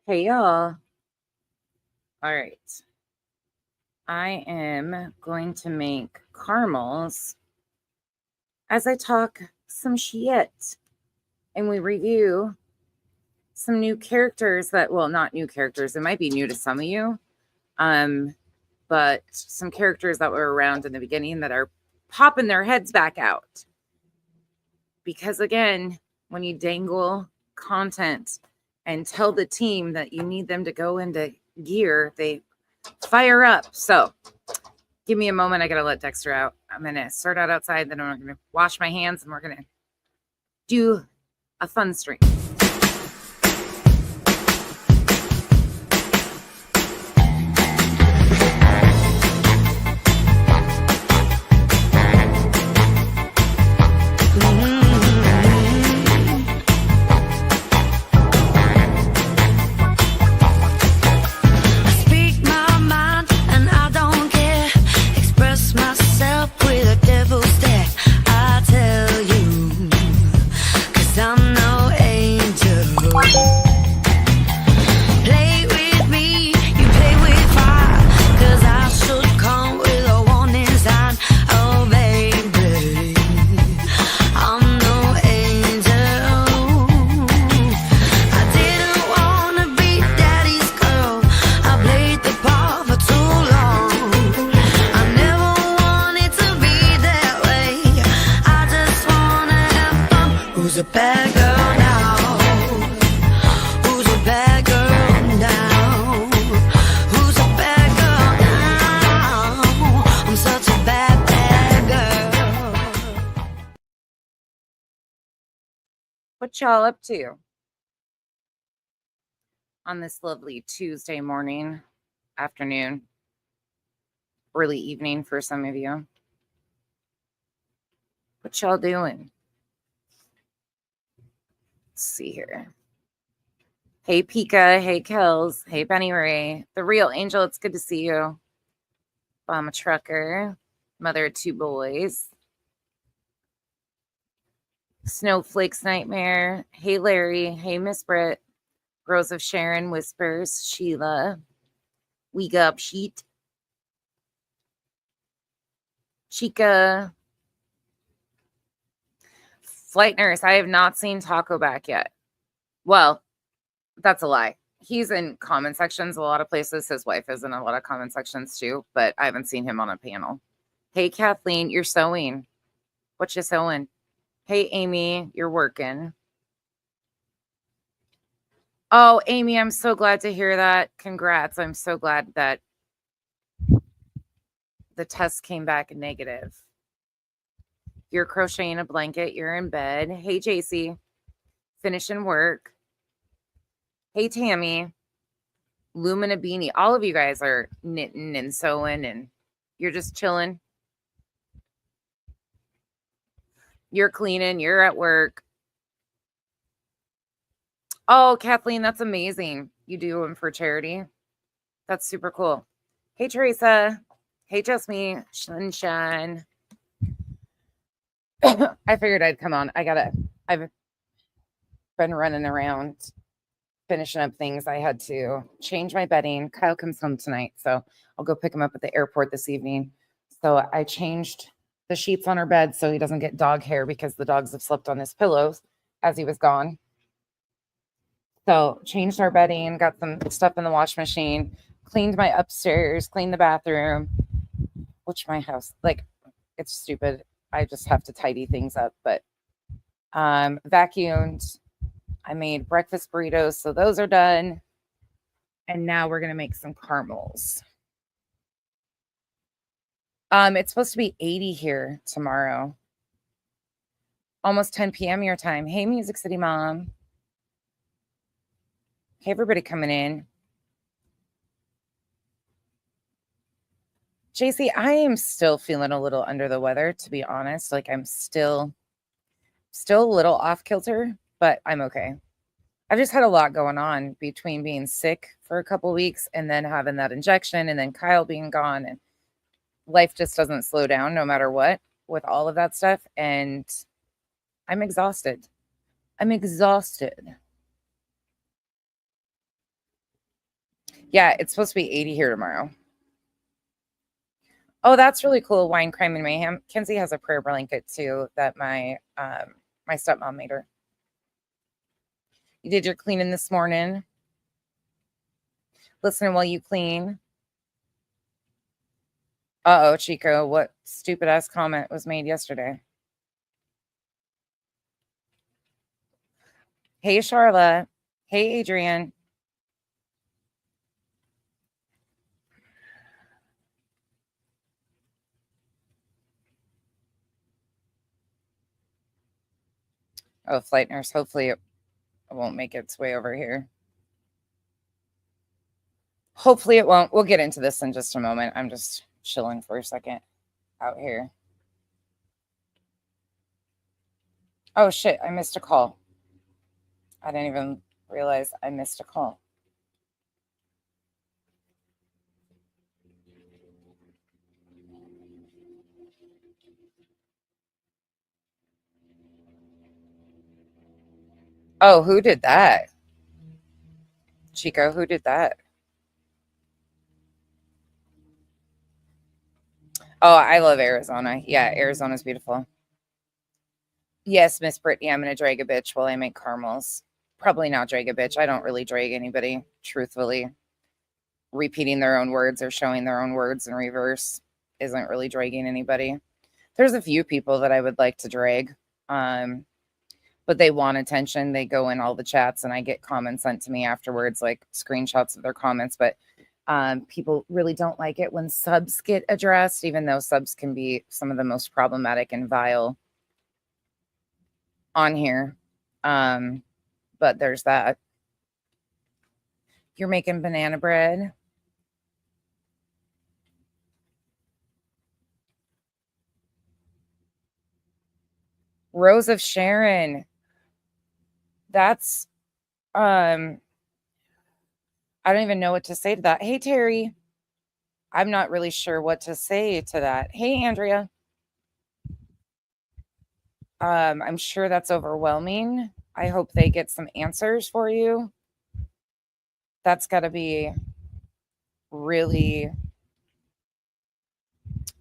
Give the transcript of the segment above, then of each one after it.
Hey y'all. All right. I am going to make caramels as I talk some shit and we review some new characters well, not new characters. It might be new to some of you. But some characters that were around in the beginning that are popping their heads back out. Because again, when you dangle content and tell the team that you need them to go into gear, they fire up. So give me a moment. I got to let Dexter out. I'm going to start out outside. Then I'm going to wash my hands and we're going to do a fun stream. What y'all up to on this lovely Tuesday morning, afternoon, early evening for some of you? What y'all doing? Let's see here. Hey, Pika. Hey, Kells. Hey, Benny Ray. The real Angel. It's good to see you. I'm a trucker, mother of two boys. Snowflake's Nightmare. Hey, Larry. Hey, Miss Britt. Rose of Sharon Whispers. Sheila. We got Sheet. Chica. Flight Nurse. I have not seen Taco back yet. Well, that's a lie. He's in comment sections a lot of places. His wife is in a lot of comment sections too, but I haven't seen him on a panel. Hey, Kathleen, you're sewing. What you sewing? Hey, Amy, you're working. Oh, Amy, I'm so glad to hear that. Congrats. I'm so glad that the test came back negative. You're crocheting a blanket. You're in bed. Hey, JC, finishing work. Hey, Tammy, Lumina Beanie. All of you guys are knitting and sewing and you're just chilling. You're cleaning. You're at work. Oh, Kathleen, that's amazing. You do them for charity. That's super cool. Hey, Teresa. Hey, Just Me. Sunshine. I figured I'd come on. I've been running around finishing up things. I had to change my bedding. Kyle comes home tonight, so I'll go pick him up at the airport this evening. So I changed the sheets on our bed so he doesn't get dog hair because the dogs have slept on his pillows as he was gone. So changed our bedding, got some stuff in the wash machine, cleaned my upstairs, cleaned the bathroom, which my house, like, it's stupid. I just have to tidy things up, but vacuumed. I made breakfast burritos, so those are done. And now we're going to make some caramels. It's supposed to be 80 here tomorrow. Almost 10 p.m. your time. Hey, Music City Mom. Hey, everybody coming in. JC, I am still feeling a little under the weather, to be honest. Like, I'm still a little off kilter, but I'm okay. I've just had a lot going on between being sick for a couple weeks and then having that injection and then Kyle being gone, and life just doesn't slow down no matter what with all of that stuff. And I'm exhausted. Yeah, it's supposed to be 80 here tomorrow. Oh, that's really cool. Wine, crime, and mayhem. Kenzie has a prayer blanket too that my stepmom made her. You did your cleaning this morning. Listen while you clean. Uh-oh, Chico, what stupid ass comment was made yesterday? Hey, Charlotte. Hey, Adrian. Oh, flight nurse. Hopefully it won't make its way over here. Hopefully it won't. We'll get into this in just a moment. I'm just chilling for a second out here. Oh, shit. I missed a call. I didn't even realize I missed a call. Oh, who did that? Chico, who did that? Oh, I love Arizona. Yeah, Arizona's beautiful. Yes, Miss Brittany, I'm going to drag a bitch while I make caramels. Probably not drag a bitch. I don't really drag anybody, truthfully. Repeating their own words or showing their own words in reverse isn't really dragging anybody. There's a few people that I would like to drag, but they want attention. They go in all the chats and I get comments sent to me afterwards, like screenshots of their comments. But people really don't like it when subs get addressed, even though subs can be some of the most problematic and vile on here. But there's that. You're making banana bread. Rose of Sharon. That's I don't even know what to say to that. Hey Terry. I'm not really sure what to say to that. Hey Andrea. I'm sure that's overwhelming. I hope they get some answers for you. That's got to be really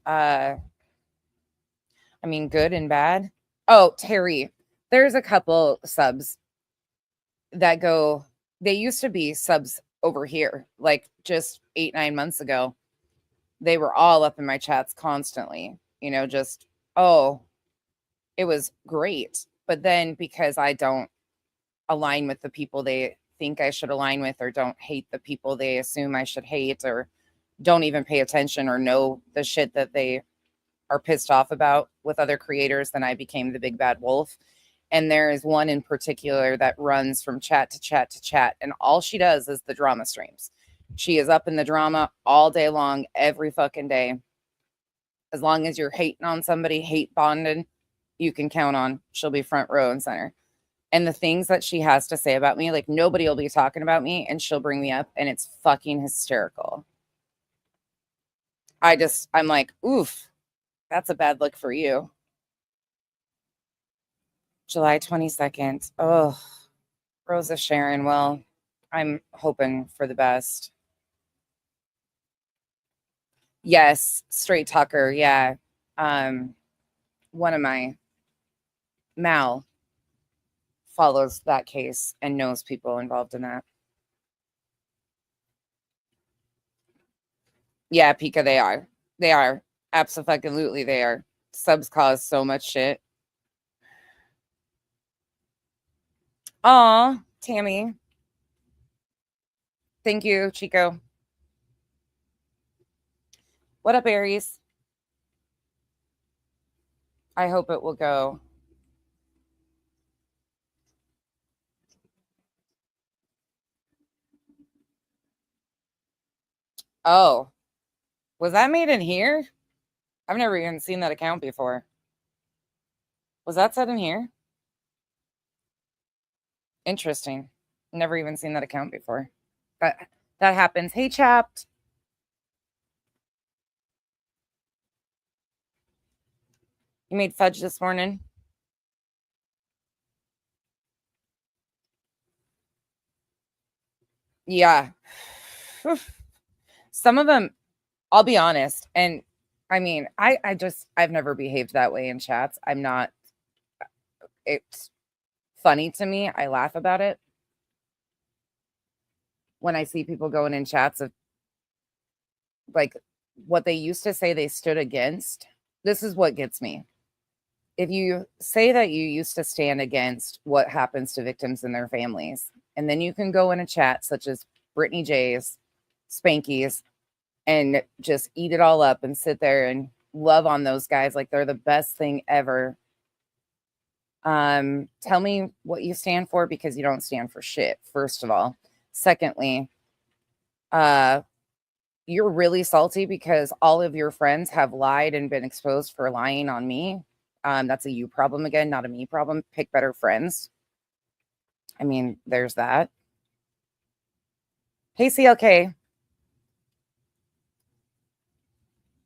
I mean good and bad. Oh, Terry. There's a couple subs that go, they used to be subs over here, like just 8-9 months ago. They were all up in my chats constantly, just, oh, it was great. But then because I don't align with the people they think I should align with, or don't hate the people they assume I should hate, or don't even pay attention or know the shit that they are pissed off about with other creators, then I became the big bad wolf. And there is one in particular that runs from chat to chat to chat. And all she does is the drama streams. She is up in the drama all day long, every fucking day. As long as you're hating on somebody, hate bonded, you can count on she'll be front row and center. And the things that she has to say about me, like nobody will be talking about me and she'll bring me up and it's fucking hysterical. I'm like, oof, that's a bad look for you. July 22nd. Oh, Rosa Sharon. Well, I'm hoping for the best. Yes, Straight Tucker. Yeah. One of my Mal follows that case and knows people involved in that. Yeah, Pika, they are. They are. Absolutely, they are. Subs cause so much shit. Aw, Tammy. Thank you, Chico. What up, Aries? I hope it will go. Oh, was that made in here? I've never even seen that account before. Was that said in here? Interesting. Never even seen that account before. That happens. Hey, Chapped. You made fudge this morning? Yeah. some of them, I'll be honest. And I mean, I've never behaved that way in chats. I'm not, it's funny to me. I laugh about it when I see people going in chats of like what they used to say they stood against. This is what gets me. If you say that you used to stand against what happens to victims and their families, and then you can go in a chat such as Brittany J's, Spanky's, and just eat it all up and sit there and love on those guys like they're the best thing ever. Tell me what you stand for, because you don't stand for shit, first of all. Secondly, you're really salty because all of your friends have lied and been exposed for lying on me. That's a you problem again, not a me problem. Pick better friends. I mean, there's that. Hey, CLK.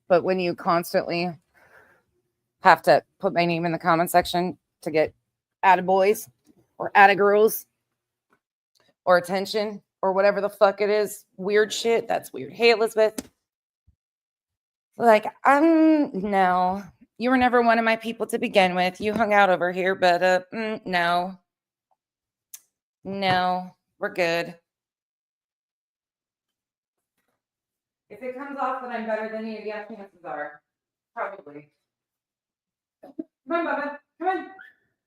But when you constantly have to put my name in the comment section to get attaboys or attagirls or attention or whatever the fuck it is, weird shit, that's weird. Hey, Elizabeth. Like, no. You were never one of my people to begin with. You hung out over here, but no. No, we're good. If it comes off that I'm better than you, yeah, chances are. Probably. Come on, Bubba. Come on.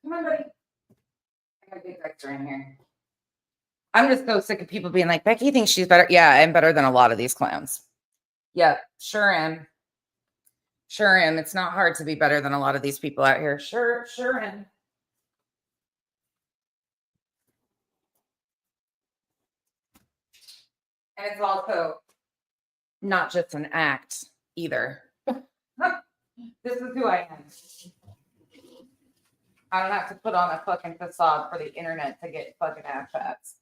Come on, buddy. I got a big Dexter in here. I'm just so sick of people being like, Becky thinks she's better. Yeah, I'm better than a lot of these clowns. Yeah, sure am. Sure am. It's not hard to be better than a lot of these people out here. Sure am. And it's also not just an act either. This is who I am. I don't have to put on a fucking facade for the internet to get fucking ass chats.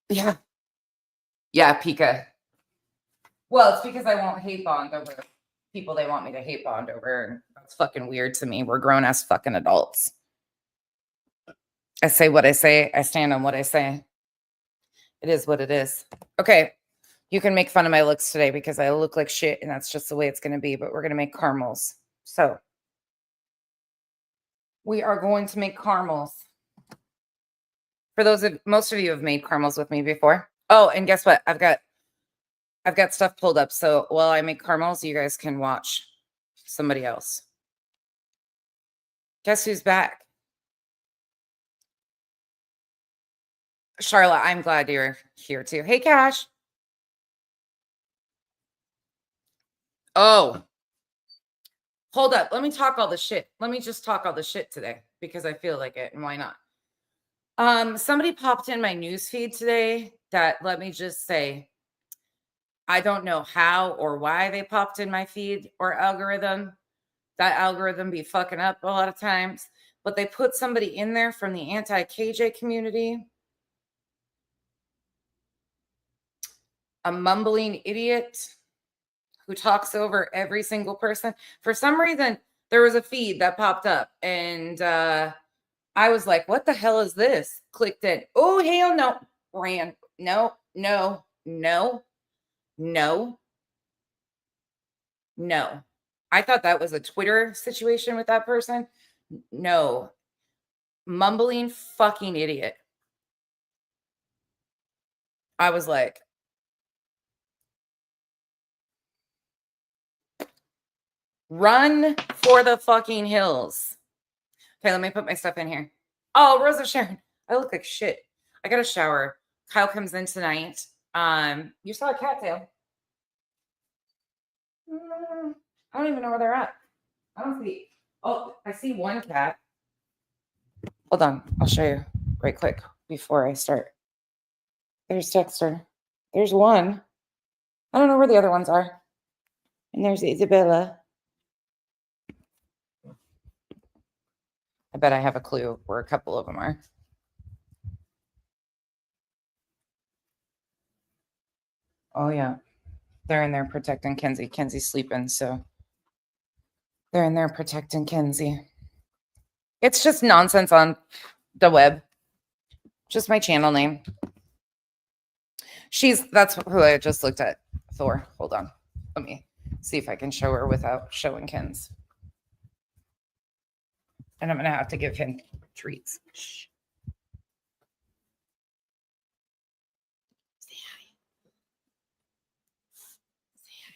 Yeah. Yeah, Pika. Well, it's because I won't hate bond over people they want me to hate bond over. And that's fucking weird to me. We're grown ass fucking adults. I say what I say. I stand on what I say. It is what it is. Okay. You can make fun of my looks today because I look like shit and that's just the way it's going to be. But we're going to make caramels. So we are going to make caramels. For those of most of you have made caramels with me before. Oh, and guess what? I've got stuff pulled up. So while I make caramels, you guys can watch somebody else. Guess who's back? Charlotte, I'm glad you're here too. Hey, Cash. Oh, hold up. Let me talk all the shit. Let me just talk all the shit today because I feel like it, and why not? Somebody popped in my news feed today that, let me just say, I don't know how or why they popped in my feed or algorithm. That algorithm be fucking up a lot of times, but they put somebody in there from the anti-KJ community. A mumbling idiot who talks over every single person. For some reason, there was a feed that popped up and I was like, what the hell is this? Clicked it. Oh, hell no. Ran. No. I thought that was a Twitter situation with that person. No. Mumbling fucking idiot. I was like, run for the fucking hills. Okay, let me put my stuff in here. Oh, Rosa Sharon. I look like shit. I got a shower. Kyle comes in tonight. You saw a cattail. I don't even know where they're at. I don't see. Oh, I see one cat. Hold on. I'll show you right quick before I start. There's Dexter. There's one. I don't know where the other ones are. And there's Isabella. I bet I have a clue where a couple of them are. Oh, yeah. They're in there protecting Kenzie. Kenzie's sleeping, so they're in there protecting Kenzie. It's just nonsense on the web. Just my channel name. That's who I just looked at. Thor. Hold on. Let me see if I can show her without showing Ken's. And I'm going to have to give him treats. Shh. Say hi. Say hi.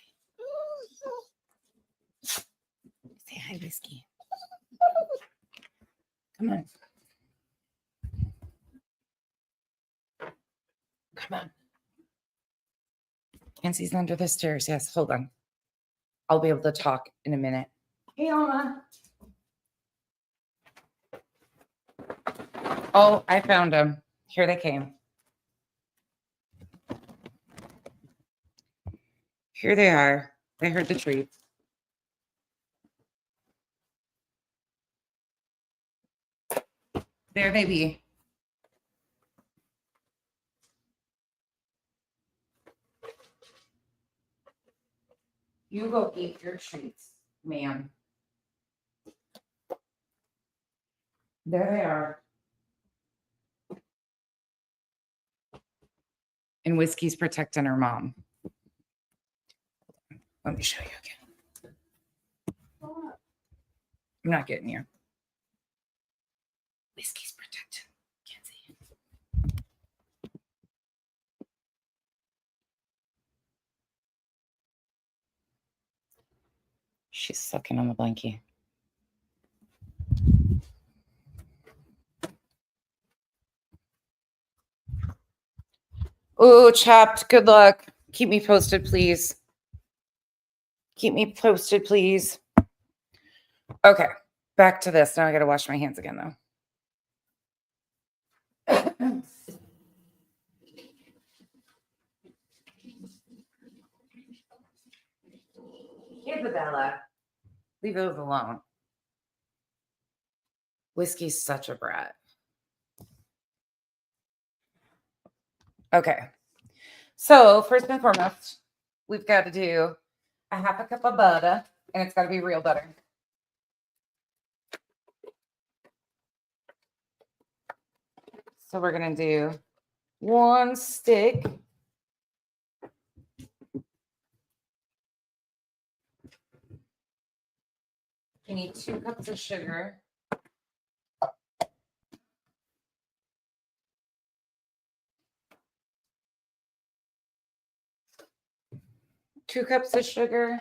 Say hi, Whiskey. Come on. Come on. Kenzie's under the stairs. Yes, hold on. I'll be able to talk in a minute. Hey, Alma. Oh, I found them. Here they came. Here they are. They heard the treats. There they be. You go eat your treats, ma'am. There they are. And Whiskey's protecting her mom. Let me show you again. I'm not getting you. Whiskey's protecting Kenzie. She's sucking on the blankie. Oh, Chopped. Good luck. Keep me posted, please. Keep me posted, please. Okay, back to this. Now I got to wash my hands again, though. Isabella, leave those alone. Whiskey's such a brat. Okay, so first and foremost, we've got to do a half a cup of butter, and it's got to be real butter. So we're going to do 1 stick. You need 2 cups of sugar. Two cups of sugar.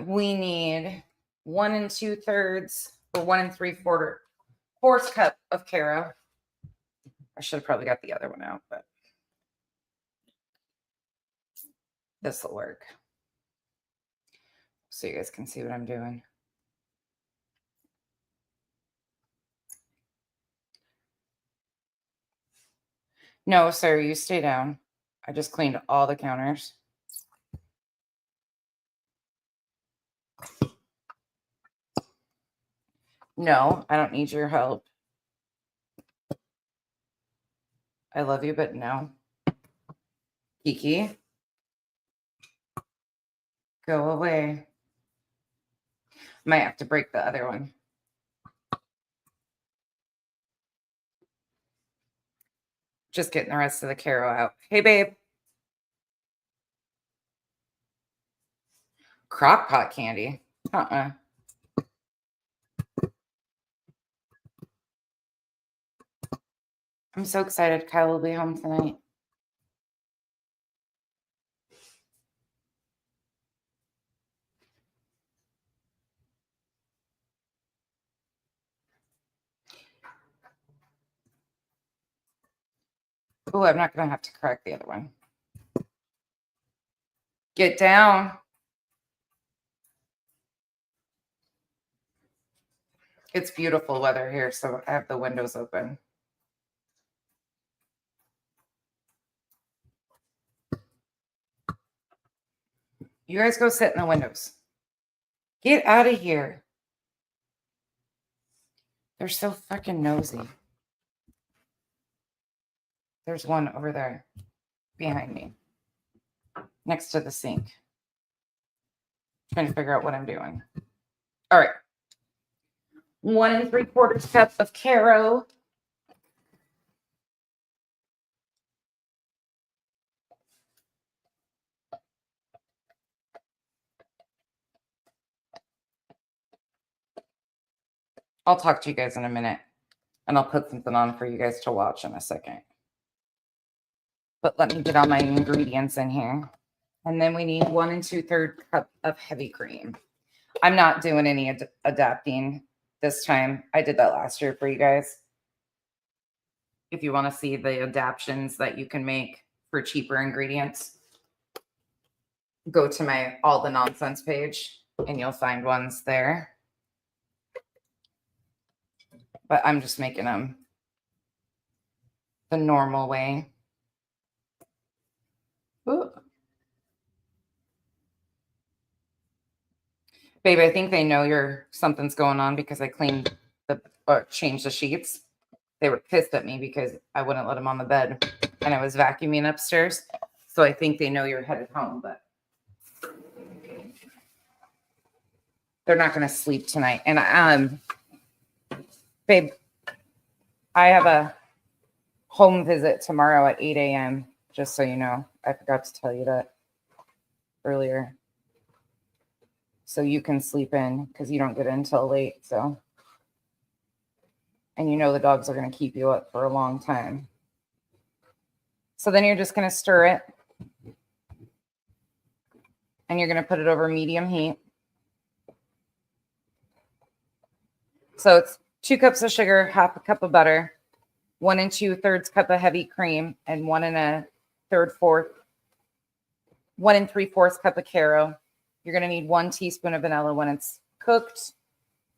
We need 1 2/3 or 1 3/4 fourth cup of Caro. I should have probably got the other one out, but this will work. So you guys can see what I'm doing. No, sir, you stay down. I just cleaned all the counters. No, I don't need your help. I love you, but no. Kiki, go away. Might have to break the other one. Just getting the rest of the Caro out. Hey, babe. Crock pot candy. Uh-uh. I'm so excited. Kyle will be home tonight. Oh, I'm not going to have to crack the other one. Get down. It's beautiful weather here, so I have the windows open. You guys go sit in the windows. Get out of here. They're so fucking nosy. There's one over there behind me, next to the sink. Trying to figure out what I'm doing. All right. 1 3/4 cup of Caro. I'll talk to you guys in a minute, and I'll put something on for you guys to watch in a second. But let me get all my ingredients in here. And then we need 1 2/3 cup of heavy cream. I'm not doing any adapting this time. I did that last year for you guys. If you want to see the adaptions that you can make for cheaper ingredients, go to my All the Nonsense page and you'll find ones there. But I'm just making them the normal way. Ooh. Babe, I think they know something's going on because I cleaned changed the sheets. They were pissed at me because I wouldn't let them on the bed and I was vacuuming upstairs. So I think they know you're headed home, but they're not going to sleep tonight. And babe, I have a home visit tomorrow at 8 a.m. Just so you know. I forgot to tell you that earlier. So you can sleep in because you don't get in until late. So, and you know the dogs are going to keep you up for a long time. So then you're just going to stir it. And you're going to put it over medium heat. So it's 2 cups of sugar, half a cup of butter, 1 2/3 cup of heavy cream, and 1 3/4 cup of Caro. You're going to need 1 teaspoon of vanilla when it's cooked.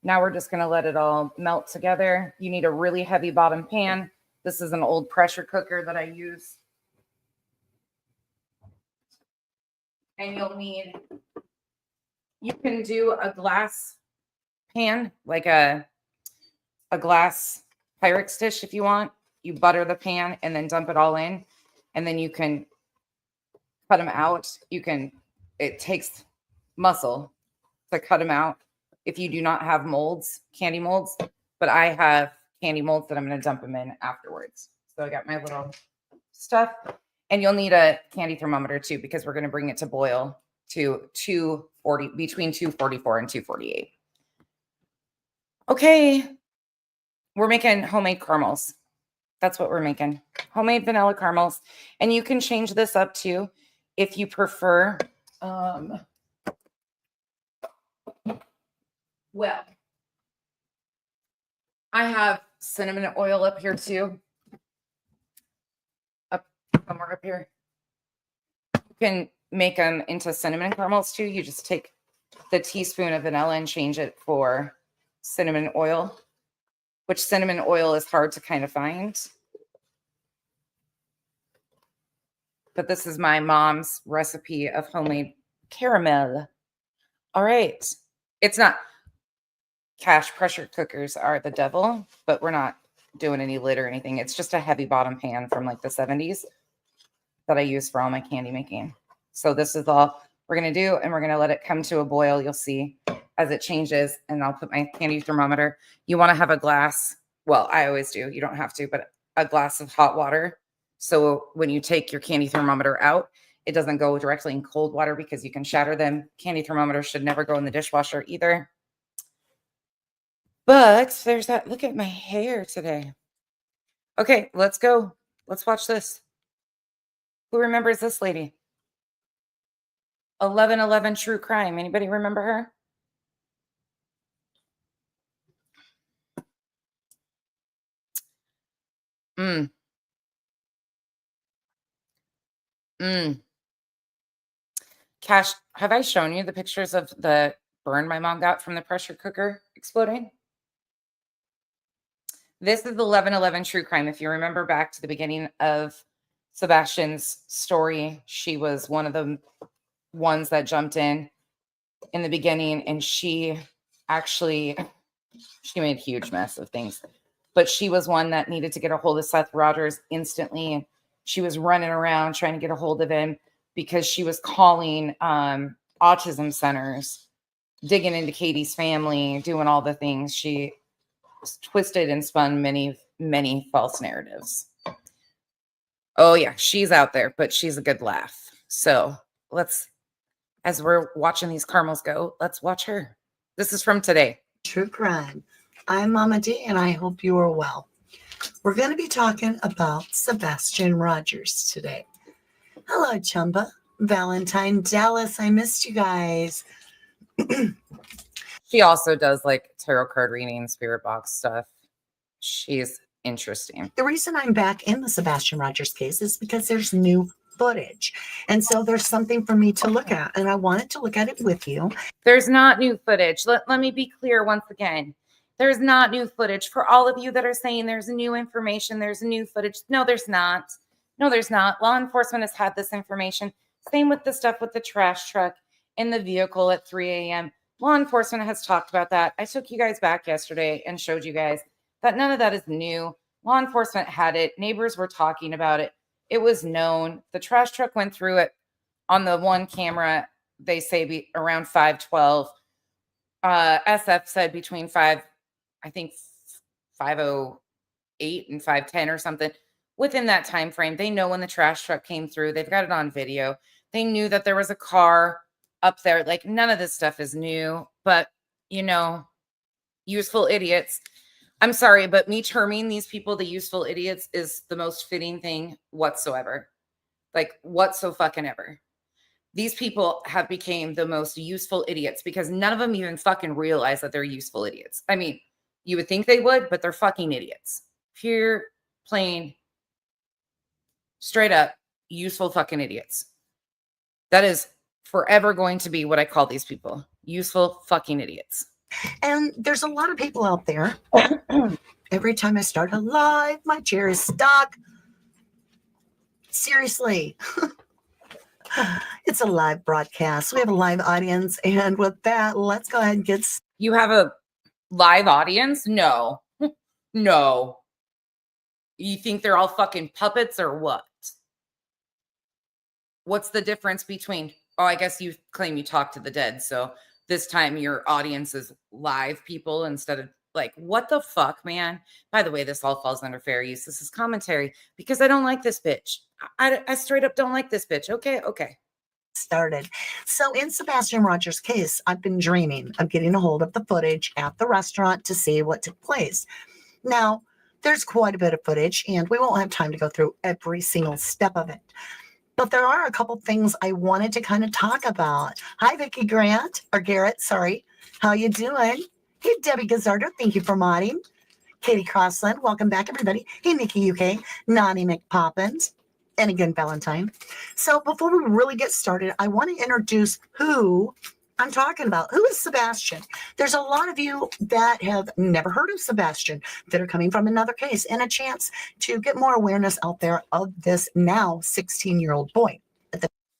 Now we're just going to let it all melt together. You need a really heavy bottom pan. This is an old pressure cooker that I use. And you can do a glass pan, like a glass Pyrex dish if you want. You butter the pan and then dump it all in. And then you can cut them out. It takes muscle to cut them out if you do not have molds, candy molds. But I have candy molds that I'm going to dump them in afterwards. So I got my little stuff. And you'll need a candy thermometer too, because we're going to bring it to boil to 240, between 244 and 248. Okay. We're making homemade caramels. That's what we're making. Homemade vanilla caramels. And you can change this up too if you prefer. Well, I have cinnamon oil up here too. Somewhere up here. You can make them into cinnamon caramels too. You just take the teaspoon of vanilla and change it for cinnamon oil, which cinnamon oil is hard to kind of find. But this is my mom's recipe of homemade caramel. All right. It's not, cash pressure cookers are the devil, but we're not doing any lid or anything. It's just a heavy bottom pan from like the 70s that I use for all my candy making. So this is all we're going to do, and we're going to let it come to a boil. You'll see as it changes, and I'll put my candy thermometer. You want to have a glass. Well, I always do. You don't have to, but a glass of hot water. So when you take your candy thermometer out, it doesn't go directly in cold water because you can shatter them. Candy thermometers should never go in the dishwasher either. But there's that. Look at my hair today. Okay, let's go. Let's watch this. Who remembers this lady? 1111 True Crime. Anybody remember her? Cash, have I shown you the pictures of the burn my mom got from the pressure cooker exploding? This is 1111 True Crime. If you remember back to the beginning of Sebastian's story, she was one of the ones that jumped in the beginning, and she made a huge mess of things. But she was one that needed to get a hold of Seth Rogers instantly, and she was running around trying to get a hold of him because she was calling autism centers, digging into Katie's family, doing all the things. She twisted and spun many, many false narratives. Oh yeah, she's out there, but she's a good laugh. So as we're watching these caramels go, let's watch her. This is from today. True crime. I'm Mama D, and I hope you are well. We're going to be talking about Sebastian Rogers today. Hello, Chumba. Valentine, Dallas, I missed you guys. She also does like tarot card reading, spirit box stuff. She's interesting. The reason I'm back in the Sebastian Rogers case is because there's new footage. And so there's something for me to look at, and I wanted to look at it with you. There's not new footage. Let me be clear once again. There's not new footage. For all of you that are saying there's new information, there's new footage. No, there's not. No, there's not. Law enforcement has had this information. Same with the stuff with the trash truck in the vehicle at 3 a.m. Law enforcement has talked about that. I took you guys back yesterday and showed you guys that none of that is new. Law enforcement had it. Neighbors were talking about it. It was known. The trash truck went through it on the one camera. They say around 5:12. SF said between 5:08 and 5:10 or something. Within that time frame, they know when the trash truck came through. They've got it on video. They knew that there was a car up there. Like, none of this stuff is new, but useful idiots. I'm sorry, but me terming these people the useful idiots is the most fitting thing whatsoever. Like, whatsoever. These people have become the most useful idiots because none of them even fucking realize that they're useful idiots. I mean, you would think they would, but they're fucking idiots. Pure, plain, straight up, useful fucking idiots. That is forever going to be what I call these people. Useful fucking idiots. And there's a lot of people out there. Every time I start a live, my chair is stuck. Seriously. It's a live broadcast. We have a live audience. And with that, let's go ahead and get... You have a live audience? No. No. You think they're all fucking puppets or what? What's the difference between... Oh, I guess you claim you talk to the dead. So this time your audience is live people instead of like, what the fuck, man? By the way, this all falls under fair use. This is commentary because I don't like this bitch. I straight up don't like this bitch. Okay. Started. So in Sebastian Rogers' case, I've been dreaming of getting a hold of the footage at the restaurant to see what took place. Now, there's quite a bit of footage, and we won't have time to go through every single step of it. But there are a couple things I wanted to kind of talk about. Hi, Vicki Garrett, sorry. How you doing? Hey, Debbie Gazzardo, thank you for modding. Katie Crossland, welcome back, everybody. Hey, Nikki UK, Nani McPoppins, and again, Valentine. So before we really get started, I want to introduce who I'm talking about. Who is Sebastian? There's a lot of you that have never heard of Sebastian that are coming from another case and a chance to get more awareness out there of this now 16-year-old boy.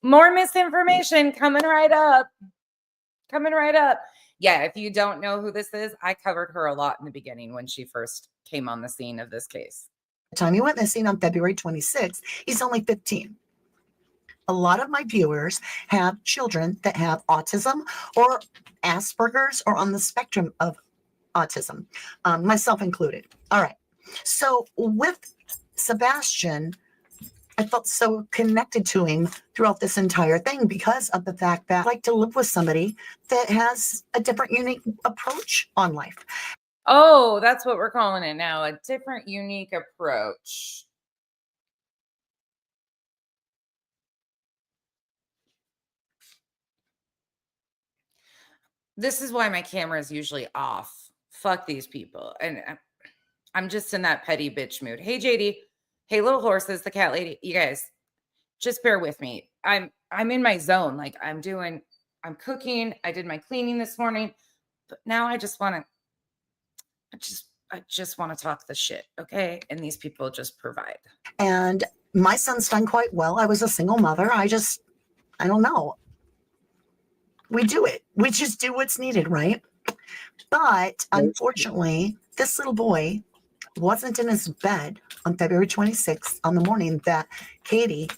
More misinformation coming right up. Yeah, if you don't know who this is, I covered her a lot in the beginning when she first came on the scene of this case. The time he went missing on February 26th, he's only 15. A lot of my viewers have children that have autism or Asperger's or on the spectrum of autism, myself included. All right. So with Sebastian, I felt so connected to him throughout this entire thing because of the fact that I like to live with somebody that has a different, unique approach on life. Oh, that's what we're calling it now. A different, unique approach. This is why my camera is usually off. Fuck these people. And I'm just in that petty bitch mood. Hey, JD. Hey, little horses, the cat lady. You guys, just bear with me. I'm in my zone. Like I'm cooking. I did my cleaning this morning. But now I just want to talk the shit. Okay. And these people just provide. And my son's done quite well. I was a single mother. I don't know. We do it. We just do what's needed, right? But unfortunately, this little boy wasn't in his bed on February 26th on the morning that the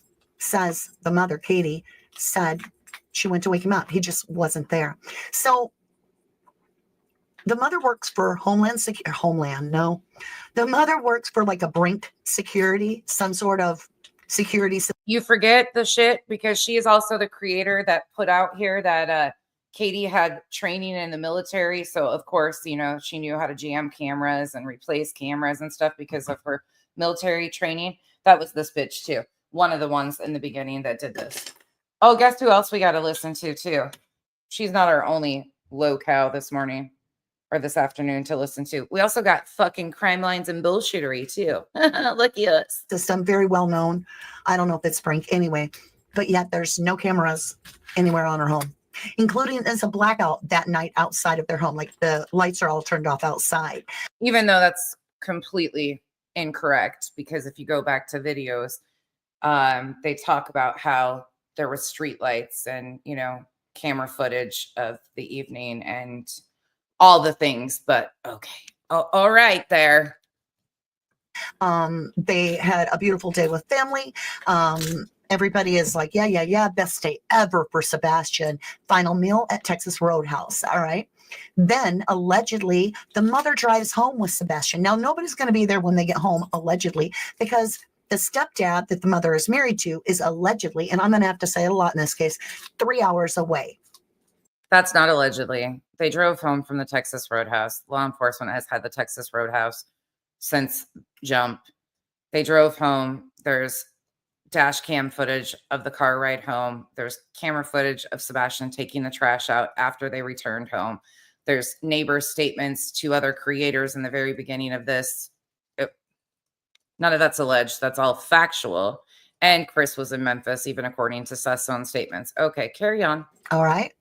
mother, Katie, said She went to wake him up. He just wasn't there. So the mother works for the mother works for like a Brink security, some sort of security. You forget the shit because she is also the creator that put out here that Katie had training in the military. So of course, you know, she knew how to jam cameras and replace cameras and stuff because of her military training. That was this bitch too. One of the ones in the beginning that did this. Oh, guess who else we got to listen to too? She's not our only low cow this morning or this afternoon to listen to. We also got fucking crime lines and bullshittery too. Look at us. System, very well known. I don't know if it's Brink anyway, but yet there's no cameras anywhere on her home, including there's a blackout that night outside of their home. Like the lights are all turned off outside. Even though that's completely incorrect, because if you go back to videos, they talk about how there were street lights and, you know, camera footage of the evening and all the things, but okay. Oh, all right there. They had a beautiful day with family. Everybody is like, yeah, best day ever for Sebastian. Final meal at Texas Roadhouse. All right. Then allegedly the mother drives home with Sebastian. Now nobody's going to be there when they get home, allegedly, because the stepdad that the mother is married to is allegedly, and I'm going to have to say it a lot in this case, 3 hours away. That's not allegedly. They drove home from the Texas Roadhouse. Law enforcement has had the Texas Roadhouse since jump. They drove home. There's dash cam footage of the car ride home. There's camera footage of Sebastian taking the trash out after they returned home. There's neighbor statements to other creators in the very beginning of this. None of that's alleged. That's all factual. And Chris was in Memphis, even according to Seth's own statements. Okay, carry on. All right.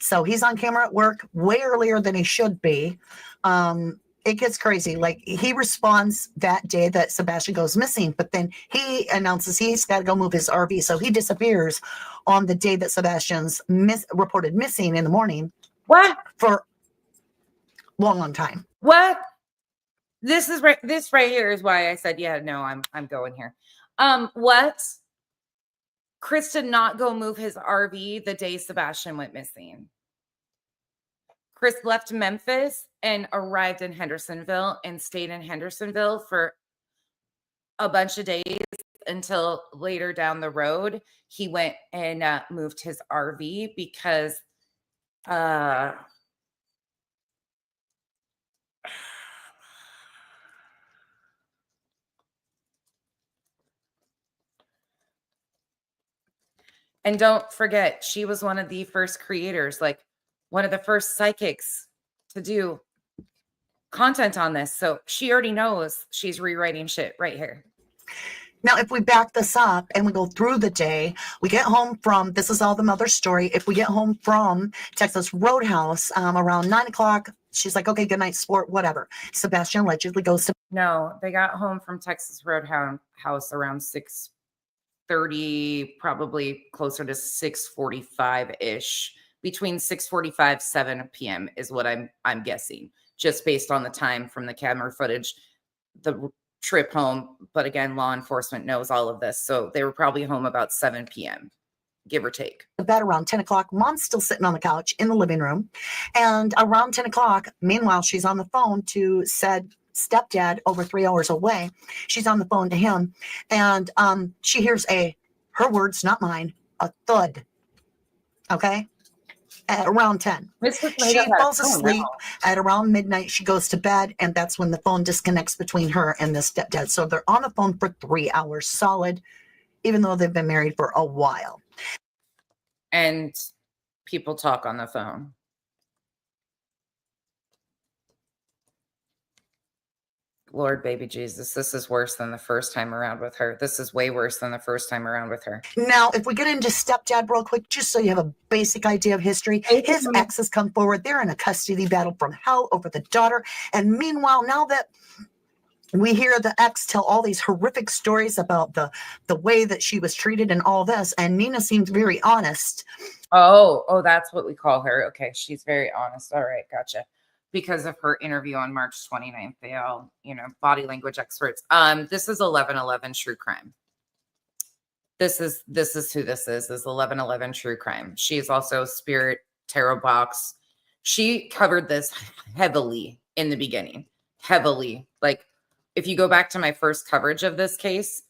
So he's on camera at work way earlier than he should be. It gets crazy. Like he responds that day that Sebastian goes missing, but then he announces he's got to go move his RV. So he disappears on the day that Sebastian's reported missing in the morning. What? For a long time. What? This right here is why I said, yeah, no, I'm going here. What? Chris did not go move his RV the day Sebastian went missing. Chris left Memphis and arrived in Hendersonville and stayed in Hendersonville for a bunch of days until later down the road, he went and moved his RV because and don't forget, she was one of the first creators, like one of the first psychics to do content on this. So she already knows she's rewriting shit right here. Now, if we back this up and we go through the day, we get home from, this is all the mother's story. If we get home from Texas Roadhouse around 9 o'clock, she's like, okay, good night, sport, whatever. Sebastian allegedly goes to. No, they got home from Texas Roadhouse around 6:30, probably closer to 6:45-ish. Between 6:45, 7 p.m. is what I'm guessing, just based on the time from the camera footage, the trip home. But again, law enforcement knows all of this. So they were probably home about 7 p.m., give or take. Bed around 10 o'clock. Mom's still sitting on the couch in the living room. And around 10 o'clock, meanwhile, she's on the phone to said stepdad over 3 hours away. She's on the phone to him. And she hears her words, not mine, a thud. Okay. At around 10. She falls asleep at around midnight. She goes to bed, and that's when the phone disconnects between her and the stepdad. So they're on the phone for 3 hours solid, even though they've been married for a while. And people talk on the phone. Lord, baby Jesus, this is worse than the first time around with her. This is way worse than the first time around with her. Now, if we get into stepdad real quick, just so you have a basic idea of history, his ex has come forward. They're in a custody battle from hell over the daughter. And meanwhile, now that we hear the ex tell all these horrific stories about the way that she was treated and all this, and Nina seems very honest. Oh, that's what we call her. Okay, she's very honest. All right, gotcha. Because of her interview on March 29th, they all, body language experts. This is 11/11 true crime. this is who this is 1111 True Crime. She is also Spirit Tarot Box. She covered this heavily in the beginning. Heavily. Like, if you go back to my first coverage of this case,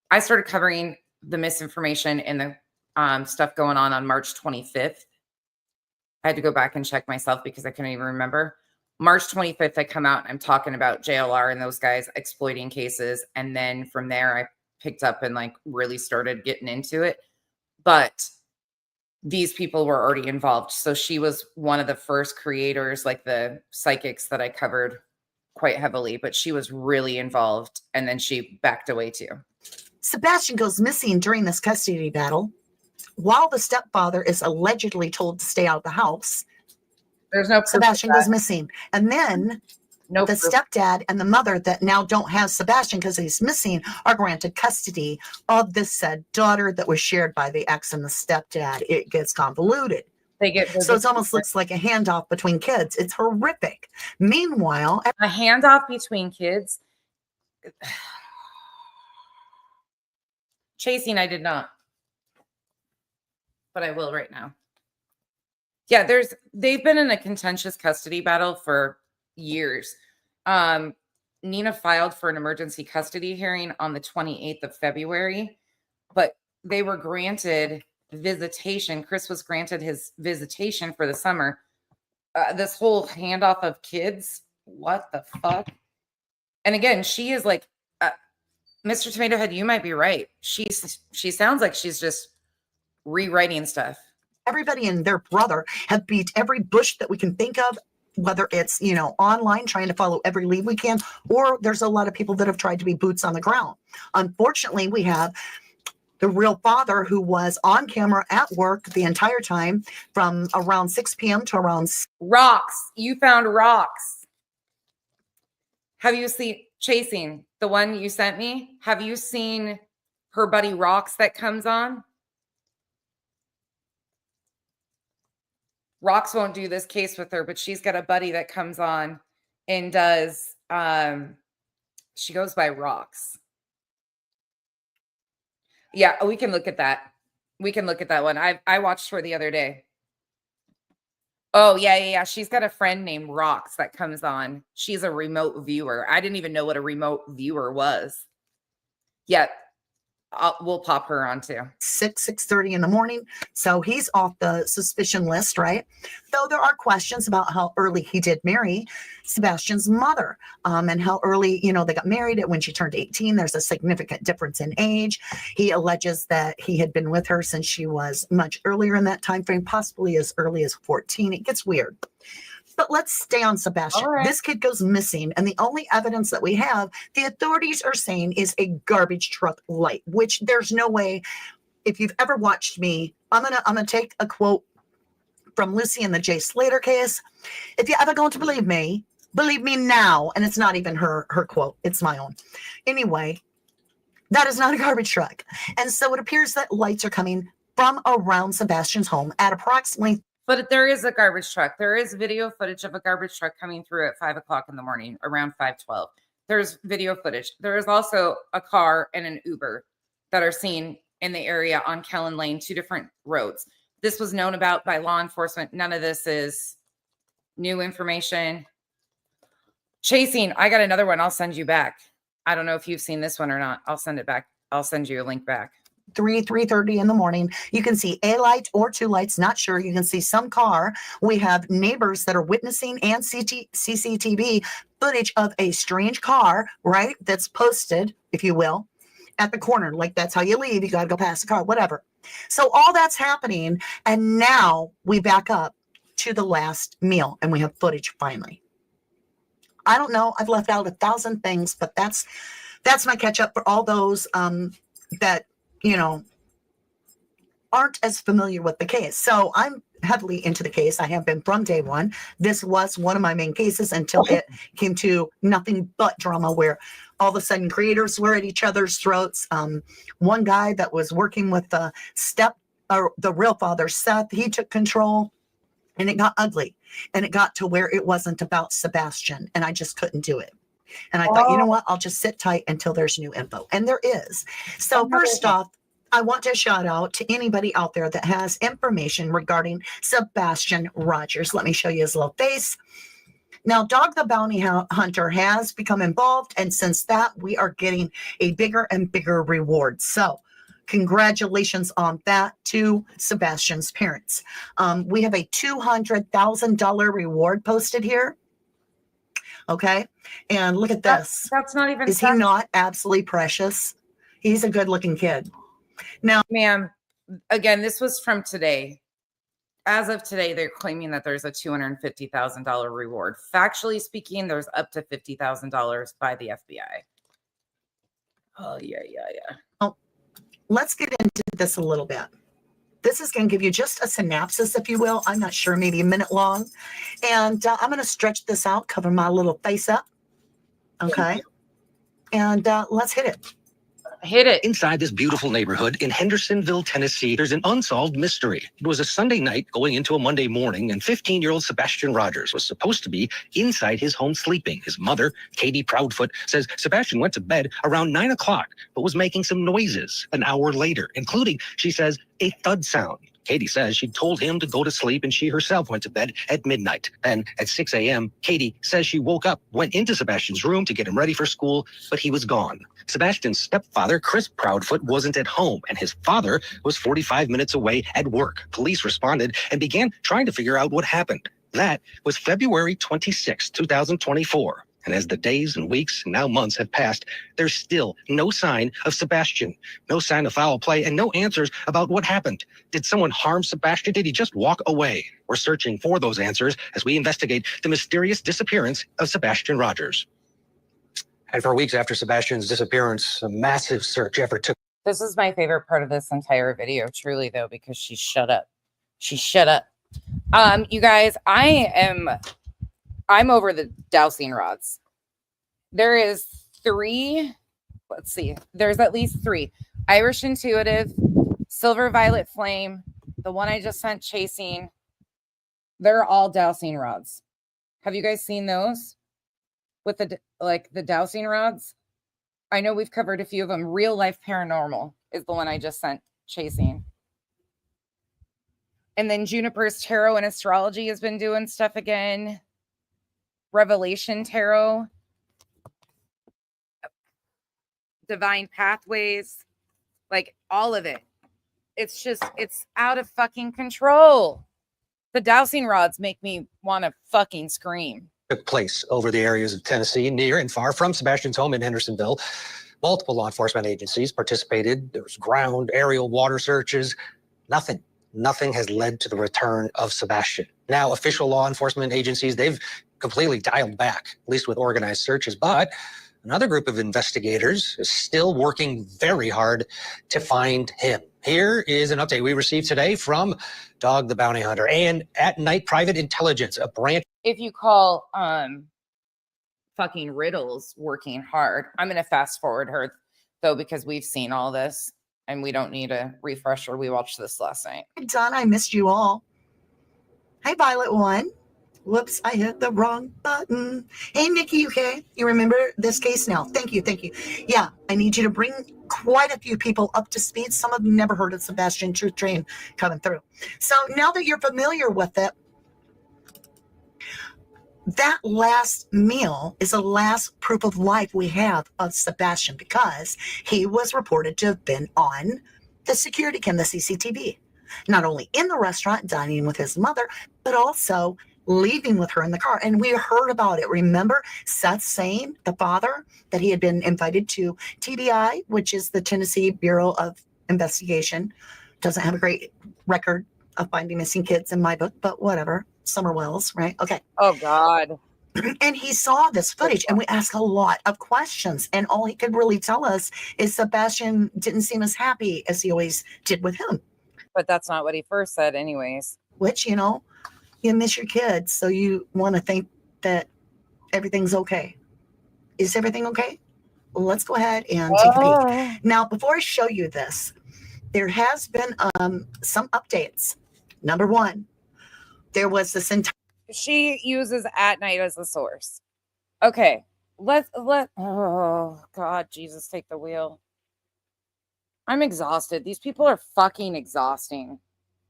I started covering the misinformation and the stuff going on March 25th. I had to go back and check myself because I couldn't even remember. March 25th, I come out and I'm talking about JLR and those guys exploiting cases. And then from there, I picked up and like really started getting into it. But these people were already involved. So she was one of the first creators, like the psychics that I covered quite heavily, but she was really involved. And then she backed away too. Sebastian goes missing during this custody battle. While the stepfather is allegedly told to stay out of the house, there's no Sebastian goes missing. And then the stepdad and the mother that now don't have Sebastian because he's missing are granted custody of this said daughter that was shared by the ex and the stepdad. It gets convoluted. So it almost looks like a handoff between kids. It's horrific. Meanwhile, a handoff between kids. Chasing, I did not. But I will right now. Yeah, they've been in a contentious custody battle for years. Nina filed for an emergency custody hearing on the 28th of February, but they were granted visitation. Chris was granted his visitation for the summer. This whole handoff of kids, what the fuck? And again, she is like, Mr. Tomato Head, you might be right. She sounds like she's just rewriting stuff. Everybody and their brother have beat every bush that we can think of, whether it's, online trying to follow every lead we can, or there's a lot of people that have tried to be boots on the ground. Unfortunately, we have the real father who was on camera at work the entire time from around 6 p.m. to around... Rocks. You found rocks. Have you seen Chasing, the one you sent me? Have you seen her buddy Rocks that comes on? Rocks won't do this case with her, but she's got a buddy that comes on and does, she goes by Rocks. Yeah, we can look at that. We can look at that one. I watched her the other day. Oh, yeah. She's got a friend named Rocks that comes on. She's a remote viewer. I didn't even know what a remote viewer was. Yeah. We'll pop her on too. 6:30 in the morning. So he's off the suspicion list, right? Though there are questions about how early he did marry Sebastian's mother, and how early, they got married when she turned 18. There's a significant difference in age. He alleges that he had been with her since she was much earlier in that time frame, possibly as early as 14. It gets weird. But let's stay on Sebastian. Right. This kid goes missing, and the only evidence that we have, the authorities are saying, is a garbage truck light, which there's no way. If you've ever watched me, I'm gonna take a quote from Lucy in the Jay Slater case. If you're ever going to believe me now. And it's not even her quote. It's my own. Anyway, that is not a garbage truck. And so it appears that lights are coming from around Sebastian's home at approximately... But there is a garbage truck. There is video footage of a garbage truck coming through at 5 o'clock in the morning, around 5:12. There's video footage. There is also a car and an Uber that are seen in the area on Kellen Lane, 2 different roads. This was known about by law enforcement. None of this is new information. Chasing, I got another one I'll send you back. I don't know if you've seen this one or not. I'll send it back. I'll send you a link back. 3:30 in the morning. You can see a light or 2 lights, not sure. You can see some car. We have neighbors that are witnessing and CCTV footage of a strange car, right? That's posted, if you will, at the corner. Like, that's how you leave. You got to go past the car, whatever. So all that's happening. And now we back up to the last meal and we have footage finally. I don't know. I've left out 1,000 things, but that's my catch up for all those that aren't as familiar with the case. So I'm heavily into the case. I have been from day one. This was one of my main cases until it came to nothing but drama, where all of a sudden creators were at each other's throats. One guy that was working with the real father, Seth, he took control, and it got ugly, and it got to where it wasn't about Sebastian, and I just couldn't do it. And I thought, you know what? I'll just sit tight until there's new info. And there is. So first off, I want to shout out to anybody out there that has information regarding Sebastian Rogers. Let me show you his little face. Now, Dog the Bounty Hunter has become involved, and since that, we are getting a bigger and bigger reward. So, congratulations on that to Sebastian's parents. We have a $200,000 reward posted here. Okay, and look at this. That's not even. Is he not absolutely precious? He's a good-looking kid. Now, ma'am, again, this was from today. As of today, they're claiming that there's a $250,000 reward. Factually speaking, there's up to $50,000 by the FBI. Oh, yeah. Well, let's get into this a little bit. This is going to give you just a synopsis, if you will. I'm not sure, maybe a minute long. And I'm going to stretch this out, cover my little face up. Okay. And let's hit it. Hit it. Inside this beautiful neighborhood in Hendersonville, Tennessee, there's an unsolved mystery. It was a Sunday night going into a Monday morning, and 15-year-old Sebastian Rogers was supposed to be inside his home sleeping. His mother, Katie Proudfoot, says Sebastian went to bed around 9 o'clock, but was making some noises an hour later, including, she says, a thud sound. Katie says she told him to go to sleep and she herself went to bed at midnight. Then at 6 a.m., Katie says she woke up, went into Sebastian's room to get him ready for school, but he was gone. Sebastian's stepfather, Chris Proudfoot, wasn't at home, and his father was 45 minutes away at work. Police responded and began trying to figure out what happened. That was February 26, 2024. And as the days and weeks and now months have passed, there's still no sign of Sebastian, no sign of foul play, and no answers about what happened. Did someone harm Sebastian? Did he just walk away? We're searching for those answers as we investigate the mysterious disappearance of Sebastian Rogers. And for weeks after Sebastian's disappearance, a massive search effort took. This is my favorite part of this entire video, truly, though, because she shut up. She shut up. You guys, I'm over the dowsing rods. There is 3. Let's see. There's at least 3. Irish Intuitive, Silver Violet Flame, the one I just sent chasing. They're all dowsing rods. Have you guys seen those? With the dowsing rods? I know we've covered a few of them. Real Life Paranormal is the one I just sent chasing. And then Juniper's Tarot and Astrology has been doing stuff again. Revelation Tarot, Divine Pathways, like all of it. It's out of fucking control. The dowsing rods make me want to fucking scream. Took place over the areas of Tennessee, near and far from Sebastian's home in Hendersonville. Multiple law enforcement agencies participated. There was ground, aerial, water searches. Nothing has led to the return of Sebastian. Now, official law enforcement agencies, they've completely dialed back, at least with organized searches. But another group of investigators is still working very hard to find him. Here is an update we received today from Dog the Bounty Hunter and At Night Private Intelligence, a branch. If you call fucking Riddles working hard, I'm going to fast forward her, though, because we've seen all this and we don't need a refresher. We watched this last night. Don, I missed you all. Hi, Violet 1. Whoops, I hit the wrong button. Hey, Nikki, you okay? You remember this case now? Thank you. Yeah, I need you to bring quite a few people up to speed. Some of them never heard of Sebastian Truth Train coming through. So now that you're familiar with it, that last meal is the last proof of life we have of Sebastian because he was reported to have been on the security cam, the CCTV. Not only in the restaurant, dining with his mother, but also leaving with her in the car. And we heard about it. Remember Seth saying, the father, that he had been invited to TBI, which is the Tennessee Bureau of Investigation. Doesn't have a great record of finding missing kids in my book, but whatever. Summer Wells, right? Okay. Oh, God. And he saw this footage and we asked a lot of questions. And all he could really tell us is Sebastian didn't seem as happy as he always did with him. But that's not what he first said anyways. Which, you miss your kids, so you want to think that everything's okay. Is everything okay? Well, let's go ahead and take a peek. Now, before I show you this, there has been some updates. Number 1, there was this entire... She uses At Night as the source. Okay, oh, God, Jesus, take the wheel. I'm exhausted. These people are fucking exhausting.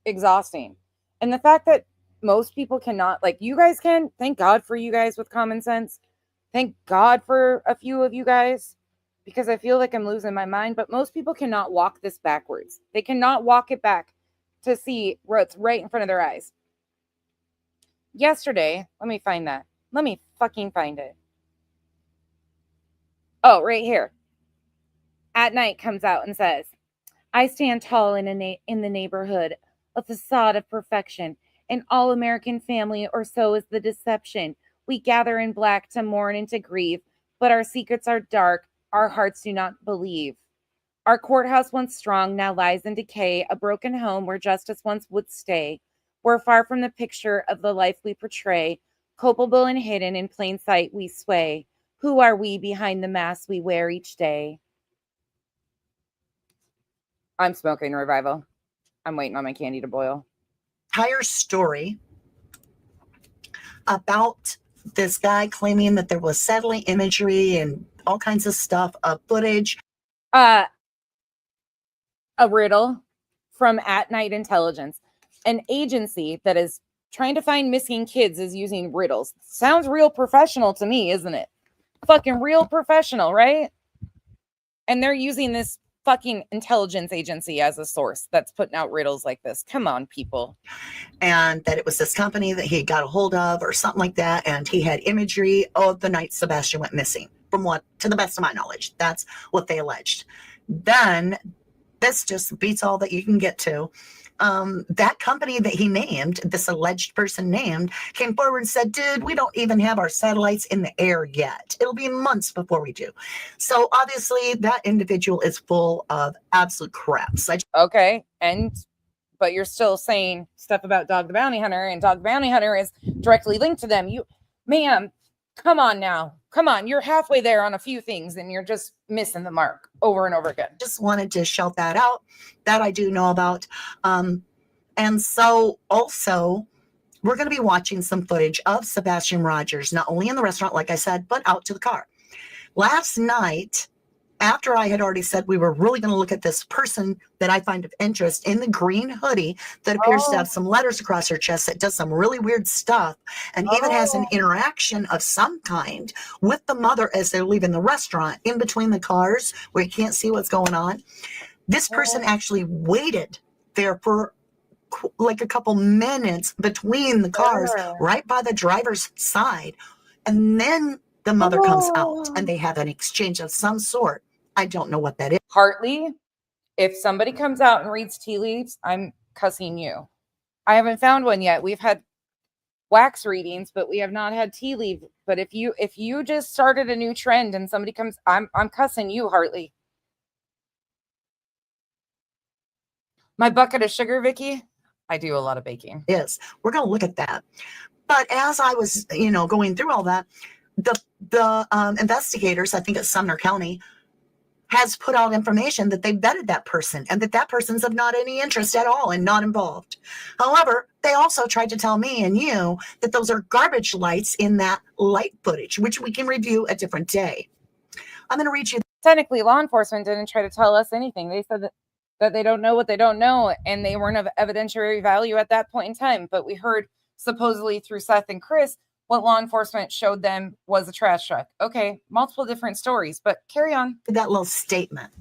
Exhausting. And the fact that most people cannot, like you guys can, thank God for you guys with common sense. Thank God for a few of you guys, because I feel like I'm losing my mind. But most people cannot walk this backwards. They cannot walk it back to see what's right in front of their eyes. Yesterday, let me find that. Let me fucking find it. Oh, right here. At Night comes out and says, I stand tall in the neighborhood, a facade of perfection. An all-American family, or so is the deception. We gather in black to mourn and to grieve, but our secrets are dark. Our hearts do not believe. Our courthouse, once strong, now lies in decay, a broken home where justice once would stay. We're far from the picture of the life we portray. Culpable and hidden in plain sight we sway. Who are we behind the mask we wear each day? I'm smoking Revival. I'm waiting on my candy to boil. Entire story about this guy claiming that there was satellite imagery and all kinds of stuff, footage. A riddle from At Night Intelligence. An agency that is trying to find missing kids is using riddles. Sounds real professional to me, isn't it? Fucking real professional, right? And they're using this fucking intelligence agency as a source that's putting out riddles like this. Come on, people. And that it was this company that he got a hold of or something like that. And he had imagery of the night Sebastian went missing, from what, to the best of my knowledge, that's what they alleged. Then this just beats all that you can get to. That company that he named, this alleged person named, came forward and said, dude, we don't even have our satellites in the air yet. It'll be months before we do. So obviously that individual is full of absolute crap. So okay. But you're still saying stuff about Dog the Bounty Hunter, and Dog the Bounty Hunter is directly linked to them. Ma'am, come on now. Come on. You're halfway there on a few things and you're just missing the mark over and over again. Just wanted to shout that out. That I do know about. And so also, we're going to be watching some footage of Sebastian Rogers, not only in the restaurant, like I said, but out to the car. Last night, after I had already said we were really going to look at this person that I find of interest in the green hoodie that appears to have some letters across her chest that does some really weird stuff and even has an interaction of some kind with the mother as they're leaving the restaurant in between the cars where you can't see what's going on. This person actually waited there for like a couple minutes between the cars right by the driver's side. And then the mother comes out and they have an exchange of some sort. I don't know what that is. Hartley, if somebody comes out and reads tea leaves, I'm cussing you. I haven't found one yet. We've had wax readings, but we have not had tea leaf. But if you just started a new trend and somebody comes, I'm cussing you, Hartley. My bucket of sugar, Vicky. I do a lot of baking. Yes, we're going to look at that. But as I was, going through all that, the investigators, I think it's Sumner County, has put out information that they vetted that person and that person's of not any interest at all and not involved. However, they also tried to tell me and you that those are garbage lights in that light footage, which we can review a different day. I'm going to read you. Technically, law enforcement didn't try to tell us anything. They said that they don't know what they don't know, and they weren't of evidentiary value at that point in time. But we heard supposedly through Seth and Chris what law enforcement showed them was a trash truck. Okay, multiple different stories, but carry on. That little statement.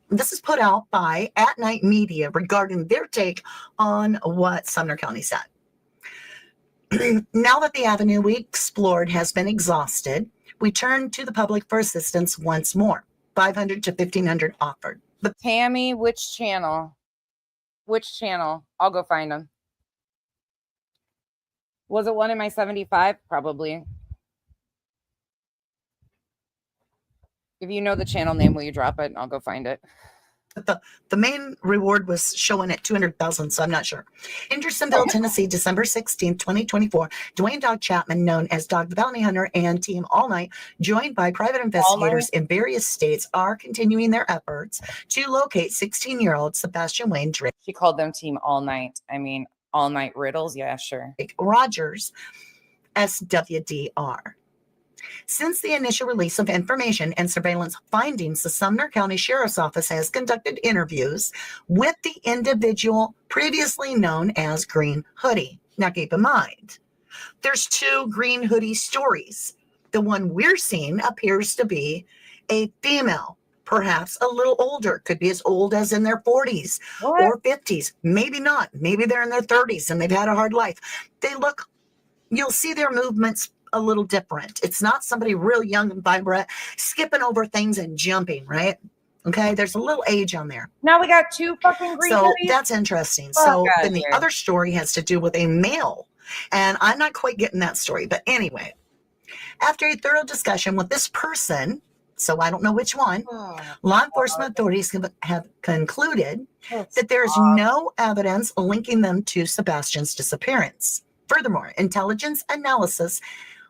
This is put out by At Night Media regarding their take on what Sumner County said. Now that the avenue we explored has been exhausted, we turn to the public for assistance once more. $500 to $1,500 offered. But Tammy, which channel? Which channel? I'll go find them. Was it one in my 75? Probably. If you know the channel name, will you drop it? And I'll go find it. The main reward was showing at $200,000, so I'm not sure. Hendersonville, Tennessee, December 16th, 2024. Dwayne Dog Chapman, known as Dog the Bounty Hunter, and Team All Night, joined by private investigators in various states, are continuing their efforts to locate 16-year-old Sebastian Wayne Drake. She called them Team All Night. I mean, All Night Riddles. Yeah, sure. Rogers, SWDR. Since the initial release of information and surveillance findings, the Sumner County Sheriff's Office has conducted interviews with the individual previously known as Green Hoodie. Now keep in mind, there's two Green Hoodie stories. The one we're seeing appears to be a female, perhaps a little older, could be as old as in their 40s or 50s. Maybe not. Maybe they're in their 30s and they've had a hard life. You'll see their movements a little different. It's not somebody real young and vibrant, skipping over things and jumping, right? Okay, there's a little age on there. Now we got two fucking green So hoodies? that's interesting. Fuck So outta then the here. other story has to do with a male. And I'm not quite getting that story. But anyway, after a thorough discussion with this person, so I don't know which one, law enforcement authorities have concluded that there is no evidence linking them to Sebastian's disappearance. Furthermore, intelligence analysis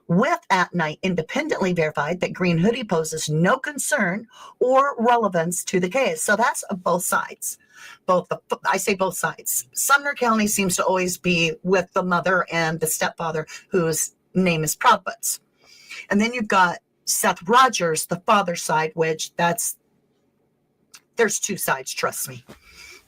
with At Night independently verified that Green Hoodie poses no concern or relevance to the case. So that's both sides. I say both sides. Sumner County seems to always be with the mother and the stepfather whose name is Providence. And then you've got Seth Rogers, the father side, which there's two sides, trust me.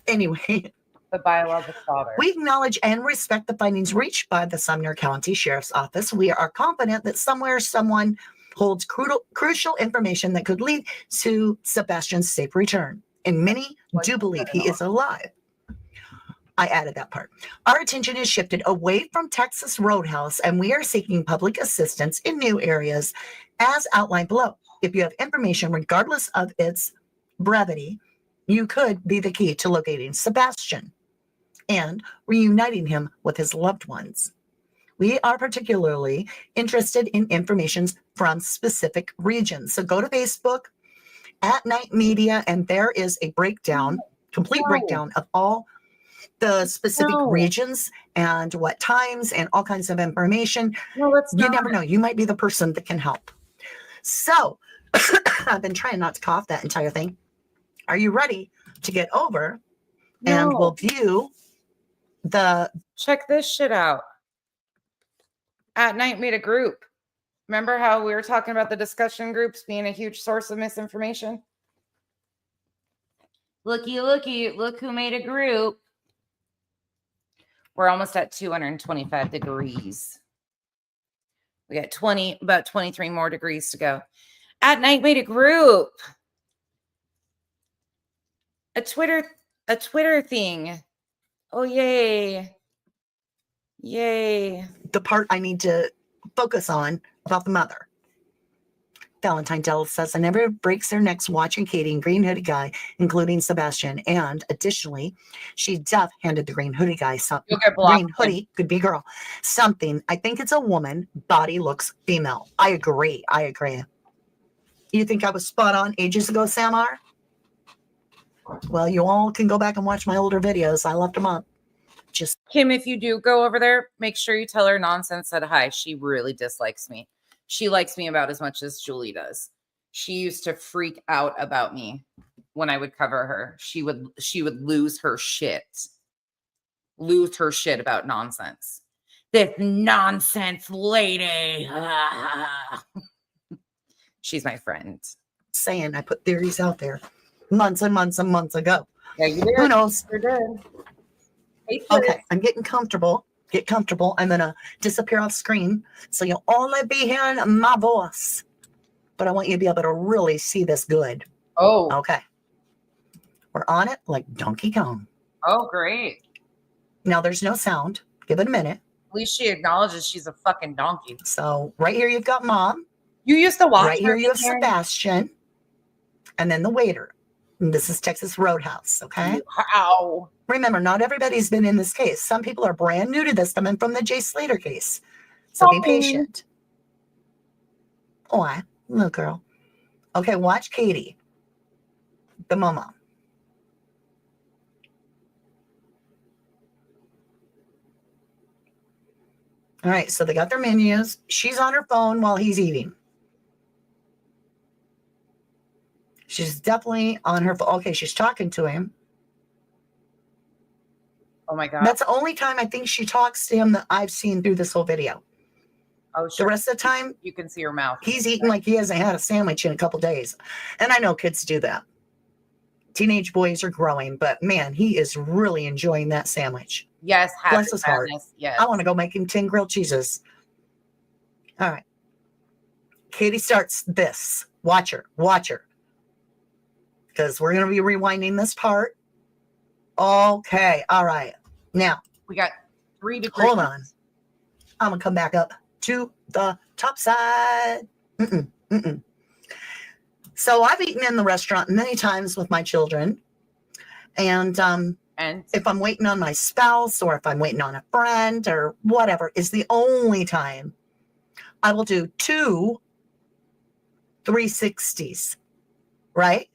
Anyway. The biological father. We acknowledge and respect the findings reached by the Sumner County Sheriff's Office. We are confident that somewhere someone holds crucial information that could lead to Sebastian's safe return. And many do believe he is alive. I added that part. Our attention is shifted away from Texas Roadhouse, and we are seeking public assistance in new areas as outlined below. If you have information, regardless of its brevity, you could be the key to locating Sebastian and reuniting him with his loved ones. We are particularly interested in information from specific regions. So go to Facebook, At Night Media, and there is a breakdown, complete breakdown of all the specific regions and what times and all kinds of information. No, you never know. You might be the person that can help. So I've been trying not to cough that entire thing. Are you ready to get over and we'll view check this shit out. At Night made a group. Remember how we were talking about the discussion groups being a huge source of misinformation? Looky, look who made a group. We're almost at 225 degrees. We got about 23 more degrees to go. At Night made a group. A Twitter thing. Oh, yay. Yay. The part I need to focus on about the mother. Valentine Dell says, I never breaks their necks watching Katie and Green Hoodie Guy, including Sebastian. And additionally, she handed the Green Hoodie Guy something. Green Hoodie, could be girl. Something. I think it's a woman. Body looks female. I agree. You think I was spot on ages ago, Samar? Well, you all can go back and watch my older videos. I left them up. Kim, if you do go over there, make sure you tell her Nonsense said hi. She really dislikes me. She likes me about as much as Julie does. She used to freak out about me when I would cover her. She would lose her shit. Lose her shit about Nonsense. This nonsense lady. She's my friend. Saying I put theories out there months and months and months ago. Yeah, you did. Who knows? You did. Okay, I'm getting comfortable. Get comfortable. I'm going to disappear off screen, so you'll only be hearing my voice. But I want you to be able to really see this good. Oh. Okay. We're on it like Donkey Kong. Oh, great. Now, there's no sound. Give it a minute. At least she acknowledges she's a fucking donkey. So right here, you've got Mom. You used to watch right here, you have Sebastian. And then the waiter. And this is Texas Roadhouse, okay? Wow. Remember, not everybody's been in this case. Some people are brand new to this, coming from the Jay Slater case. So be patient. Oh, little girl. Okay, watch Katie, the mama. All right, so they got their menus. She's on her phone while he's eating. She's definitely on her phone. Okay, she's talking to him. Oh my God. That's the only time I think she talks to him that I've seen through this whole video. Oh, The sure. rest of the time, You can see her mouth. he's eating like he hasn't had a sandwich in a couple days. And I know kids do that. Teenage boys are growing, but man, he is really enjoying that sandwich. Yes, happy Bless his heart. sadness. Yes. I want to go make him 10 grilled cheeses. All right. Katie starts this. Watch her. Watch her. Because we're going to be rewinding this part. Okay. All right. Now, We got 3 degrees. hold on. I'm going to come back up to the top side. So I've eaten in the restaurant many times with my children. And And if I'm waiting on my spouse or if I'm waiting on a friend or whatever, is the only time I will do 2 360s, right?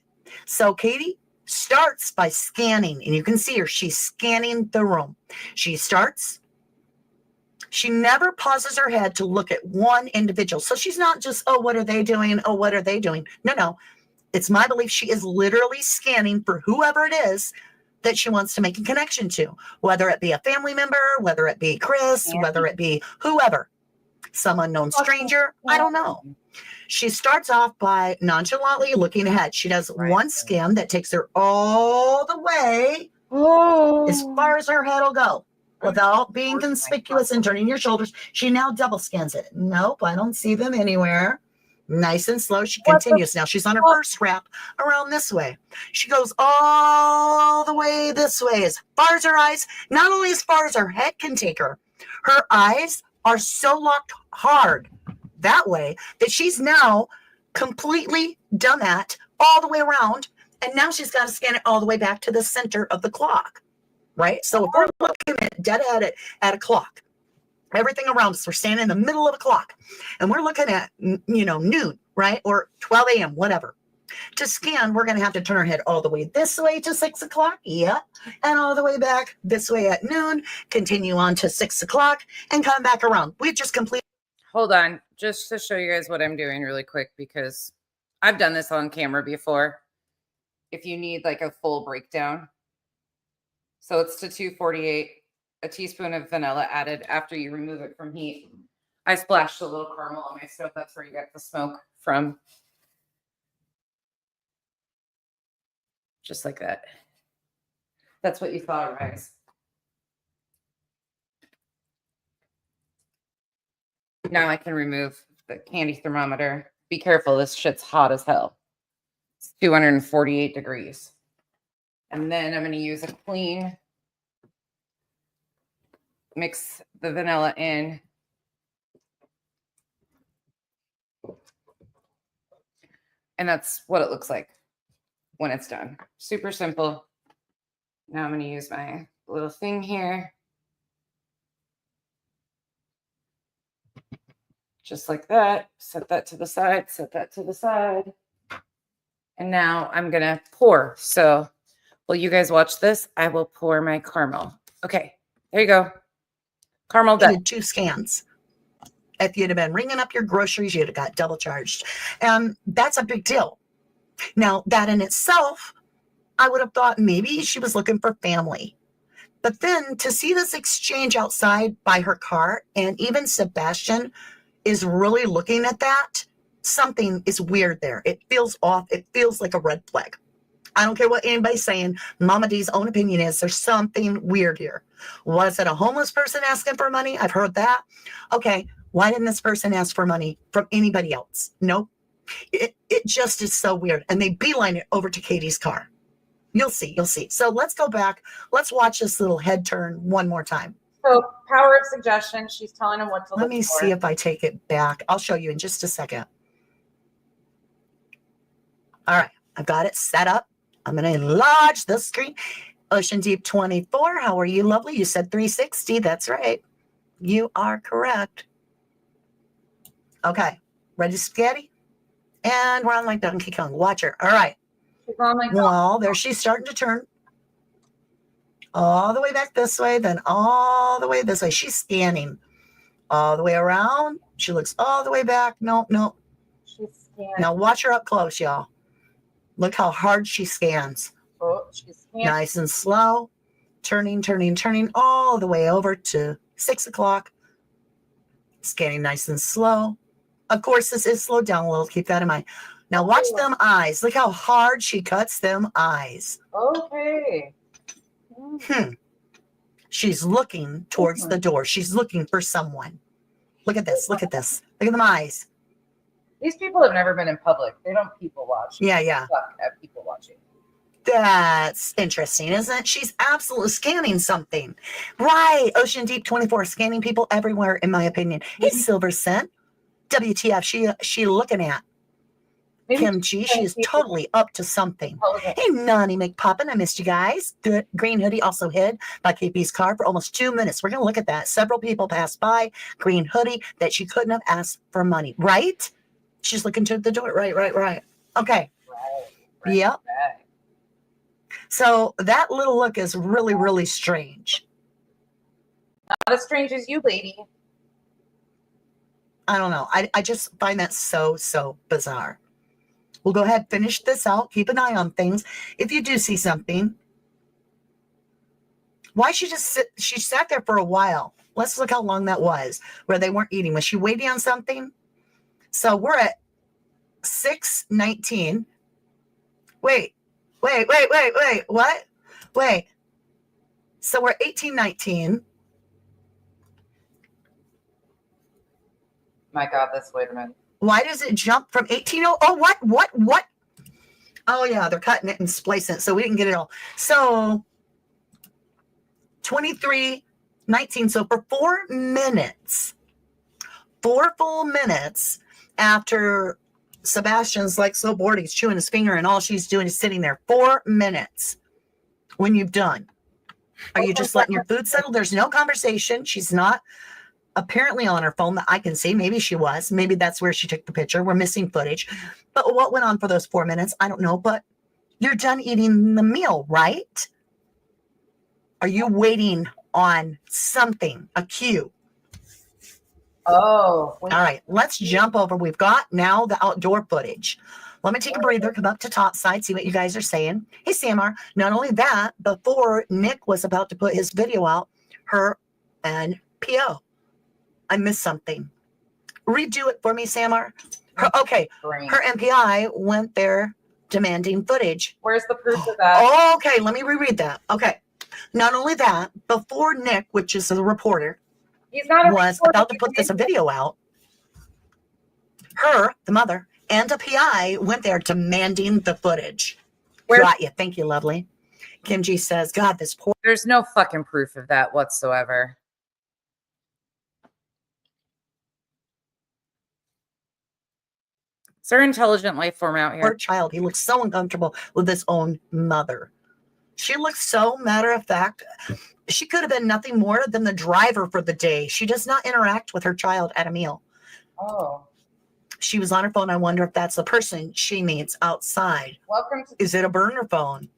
So Katie starts by scanning, and you can see her. She's scanning the room. She starts. She never pauses her head to look at one individual. So she's not just, oh, what are they doing? Oh, what are they doing? No. It's my belief she is literally scanning for whoever it is that she wants to make a connection to, whether it be a family member, whether it be Chris, whether it be whoever, some unknown stranger. I don't know. She starts off by nonchalantly looking ahead. She does one scan that takes her all the way as far as her head will go without being conspicuous and turning your shoulders. She now double scans it. Nope, I don't see them anywhere. Nice and slow. She continues. Now she's on her first wrap around this way. She goes all the way this way as far as her eyes, not only as far as her head can take her. Her eyes are so locked hard that way that she's now completely done that all the way around. And now she's got to scan it all the way back to the center of the clock, right? So if we're looking at dead at a clock, everything around us, we're standing in the middle of a clock and we're looking at, noon, right? Or 12 a.m., whatever. To scan, we're going to have to turn our head all the way this way to 6 o'clock. Yeah. And all the way back this way at noon, continue on to 6 o'clock and come back around. We just completely. hold on, just to show you guys what I'm doing really quick, because I've done this on camera before. If you need like a full breakdown. So it's to 248, a teaspoon of vanilla added after you remove it from heat. I splashed a little caramel on my stove. That's where you get the smoke from. Just like that. That's what you thought, right? Now I can remove the candy thermometer. Be careful, this shit's hot as hell. It's 248 degrees. And then I'm going to use a clean, mix the vanilla in. And that's what it looks like when it's done. Super simple. Now I'm going to use my little thing here. Just like that. Set that to the side, set that to the side. And now I'm going to pour. So while you guys watch this, I will pour my caramel. Okay, there you go. Caramel done. Did 2 scans. If you'd have been ringing up your groceries, you'd have got double charged. And that's a big deal. Now, that in itself, I would have thought maybe she was looking for family. But then to see this exchange outside by her car, and even Sebastian is really looking at that, something is weird there. It feels off. It feels like a red flag. I don't care what anybody's saying. Mama D's own opinion is there's something weird here. Was it a homeless person asking for money? I've heard that. Okay, why didn't this person ask for money from anybody else? Nope. It just is so weird. And they beeline it over to Katie's car. You'll see. So let's go back. Let's watch this little head turn one more time. So power of suggestion. She's telling him what to look for. Let me see if I take it back. I'll show you in just a second. All right. I've got it set up. I'm going to enlarge the screen. Ocean Deep 24. How are you, lovely? You said 360. That's right. You are correct. Okay. Ready, spaghetti? And we're on like Donkey Kong. Watch her. All right. Well, there she's starting to turn. All the way back this way, then all the way this way. She's scanning all the way around. She looks all the way back. No. She's scanning. Now watch her up close, y'all. Look how hard she scans. Oh, she's scanning. Nice and slow. Turning all the way over to 6 o'clock. Scanning nice and slow. Of course, this is slowed down a little. Keep that in mind. Now watch them eyes. Look how hard she cuts them eyes. Okay. She's looking towards the door. She's looking for someone. Look at this. Look at this. Look at them eyes. These people have never been in public. They don't people watch. Yeah, yeah. Suck at people watching. That's interesting, isn't it? She's absolutely scanning something. Right. Ocean Deep 24, scanning people everywhere, in my opinion. Hey, Silver Cent. WTF, she looking at? Maybe Kim G, she is totally up to something. Okay. Hey, Nani McPoppin, I missed you guys. Good. Green hoodie also hid by KP's car for almost 2 minutes. We're going to look at that. Several people passed by. Green hoodie that she couldn't have asked for money. Right? She's looking to the door. Right. Okay. Right. Yep. Right. So that little look is really, really strange. Not as strange as you, lady. I don't know. I just find that so bizarre. We'll go ahead, finish this out. Keep an eye on things. If you do see something, why she sat there for a while. Let's look how long that was where they weren't eating. Was she waiting on something? So we're at 6:19. Wait. What? Wait. So we're 18:19. My God, wait a minute. Why does it jump from 18? Oh, what? Oh, yeah, they're cutting it and splicing it, so we didn't get it all. So 23:19. So for 4 minutes, 4 full minutes after Sebastian's like so bored, he's chewing his finger, and all she's doing is sitting there. 4 minutes when you've done. Are you just letting your food settle? There's no conversation. She's not apparently on her phone that I can see. Maybe she was. Maybe that's where she took the picture. We're missing footage. But what went on for those 4 minutes? I don't know. But you're done eating the meal, right? Are you waiting on something, a cue? Oh. All right, let's jump over. We've got now the outdoor footage. Let me take a breather, come up to top side, see what you guys are saying. Hey, Samar, not only that, before Nick was about to put his video out, her NPO. I missed something. Redo it for me, Samar. Her MPI went there demanding footage. Where's the proof of that? Okay, let me reread that. Okay. Not only that, before Nick, which is the reporter, was about to put this video out, her, the mother, and a PI went there demanding the footage. Got you. Thank you, lovely. Kim G says, God, this poor... There's no fucking proof of that whatsoever. Is there an intelligent life form out here? Poor child. He looks so uncomfortable with his own mother. She looks so matter of fact. She could have been nothing more than the driver for the day. She does not interact with her child at a meal. Oh. She was on her phone. I wonder if that's the person she meets outside. Welcome to... Is it a burner phone?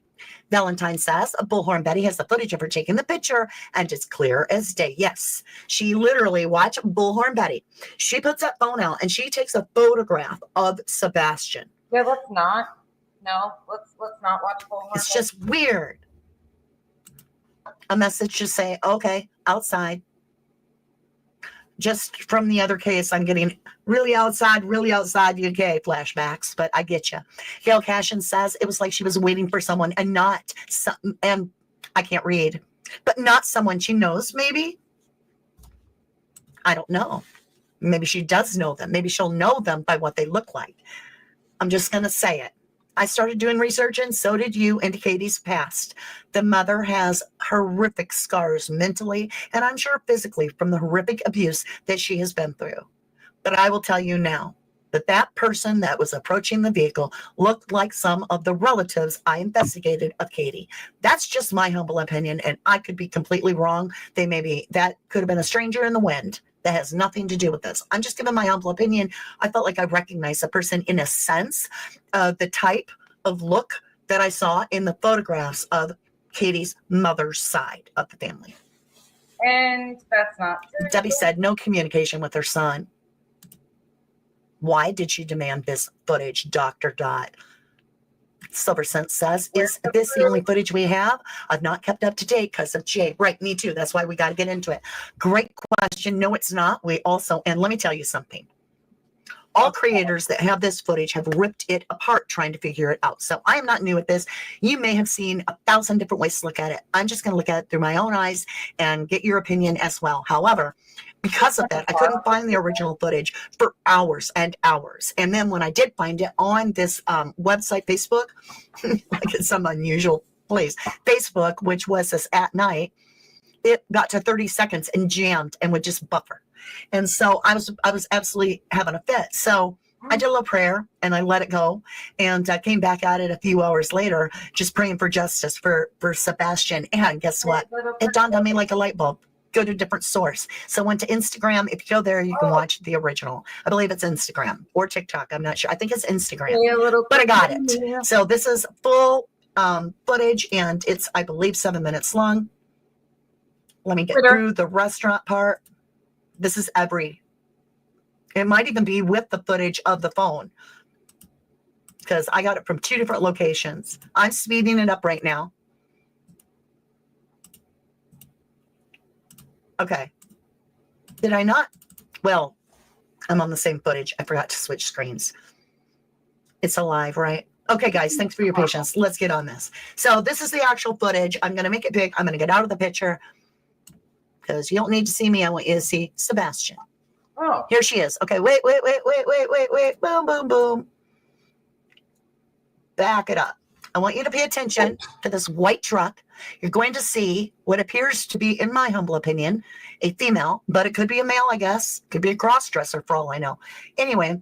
Valentine says, Bullhorn Betty has the footage of her taking the picture, and it's clear as day. Yes, she literally watched Bullhorn Betty. She puts that phone out, and she takes a photograph of Sebastian. Yeah, let's not. No, let's not watch Bullhorn. It's just weird. A message to say, okay, outside. Just from the other case, I'm getting really outside UK flashbacks, but I get you. Gail Cashin says it was like she was waiting for someone and not some, and I can't read, but not someone she knows, maybe. I don't know. Maybe she does know them. Maybe she'll know them by what they look like. I'm just going to say it. I started doing research, and so did you, into Katie's past. The mother has horrific scars mentally, and I'm sure physically, from the horrific abuse that she has been through. But I will tell you now that that person that was approaching the vehicle looked like some of the relatives I investigated of Katie. That's just my humble opinion, and I could be completely wrong. That could have been a stranger in the wind. That has nothing to do with this. I'm just giving my humble opinion. I felt like I recognized a person in a sense, the type of look that I saw in the photographs of Katie's mother's side of the family. And that's not true. Debbie said no communication with her son. Why did she demand this footage, Dr. Dot? Silver Sense says, is this the only footage we have? I've not kept up to date because of Jay. Right, me too. That's why we got to get into it. Great question. No, it's not. We also, and let me tell you something. All creators that have this footage have ripped it apart trying to figure it out. So I'm not new at this. You may have seen 1,000 different ways to look at it. I'm just going to look at it through my own eyes and get your opinion as well. However, because of that, I couldn't find the original footage for hours and hours. And then when I did find it on this website, Facebook, like it's some unusual place, Facebook, which was this at night, it got to 30 seconds and jammed and would just buffer. And so I was absolutely having a fit. So I did a little prayer and I let it go. And I came back at it a few hours later, just praying for justice for Sebastian. And guess what? It dawned on me like a light bulb. Go to a different source. So I went to Instagram. If you go there, you can watch the original. I believe it's Instagram or TikTok. I'm not sure. I think it's Instagram, but I got it. So this is full footage and it's, I believe, 7 minutes long. Let me get through the restaurant part. This is it might even be with the footage of the phone because I got it from 2 different locations. I'm speeding it up right now. Okay. Did I not? Well, I'm on the same footage. I forgot to switch screens. It's alive, right? Okay, guys, thanks for your patience. Let's get on this. So this is the actual footage. I'm going to make it big. I'm going to get out of the picture because you don't need to see me. I want you to see Sebastian. Oh, Here she is. Okay, wait. Boom, boom, boom. Back it up. I want you to pay attention to this white truck. You're going to see what appears to be, in my humble opinion, a female, but it could be a male, I guess. Could be a cross-dresser for all I know. Anyway,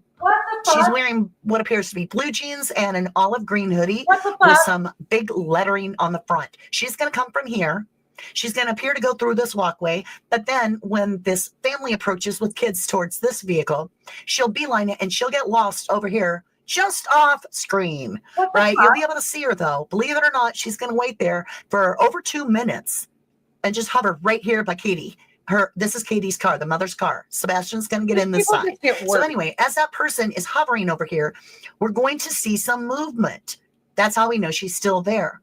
she's wearing what appears to be blue jeans and an olive green hoodie with some big lettering on the front. She's going to come from here. She's going to appear to go through this walkway, but then when this family approaches with kids towards this vehicle, she'll beeline it and she'll get lost over here just off screen, right? You'll be able to see her though. Believe it or not, she's going to wait there for over 2 minutes and just hover right here by Katie. This is Katie's car, the mother's car. Sebastian's going to get in this side. So anyway, as that person is hovering over here, we're going to see some movement. That's how we know she's still there.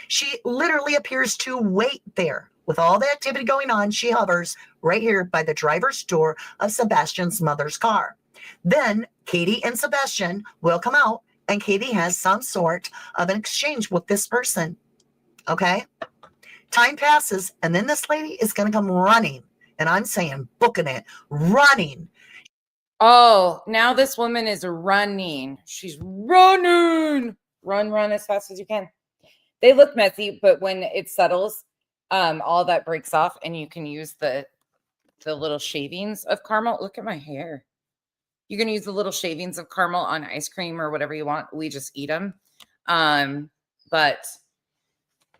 She literally appears to wait there. With all the activity going on, she hovers right here by the driver's door of Sebastian's mother's car. Then Katie and Sebastian will come out, and Katie has some sort of an exchange with this person. Okay? Time passes, and then this lady is going to come running. And I'm saying, booking it, running. Oh, now this woman is running. She's running. Run as fast as you can. They look messy, but when it settles, all that breaks off, and you can use the little shavings of caramel. Look at my hair. You can use the little shavings of caramel on ice cream or whatever you want. We just eat them. But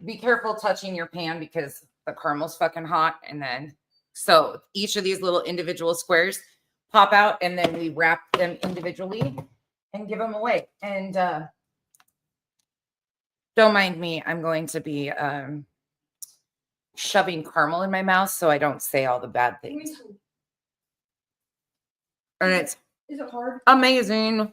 be careful touching your pan because the caramel's fucking hot. And then, so each of these little individual squares pop out, and then we wrap them individually and give them away. And don't mind me. I'm going to be shoving caramel in my mouth so I don't say all the bad things. And is it hard? Amazing.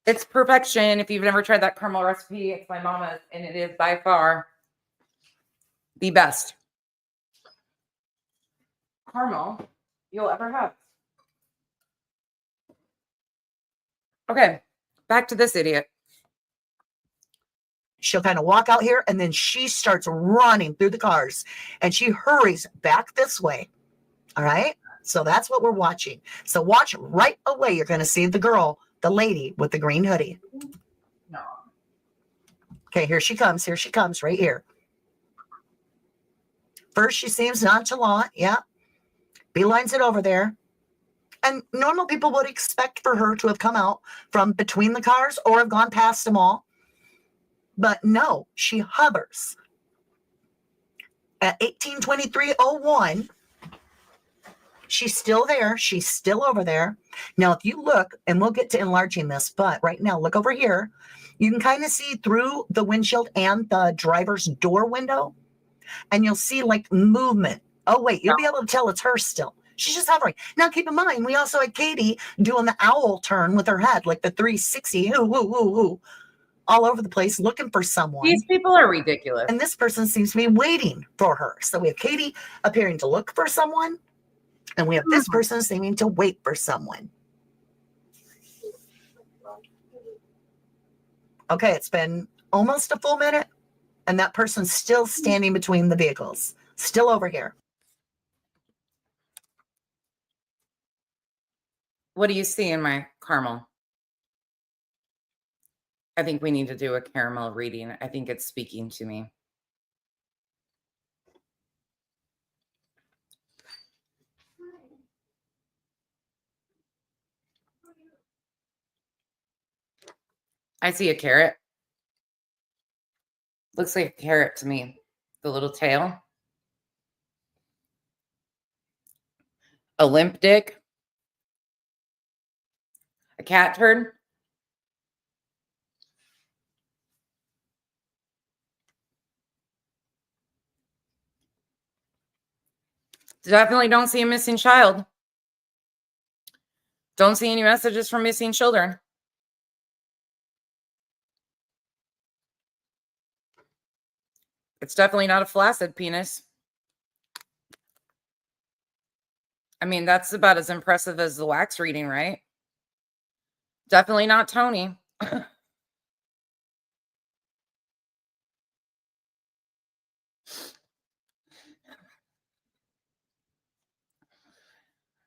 It's perfection. If you've never tried that caramel recipe, it's my mama's, and it is by far the best caramel you'll ever have. Okay, back to this idiot. She'll kind of walk out here, and then she starts running through the cars, and she hurries back this way. All right? So that's what we're watching. So watch right away. You're going to see the girl, the lady with the green hoodie. No. Okay, here she comes. Here she comes right here. First, she seems nonchalant. Yeah. Beelines it over there. And normal people would expect for her to have come out from between the cars or have gone past them all. But no, she hovers. At 18:23:01, she's still there. She's still over there. Now, if you look, and we'll get to enlarging this, but right now, look over here. You can kind of see through the windshield and the driver's door window, and you'll see like movement. Oh, wait, you'll be able to tell it's her still. She's just hovering. Now, keep in mind, we also had Katie doing the owl turn with her head, like the 360, all over the place, looking for someone. These people are ridiculous. And this person seems to be waiting for her. So we have Katie appearing to look for someone, and we have this person seeming to wait for someone. Okay, it's been almost a full minute, and that person's still standing between the vehicles, still over here. What do you see in my caramel? I think we need to do a caramel reading. I think it's speaking to me. I see a carrot. Looks like a carrot to me. The little tail. A limp dick. A cat turd. Definitely don't see a missing child. Don't see any messages from missing children. It's definitely not a flaccid penis. I mean, that's about as impressive as the wax reading, right? Definitely not Tony.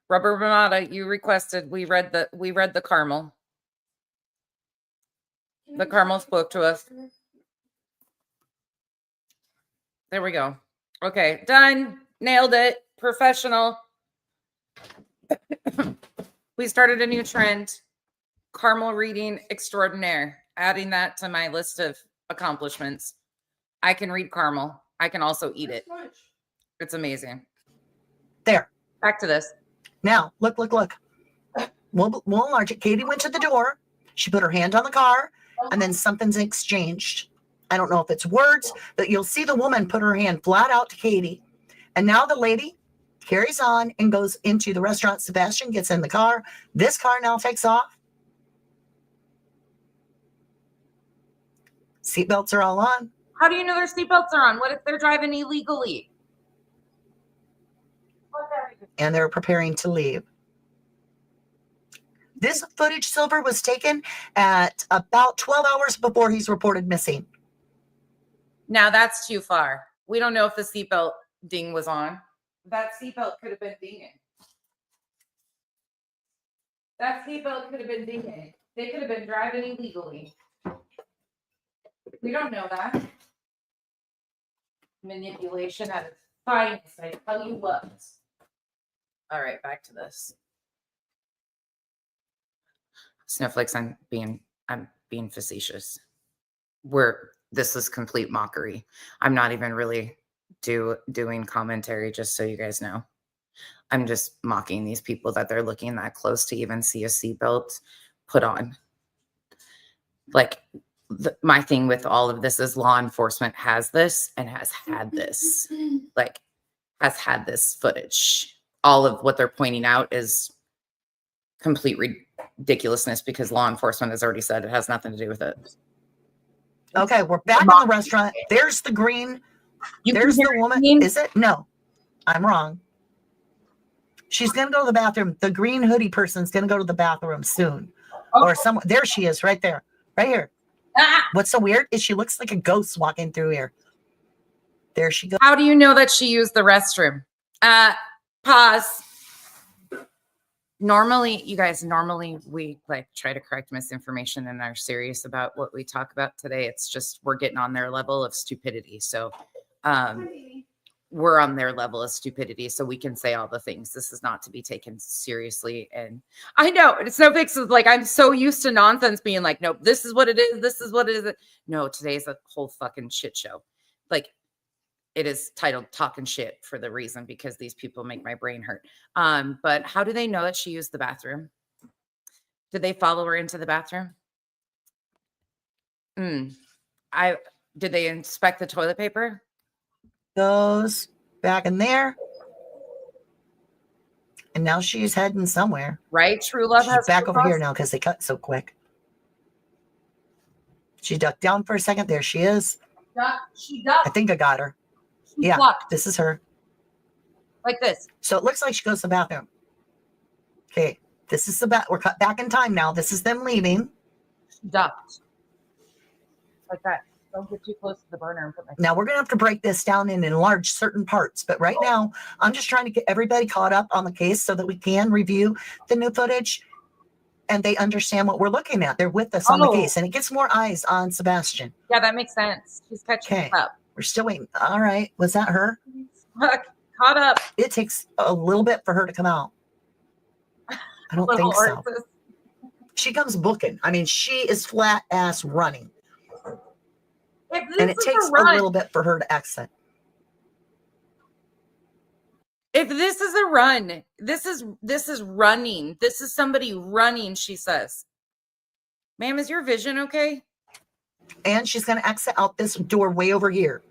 Rubber Ramada, you requested we read the caramel. The caramel spoke to us. There we go. Okay, done. Nailed it. Professional. We started a new trend. Caramel reading extraordinaire. Adding that to my list of accomplishments. I can read caramel. I can also eat it. It's amazing. There. Back to this. Now, look. We'll enlarge it. Katie went to the door. She put her hand on the car, and then something's exchanged. I don't know if it's words, but you'll see the woman put her hand flat out to Katie. And now the lady carries on and goes into the restaurant. Sebastian gets in the car. This car now takes off. Seatbelts are all on. How do you know their seatbelts are on? What if they're driving illegally? And they're preparing to leave. This footage, Silver, was taken at about 12 hours before he's reported missing. Now that's too far. We don't know if the seatbelt ding was on. That seatbelt could have been dinging. That seatbelt could have been dinging. They could have been driving illegally. We don't know that. Manipulation at its finest, I tell you what. All right, back to this. Snowflakes, I'm being facetious. This is complete mockery. I'm not even really doing commentary, just so you guys know. I'm just mocking these people that they're looking that close to even see a seatbelt put on. Like, my thing with all of this is law enforcement has this and has had this, has had this footage. All of what they're pointing out is complete ridiculousness because law enforcement has already said it has nothing to do with it. Okay, we're back in the restaurant. There's the green. There's the woman. Is it? No, I'm wrong. She's going to go to the bathroom. The green hoodie person's going to go to the bathroom soon. Oh. Or someone. There she is, right there. Right here. Ah! What's so weird is she looks like a ghost walking through here. There she goes. How do you know that she used the restroom? Pause. Normally, you guys, we try to correct misinformation and are serious about what we talk about today. It's just we're getting on their level of stupidity. So we're on their level of stupidity, so we can say all the things. This is not to be taken seriously. And I know it's no fix. Like, I'm so used to nonsense being like, nope, this is what it is. This is what it is. No, today's a whole fucking shit show. Like, it is titled Talking Shit for the reason, because these people make my brain hurt. But how do they know that she used the bathroom? Did they follow her into the bathroom? Did they inspect the toilet paper? Goes back in there. And now she's heading somewhere. Right? True love She's has back over here crossed. now because they cut so quick. She ducked down for a second. There she is. She ducked. I think I got her. She Yeah, ducked. this is her. Like this. So it looks like she goes to the bathroom. Okay, this is the we're cut back in time now. This is them leaving. She ducked. Like that. Don't get too close to the burner and put my Now we're going to have to break this down and enlarge certain parts. But right now, I'm just trying to get everybody caught up on the case so that we can review the new footage and they understand what we're looking at. They're with us on the case and it gets more eyes on Sebastian. Yeah, that makes sense. She's catching up. We're still waiting. All right. Was that her? Caught up. It takes a little bit for her to come out. I don't think so. She comes booking. I mean, she is flat ass running. And it takes a little bit for her to exit. If this is a run, this is running. This is somebody running, she says. Ma'am, is your vision okay? And she's going to exit out this door way over here.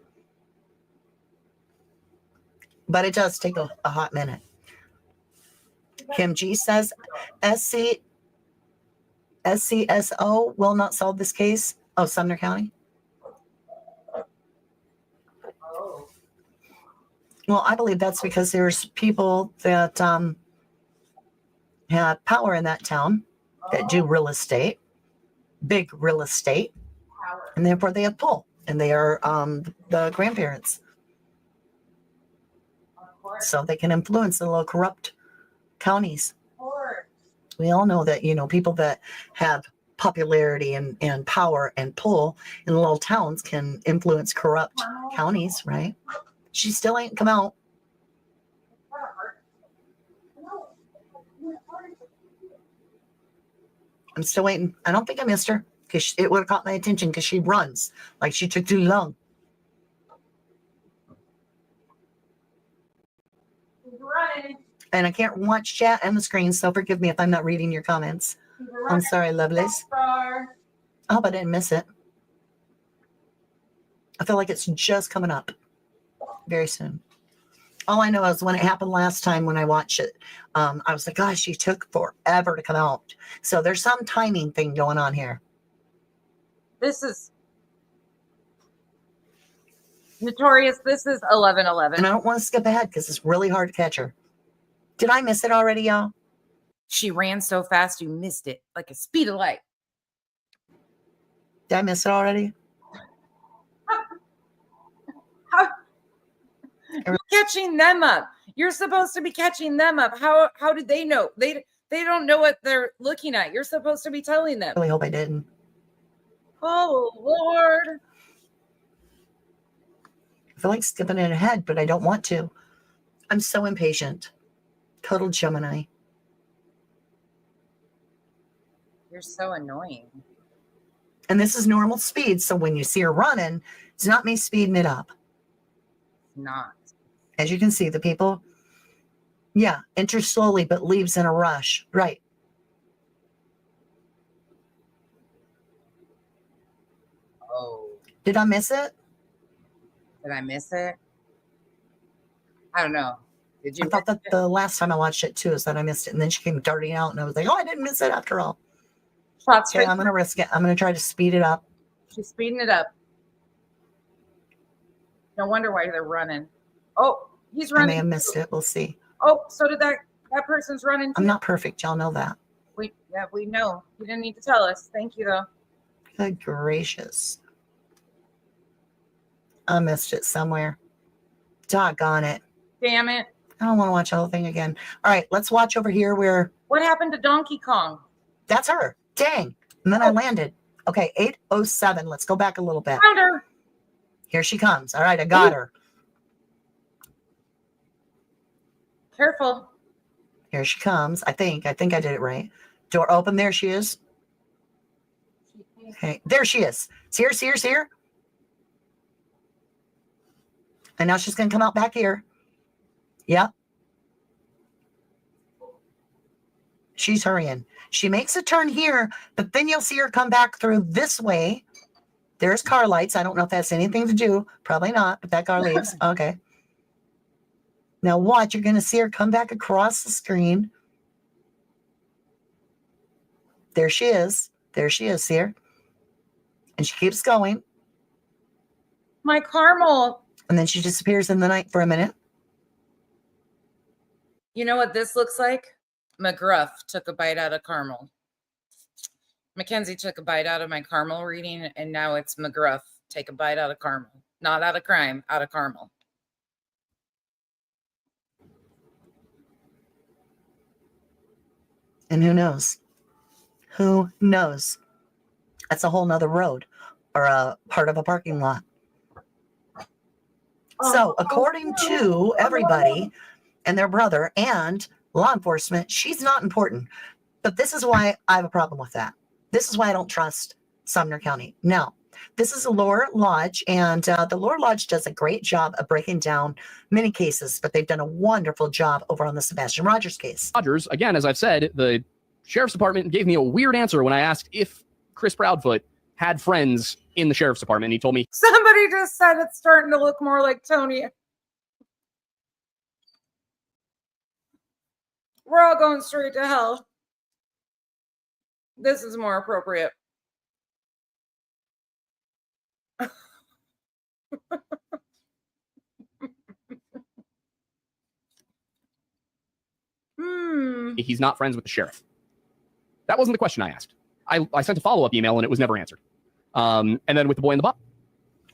But it does take a hot minute. Kim G says, SCSO will not solve this case. Oh, Sumner County. Well, I believe that's because there's people that have power in that town that do real estate, big real estate, and therefore they have pull, and they are the grandparents. So they can influence the little corrupt counties. We all know that, people that have popularity and power and pull in little towns can influence corrupt counties, right? She still ain't come out. I'm still waiting. I don't think I missed her because it would have caught my attention because she runs like she took too long. And I can't watch chat on the screen, so forgive me if I'm not reading your comments. I'm sorry, lovelies. I hope I didn't miss it. I feel like it's just coming up very soon. All I know is when it happened last time when I watched it, I was like, gosh, she took forever to come out. So there's some timing thing going on here. This is notorious. This is 11:11. And I don't want to skip ahead because it's really hard to catch her. Did I miss it already, y'all? She ran so fast you missed it, like a speed of light. Did I miss it already? You're catching them up. You're supposed to be catching them up. How did they know? They don't know what they're looking at. You're supposed to be telling them. I really hope I didn't. Oh, Lord. I feel like skipping it ahead, but I don't want to. I'm so impatient. Total Gemini. You're so annoying. And this is normal speed. So when you see her running, it's not me speeding it up. Not. As you can see, the people, enter slowly, but leaves in a rush. Right. Oh. Did I miss it? Did I miss it? I don't know. Did you? I thought that the last time I watched it too is that I missed it. And then she came darting out and I was like, oh, I didn't miss it after all. Okay, I'm going to risk it. I'm going to try to speed it up. She's speeding it up. No wonder why they're running. Oh, he's running. I may have missed it. We'll see. Oh, so did that person's running too. I'm not perfect. Y'all know that. We know. You didn't need to tell us. Thank you, though. Good gracious. I missed it somewhere. Doggone it. Damn it. I don't want to watch the whole thing again. All right, let's watch over here where... What happened to Donkey Kong? That's her. Dang. And then I landed. Okay, 8:07. Let's go back a little bit. Found her. Here she comes. All right, I got her. Careful. Here she comes. I think I did it right. Door open. There she is. Okay, there she is. See her. And now she's going to come out back here. Yep. She's hurrying. She makes a turn here, but then you'll see her come back through this way. There's car lights. I don't know if that's anything to do. Probably not, but that car leaves. Okay. Now watch, you're going to see her come back across the screen. There she is. There she is here. And she keeps going. My caramel. And then she disappears in the night for a minute. You know what this looks like? McGruff took a bite out of caramel. Mackenzie took a bite out of my caramel reading, and now it's McGruff. Take a bite out of caramel. Not out of crime, out of caramel. And who knows? Who knows? That's a whole nother road or a part of a parking lot. So according to everybody and their brother and law enforcement, she's not important. But this is why I have a problem with that. This is why I don't trust Sumner County. Now, this is a Lore Lodge, and the Lore Lodge does a great job of breaking down many cases, but they've done a wonderful job over on the Sebastian Rogers case. Rogers, again, as I've said, the sheriff's department gave me a weird answer when I asked if Chris Proudfoot had friends in the sheriff's department. He told me, Somebody just said it's starting to look more like Tony. We're all going straight to hell. This is more appropriate. he's not friends with the sheriff. That wasn't the question I asked. I sent a follow-up email and it was never answered. And then with the boy in the box.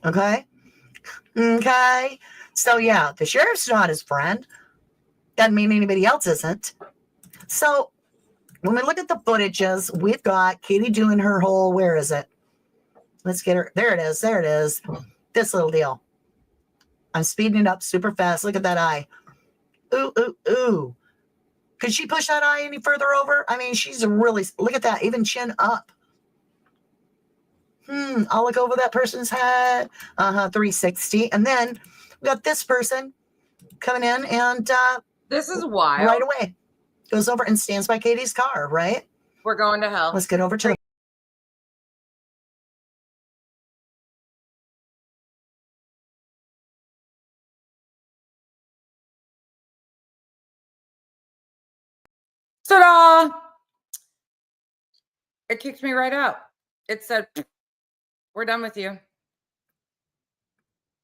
Okay. Okay. So yeah, the sheriff's not his friend. Doesn't mean anybody else isn't. So when we look at the footages, we've got Katie doing her whole, where is it? Let's get her. There it is. There it is. This little deal. I'm speeding it up super fast. Look at that eye. Ooh, ooh, ooh. Could she push that eye any further over? I mean, she's really, look at that, even chin up. I'll look over that person's head. 360. And then we got this person coming in and this is wild. Right away. Goes over and stands by Katie's car, right? We're going to hell. Let's get over to Ta-da! It kicked me right out. It said, we're done with you.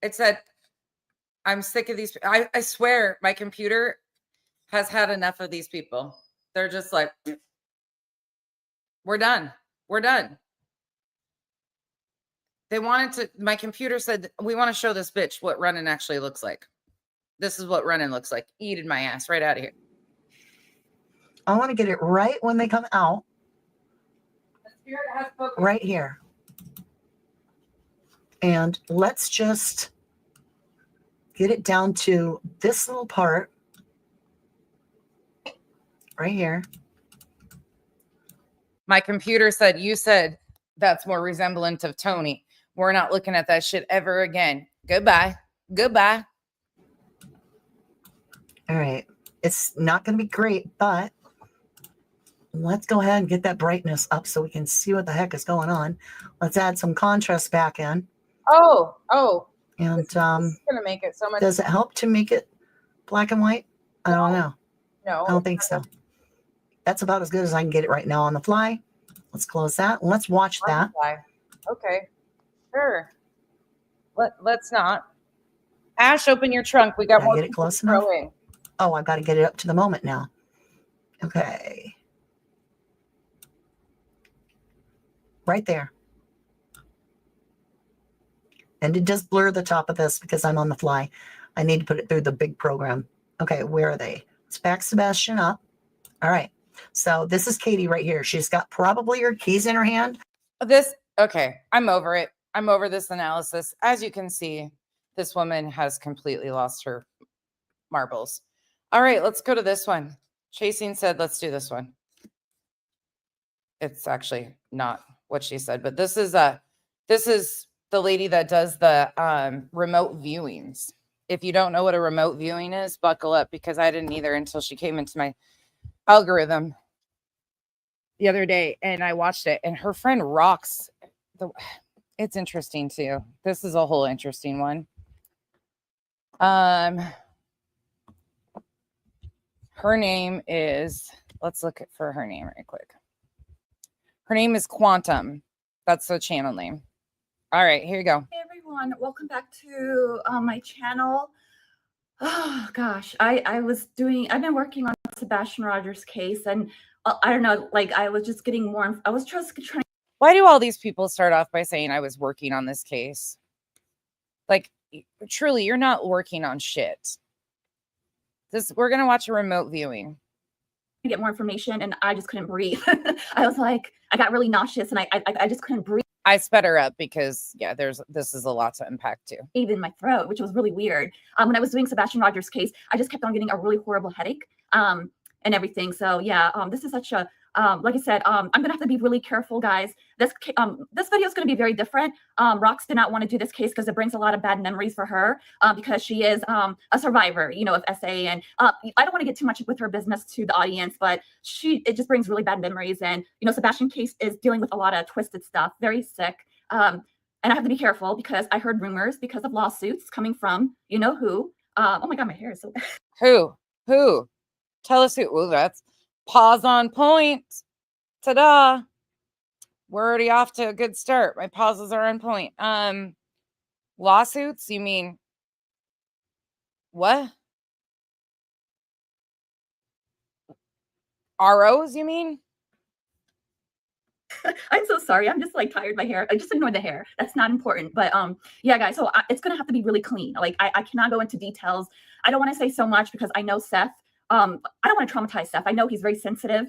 It said, I'm sick of these. I swear my computer has had enough of these people. They're just like, we're done. We're done. They wanted to, my computer said, we want to show this bitch what running actually looks like. This is what running looks like. Eating my ass right out of here. I want to get it right when they come out. Right here. And let's just get it down to this little part. Right here. My computer said, you said that's more resemblant of Tony. We're not looking at that shit ever again. Goodbye. Goodbye. All right. It's not going to be great, but let's go ahead and get that brightness up so we can see what the heck is going on. Let's add some contrast back in. Oh. And this is going to make it so much. Does it help to make it black and white? I don't know. No. I don't think so. That's about as good as I can get it right now on the fly. Let's close that. And let's watch that. Okay. Sure. Let's not. Ash, open your trunk. We got more. Get it close enough. Oh, I've got to get it up to the moment now. Okay. Right there. And it does blur the top of this because I'm on the fly. I need to put it through the big program. Okay, where are they? Let's back Sebastian up. All right. So this is Katie right here. She's got probably her keys in her hand. Okay, I'm over it. I'm over this analysis. As you can see, this woman has completely lost her marbles. All right, let's go to this one. Chasing said, let's do this one. It's actually not what she said, but this is the lady that does the remote viewings. If you don't know what a remote viewing is, buckle up, because I didn't either until she came into my algorithm the other day and I watched it, and her friend rocks. It's interesting too. This is a whole interesting one. Her name is, let's look for her name right quick. Her name is Quantum. That's the channel name. All right, here you go. Hey everyone, welcome back to my channel. Oh gosh, I've been working on Sebastian Rogers' case, and I don't know, like I was just getting more, I was just trying. Why do all these people start off by saying I was working on this case? Like, truly, you're not working on shit. We're gonna watch a remote viewing. To get more information, and I just couldn't breathe. I was like, I got really nauseous, and I just couldn't breathe. I sped her up because yeah, this is a lot to unpack too. In my throat, which was really weird. When I was doing Sebastian Rogers' case, I just kept on getting a really horrible headache and everything. So yeah, this is such a like I said, I'm gonna have to be really careful, guys. This video is gonna be very different. Rox did not want to do this case because it brings a lot of bad memories for her because she is a survivor, you know, of SA, and I don't want to get too much with her business to the audience, but it just brings really bad memories. And you know, Sebastian case is dealing with a lot of twisted stuff, very sick. And I have to be careful because I heard rumors because of lawsuits coming from you know who. Oh my god, my hair is so bad. Who? Tell us who. Oh, that's pause on point. Ta-da. We're already off to a good start. My pauses are on point. Lawsuits? You mean what? ROs, you mean? I'm so sorry. I'm just like tired. My hair. I just ignore the hair. That's not important. But yeah, guys. So it's gonna have to be really clean. Like I cannot go into details. I don't want to say so much because I know Seth. I don't want to traumatize Seth. I know he's very sensitive.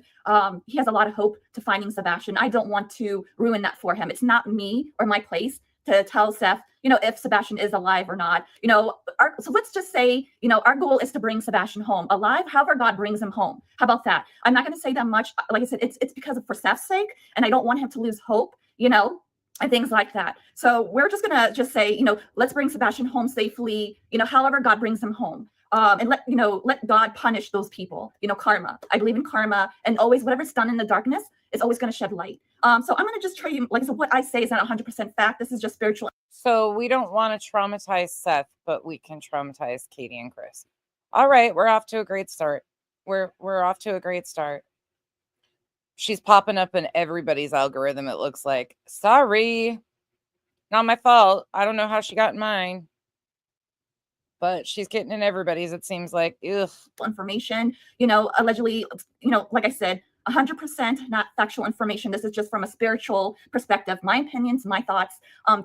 He has a lot of hope to finding Sebastian. I don't want to ruin that for him. It's not me or my place to tell Seth, you know, if Sebastian is alive or not. You know, so let's just say, you know, our goal is to bring Sebastian home alive, however God brings him home. How about that? I'm not going to say that much. Like I said, it's because of for Seth's sake, and I don't want him to lose hope, you know, and things like that. So we're just going to just say, you know, let's bring Sebastian home safely, you know, however God brings him home. And let God punish those people, you know, karma. I believe in karma, and always whatever's done in the darkness is always going to shed light. So I'm going to just tell you, like, so what I say is not 100% fact. This is just spiritual. So we don't want to traumatize Seth, but we can traumatize Katie and Chris. All right, we're off to a great start. We're off to a great start. She's popping up in everybody's algorithm, it looks like. Sorry. Not my fault. I don't know how she got in mine. But she's getting in everybody's, it seems like. Ugh. Information, you know, allegedly, you know, like I said, 100% not factual information. This is just from a spiritual perspective, my opinions, my thoughts,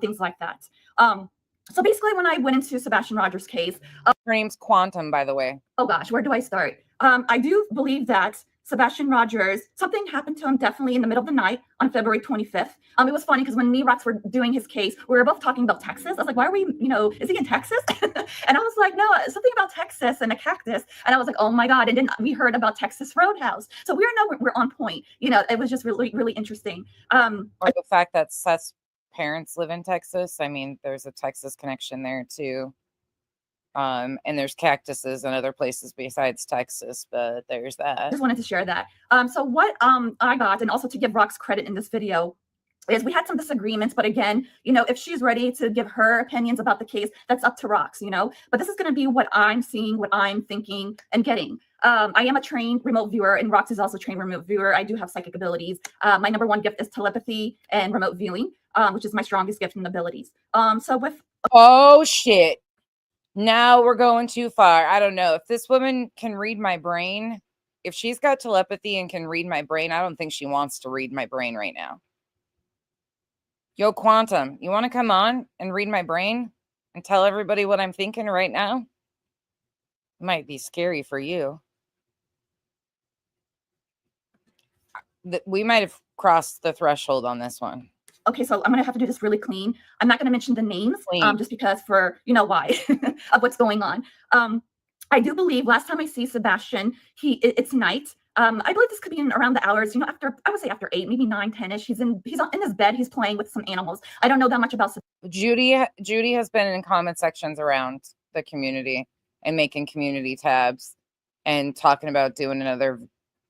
things like that. So basically, when I went into Sebastian Rogers' case, her name's Quantum, by the way. Oh gosh, where do I start? I do believe that Sebastian Rogers, something happened to him definitely in the middle of the night on February 25th. It was funny because when me and Rox were doing his case, we were both talking about Texas. I was like, why are we, you know, is he in Texas? And I was like, no, something about Texas and a cactus. And I was like, oh my God. And then we heard about Texas Roadhouse. So we're on point. You know, it was just really, really interesting. Or the fact that Seth's parents live in Texas. I mean, there's a Texas connection there too. And there's cactuses and other places besides Texas, but there's that. I just wanted to share that. So what I got, and also to give Rox credit in this video, is we had some disagreements, but again, you know, if she's ready to give her opinions about the case, that's up to Rox, you know, but this is going to be what I'm seeing, what I'm thinking and getting. I am a trained remote viewer, and Rox is also a trained remote viewer. I do have psychic abilities. My number one gift is telepathy and remote viewing, which is my strongest gift and abilities. So with oh shit, now we're going too far. I don't know if this woman can read my brain. If she's got telepathy and can read my brain, I don't think she wants to read my brain right now. Yo, Quantum, you want to come on and read my brain and tell everybody what I'm thinking right now? Might be scary for you. We might have crossed the threshold on this one. Okay, so I'm going to have to do this really clean. I'm not going to mention the names just because for, you know, why, of what's going on. I do believe last time I see Sebastian, it's night. I believe this could be in around the hours, you know, after, I would say after 8, maybe 9, 10-ish. He's in his bed. He's playing with some animals. I don't know that much about Judy has been in comment sections around the community and making community tabs and talking about doing another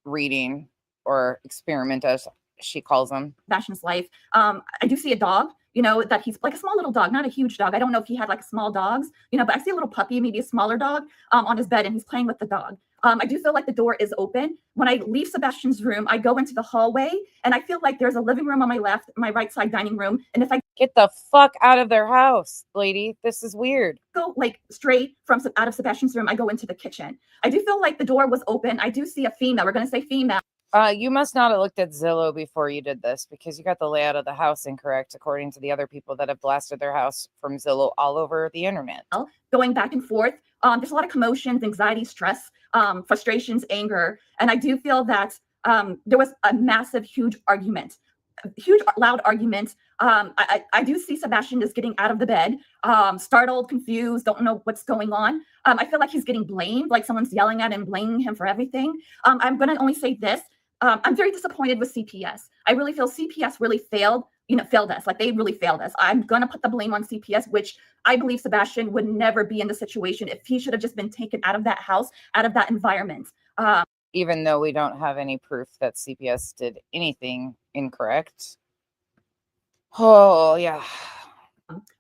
reading or experiment, as she calls them. Sebastian's life. I do see a dog, you know, that he's like a small little dog, not a huge dog. I don't know if he had like small dogs, you know, but I see a little puppy, maybe a smaller dog on his bed, and he's playing with the dog. I do feel like the door is open. When I leave Sebastian's room, I go into the hallway and I feel like there's a living room on my left, my right side dining room. And if I Get the fuck out of their house, lady. This is weird. go like straight from out of Sebastian's room, I go into the kitchen. I do feel like the door was open. I do see a female. We're going to say female. You must not have looked at Zillow before you did this, because you got the layout of the house incorrect, according to the other people that have blasted their house from Zillow all over the internet. Going back and forth. There's a lot of commotions, anxiety, stress, frustrations, anger. And I do feel that there was a massive, huge argument, huge, loud argument. I do see Sebastian is getting out of the bed, startled, confused, don't know what's going on. I feel like he's getting blamed, like someone's yelling at him, blaming him for everything. I'm going to only say this. I'm very disappointed with CPS. I really feel CPS really failed us. Like they really failed us. I'm going to put the blame on CPS, which I believe Sebastian would never be in the situation if he should have just been taken out of that house, out of that environment. Even though we don't have any proof that CPS did anything incorrect. Oh, yeah.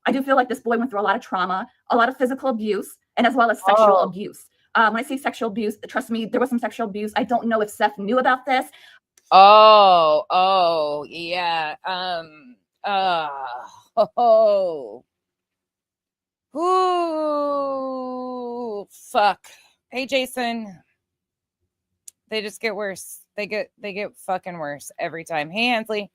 I do feel like this boy went through a lot of trauma, a lot of physical abuse, and as well as sexual abuse. When I say sexual abuse, trust me, there was some sexual abuse. I don't know if Seth knew about this. Oh, yeah. Ooh, fuck. Hey, Jason. They just get worse. They get fucking worse every time. Hey, Ansley.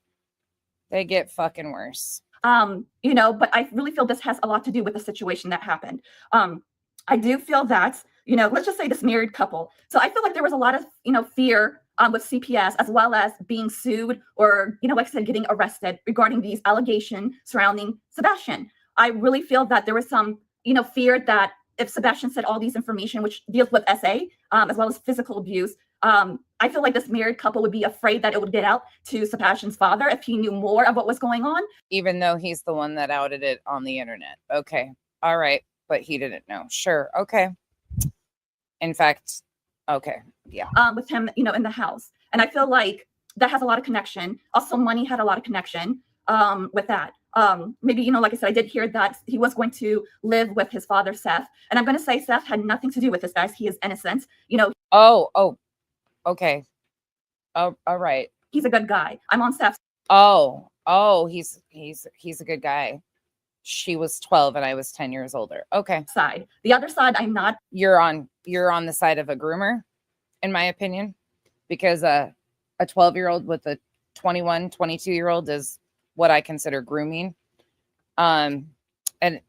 They get fucking worse. But I really feel this has a lot to do with the situation that happened. I do feel that, let's just say this married couple. So I feel like there was a lot of, fear with CPS, as well as being sued or, like I said, getting arrested regarding these allegations surrounding Sebastian. I really feel that there was some, fear that if Sebastian said all these information, which deals with SA, as well as physical abuse, I feel like this married couple would be afraid that it would get out to Sebastian's father if he knew more of what was going on. Even though he's the one that outed it on the internet. Okay. All right. But he didn't know. Sure. Okay. In fact, okay. Yeah. With him, in the house. And I feel like that has a lot of connection. Also, money had a lot of connection with that. Maybe, like I said, I did hear that he was going to live with his father, Seth. And I'm going to say Seth had nothing to do with this, guys. He is innocent. Oh, okay. Oh, all right. He's a good guy. I'm on Seth's. Oh, he's a good guy. She was 12 and I was 10 years older. Okay. Side. The other side, I'm not. You're on the side of a groomer, in my opinion, because a 12-year-old with a 21, 22-year-old is what I consider grooming. And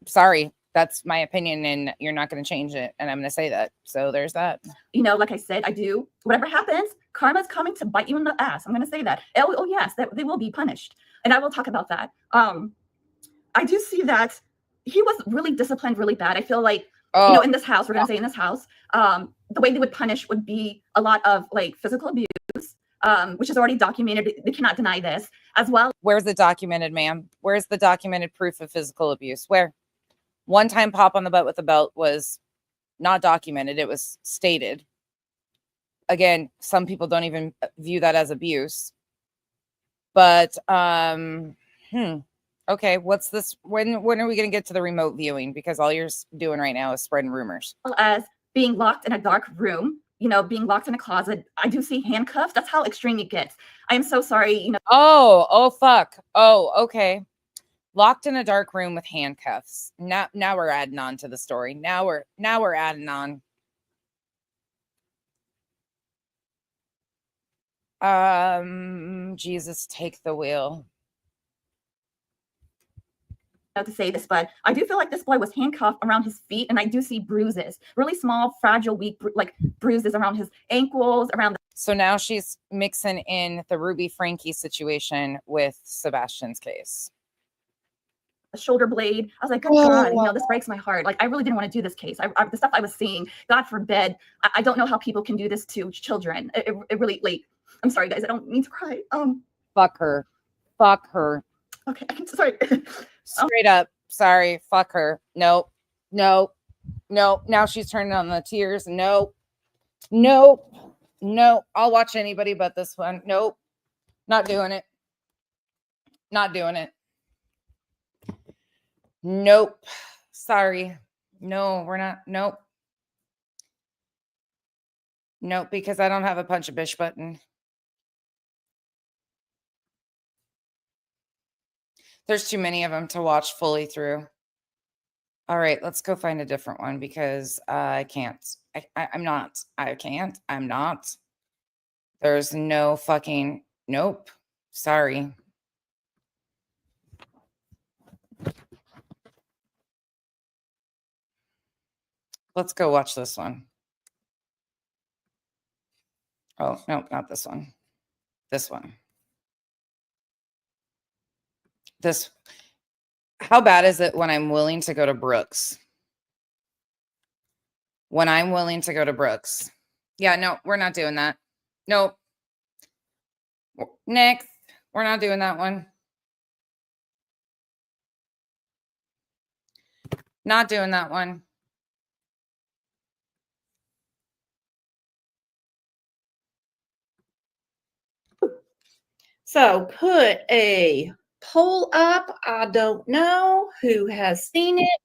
sorry, that's my opinion, and you're not going to change it. And I'm going to say that. So there's that. Like I said, I do. Whatever happens, karma's coming to bite you in the ass. I'm going to say that. Oh yes, they will be punished. And I will talk about that. I do see that he was really disciplined really bad. I feel like, in this house, we're going to say in this house, the way they would punish would be a lot of like physical abuse, which is already documented. They cannot deny this as well. Where's the documented, ma'am? Where's the documented proof of physical abuse? Where? One time pop on the butt with a belt was not documented. It was stated. Again, some people don't even view that as abuse. But, okay, what's this? When are we going to get to the remote viewing? Because all you're doing right now is spreading rumors. As being locked in a dark room, being locked in a closet. I do see handcuffs. That's how extreme it gets. I am so sorry. Oh, fuck. Oh, okay. Locked in a dark room with handcuffs. Now we're adding on to the story. Now we're adding on. Jesus, take the wheel. To say this, but I do feel like this boy was handcuffed around his feet, and I do see bruises, really small, fragile, weak, like bruises around his ankles, around. So now she's mixing in the Ruby Frankie situation with Sebastian's case. The shoulder blade. I was like, good God, this breaks my heart. Like, I really didn't want to do this case. The stuff I was seeing, God forbid, I don't know how people can do this to children. It really, like, I'm sorry, guys, I don't mean to cry. Fuck her. Okay, I'm sorry. Straight up. Sorry. Fuck her. No. Now she's turning on the tears. No. I'll watch anybody but this one. Nope. Not doing it. Nope. Sorry. No, we're not. Nope. Nope, because I don't have a punch a bish button. There's too many of them to watch fully through. All right, let's go find a different one because I can't. I'm not. I can't. I'm not. There's no fucking. Nope. Sorry. Let's go watch this one. Oh, no, not this one. This one. This. How bad is it when I'm willing to go to Brooks? When I'm willing to go to Brooks. Yeah, no, we're not doing that. Nope. Next. We're not doing that one. Not doing that one. So put a poll up. I don't know who has seen it.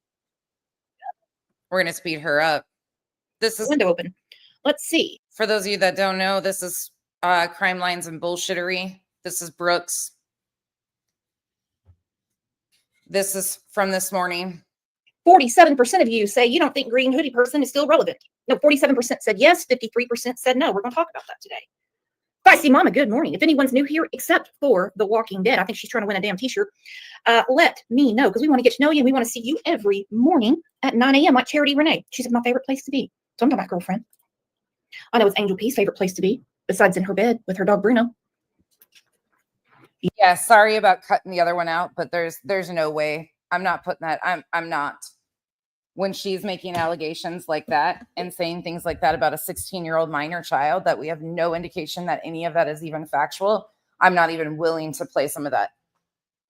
We're going to speed her up. This is, Window open. Let's see. for those of you that don't know, this is Crime Lines and Bullshittery. This is Brooks. This is from this morning. 47% of you say you don't think green hoodie person is still relevant. No, 47% said yes. 53% said no. We're going to talk about that today. Spicy Mama, good morning. If anyone's new here, except for The Walking Dead, I think she's trying to win a damn t-shirt. Let me know, because we want to get to know you and we want to see you every morning at 9 a.m. like Charity Renee. She's my favorite place to be. So I'm talking about girlfriend. I know it's Angel P's favorite place to be, besides in her bed with her dog Bruno. Yeah, sorry about cutting the other one out, but there's no way. I'm not putting that. I'm not. When she's making allegations like that and saying things like that about a 16-year-old minor child that we have no indication that any of that is even factual, I'm not even willing to play some of that.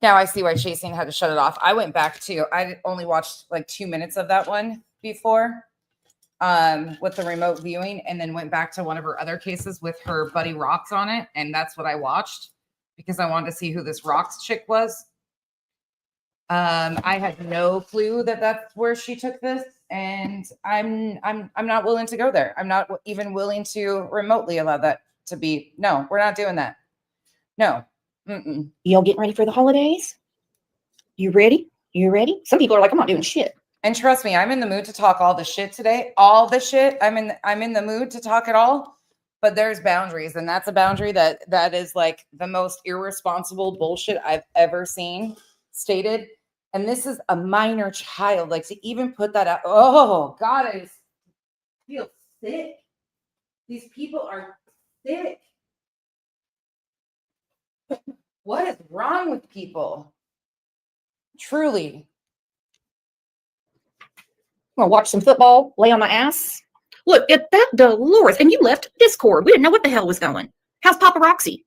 Now I see why Chasing had to shut it off. I went back to, I only watched like 2 minutes of that one before with the remote viewing, and then went back to one of her other cases with her buddy Rocks on it. And that's what I watched because I wanted to see who this Rocks chick was. I had no clue that that's where she took this, and I'm not willing to go there. I'm not even willing to remotely allow that to be. No, we're not doing that. No. Y'all getting ready for the holidays? You ready? You ready? Some people are like, I'm not doing shit. And trust me, I'm in the mood to talk all the shit today. All the shit. I'm in the mood to talk it all. But there's boundaries, and that's a boundary that is like the most irresponsible bullshit I've ever seen stated. And this is a minor child. Like, to even put that out. Oh, God, I feel sick. These people are sick. What is wrong with people? Truly. I'm gonna watch some football, lay on my ass. Look at that, Dolores. And you left Discord. We didn't know what the hell was going. How's Papa Roxy?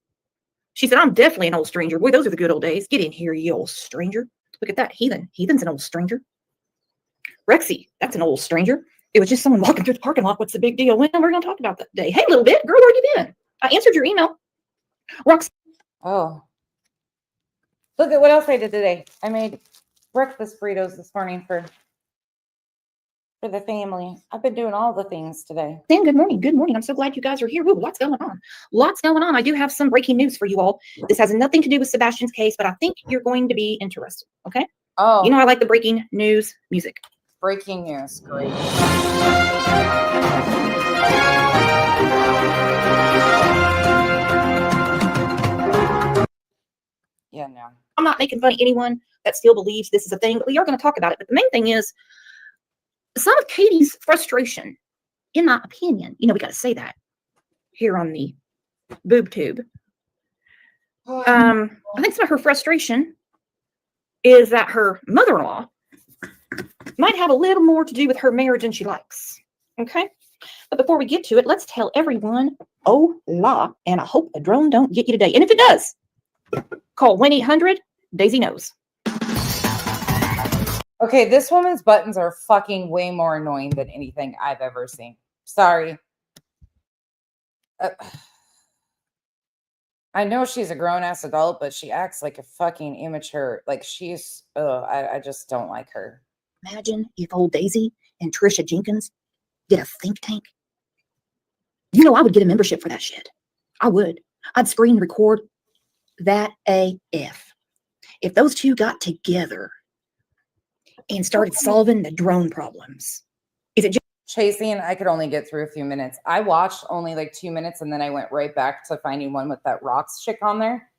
She said, I'm definitely an old stranger. Boy, those are the good old days. Get in here, you old stranger. Look at that heathen. Heathen's an old stranger. Rexy, that's an old stranger. It was just someone walking through the parking lot. What's the big deal? When we're going to talk about that today. Hey, little bit. Girl, where you been? I answered your email. Roxy. Oh. Look at what else I did today. I made breakfast burritos this morning for the family. I've been doing all the things today. Dan, good morning. Good morning. I'm so glad you guys are here. Woo, lots going on. Lots going on. I do have some breaking news for you all. This has nothing to do with Sebastian's case, but I think you're going to be interested. Okay? Oh. You know I like the breaking news music. Breaking news. Great. Yeah, no. I'm not making fun of anyone that still believes this is a thing, but we are going to talk about it. But the main thing is some of Katie's frustration, in my opinion, we got to say that here on the boob tube. I think some of her frustration is that her mother-in-law might have a little more to do with her marriage than she likes. Okay? But before we get to it, let's tell everyone, hola, and I hope a drone don't get you today. And if it does, call 1-800-DAISY knows. Okay, this woman's buttons are fucking way more annoying than anything I've ever seen. Sorry. I know she's a grown-ass adult, but she acts like a fucking immature. Like, she's, I just don't like her. Imagine if old Daisy and Trisha Jenkins did a think tank. You know, I would get a membership for that shit. I would. I'd screen record that AF. If those two got together and started solving the drone problems, is it just Chasing, I could only get through a few minutes. I watched only like 2 minutes and then I went right back to finding one with that rocks chick on there.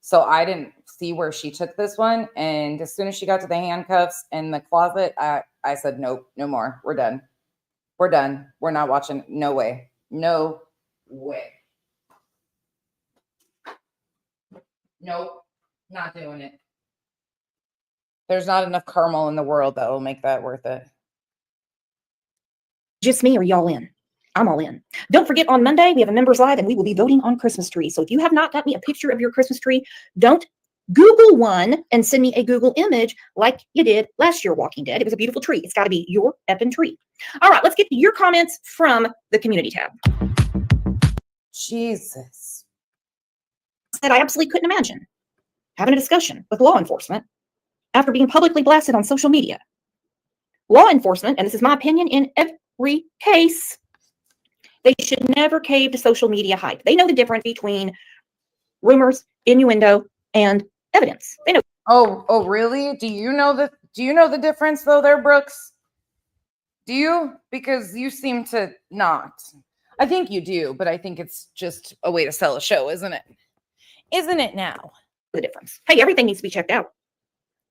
So I didn't see where she took this one. And as soon as she got to the handcuffs in the closet, I said, nope, no more. We're done. We're done. We're not watching. No way. No way. Nope. Not doing it. There's not enough caramel in the world that will make that worth it. just me or y'all in? I'm all in. Don't forget, on Monday, we have a members live and we will be voting on Christmas trees. So if you have not got me a picture of your Christmas tree, don't Google one and send me a Google image like you did last year, Walking Dead. It was a beautiful tree. It's got to be your effing tree. All right, let's get to your comments from the community tab. Jesus. Said, I absolutely couldn't imagine having a discussion with law enforcement after being publicly blasted on social media. Law enforcement, and this is my opinion in every case, they should never cave to social media hype. They know the difference between rumors, innuendo, and evidence. They know. Oh, really? Do you know the difference though there, Brooks? Do you? Because you seem to not. I think you do, but I think it's just a way to sell a show, isn't it? Isn't it now? The difference. Hey, everything needs to be checked out.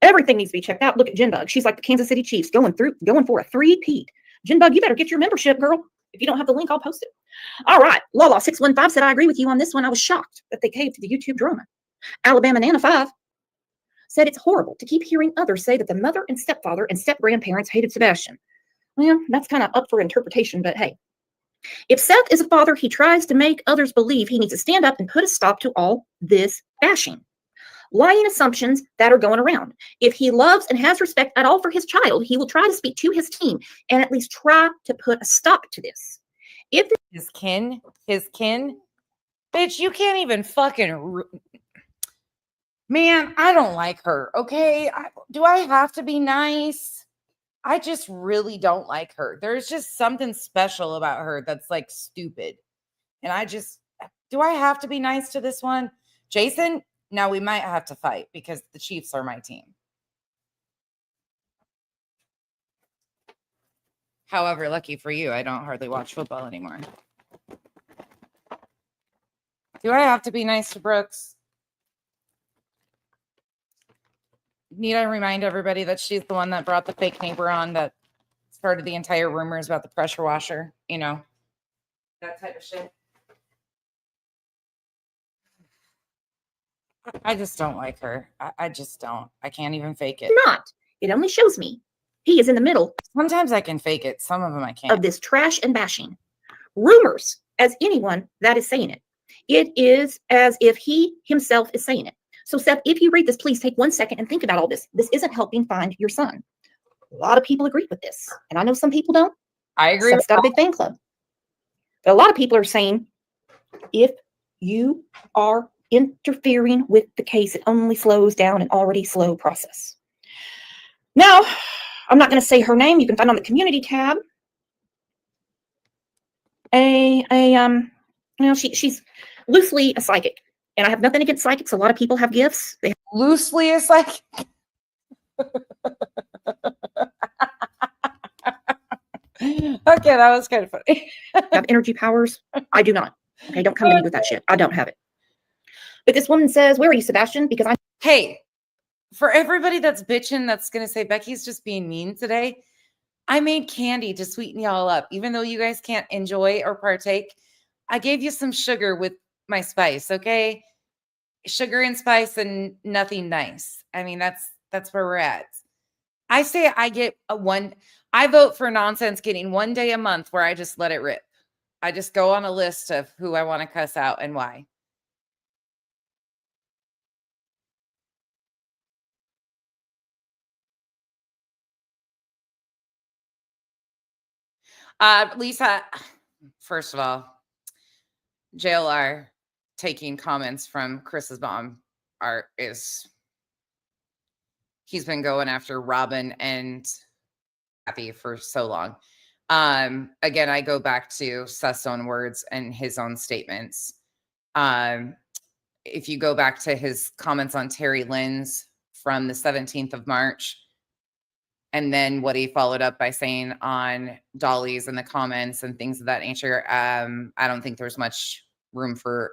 Everything needs to be checked out. Look at Jinbug. She's like the Kansas City Chiefs going for a three-peat. Jinbug, you better get your membership, girl. If you don't have the link, I'll post it. All right. Lala615 said, I agree with you on this one. I was shocked that they caved to the YouTube drama. Alabama Nana 5 said it's horrible to keep hearing others say that the mother and stepfather and step-grandparents hated Sebastian. Well, that's kind of up for interpretation, but hey. If Seth is a father, he tries to make others believe he needs to stand up and put a stop to all this bashing. Lying assumptions that are going around. If he loves and has respect at all for his child, he will try to speak to his team and at least try to put a stop to this. If his kin, bitch, you can't even fucking. Man, I don't like her. Okay, do I have to be nice? I just really don't like her. There's just something special about her that's like stupid, and do I have to be nice to this one, Jason? Now we might have to fight because the Chiefs are my team. However, lucky for you, I don't hardly watch football anymore. Do I have to be nice to Brooks? Need I remind everybody that she's the one that brought the fake neighbor on that started the entire rumors about the pressure washer, you know, that type of shit. I just don't like her. I just don't. I can't even fake it. not, it only shows me he is in the middle Sometimes I can fake it. Some of them I can't. of this trash and bashing. Rumors, as anyone that is saying it. It is as if he himself is saying it. So Seth, if you read this, please take 1 second and think about all this. This isn't helping find your son. A lot of people agree with this. And I know some people don't. I agree. Seth's got a big fan club. But a lot of people are saying, if you are interfering with the case, it only slows down an already slow process. Now, I'm not going to say her name. You can find on the community tab. She's loosely a psychic, and I have nothing against psychics. A lot of people have gifts. They Loosely is like. Okay, that was kind of funny. have energy powers. I do not. Okay, don't come to me with that shit. I don't have it. But this woman says, where are you, Sebastian? Because I. Hey, for everybody that's bitching, that's going to say Becky's just being mean today, I made candy to sweeten y'all up. Even though you guys can't enjoy or partake, I gave you some sugar with my spice, okay? Sugar and spice and nothing nice. I mean, that's where we're at. I say I vote for nonsense getting 1 day a month where I just let it rip. I just go on a list of who I want to cuss out and why. Lisa, first of all, JLR taking comments from Chris's mom he's been going after Robin and Kathy for so long. Again, I go back to Seth's own words and his own statements. If you go back to his comments on Terry Lynn's from the 17th of March, and then what he followed up by saying on Dolly's in the comments and things of that nature, I don't think there's much room for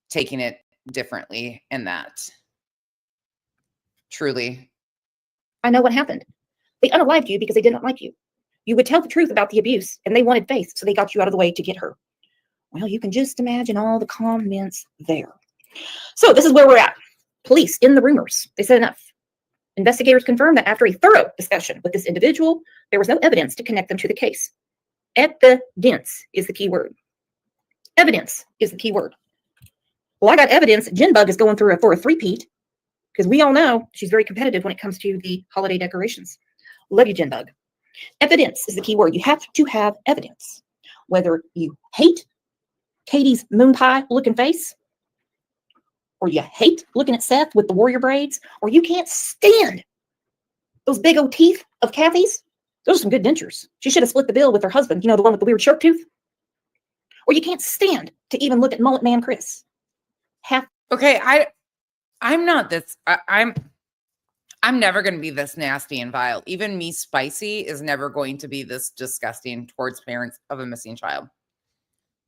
taking it differently in that. Truly. I know what happened. They unalived you because they didn't like you. You would tell the truth about the abuse, and they wanted Faith, so they got you out of the way to get her. Well, you can just imagine all the comments there. So this is where we're at. Police in the rumors. They said enough. Investigators confirmed that after a thorough discussion with this individual, there was no evidence to connect them to the case. Evidence is the key word. Evidence is the key word. Well, I got evidence Jinbug is going through for a three-peat, because we all know she's very competitive when it comes to the holiday decorations. Love you, Jinbug. Evidence is the key word. You have to have evidence. Whether you hate Katie's moon pie looking face, or you hate looking at Seth with the warrior braids, or you can't stand those big old teeth of Kathy's. Those are some good dentures. She should have split the bill with her husband, the one with the weird shark tooth. Or you can't stand to even look at mullet man Chris. Okay, I'm not this. I'm never going to be this nasty and vile. Even me, Spicy, is never going to be this disgusting towards parents of a missing child.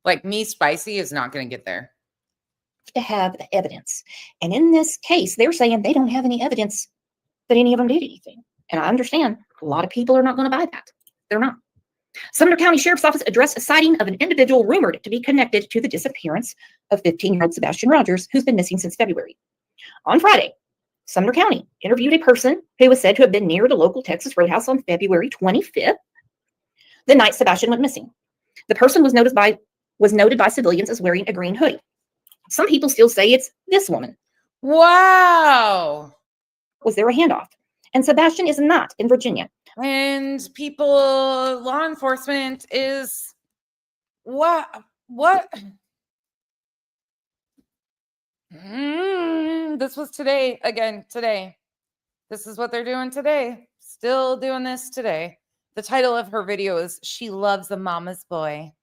Like me, Spicy, is not going to get there. To have the evidence. And in this case, they're saying they don't have any evidence that any of them did anything. And I understand a lot of people are not going to buy that. They're not. Sumner County Sheriff's Office addressed a sighting of an individual rumored to be connected to the disappearance of 15-year-old Sebastian Rogers, who's been missing since February. On Friday, Sumner County interviewed a person who was said to have been near the local Texas Roadhouse on February 25th, the night Sebastian went missing. The person was noted by civilians as wearing a green hoodie. Some people still say it's this woman. Wow. Was there a handoff? And Sebastian is not in Virginia. And law enforcement is what? This was today. Again, today. This is what they're doing today. Still doing this today. The title of her video is She Loves a Mama's Boy.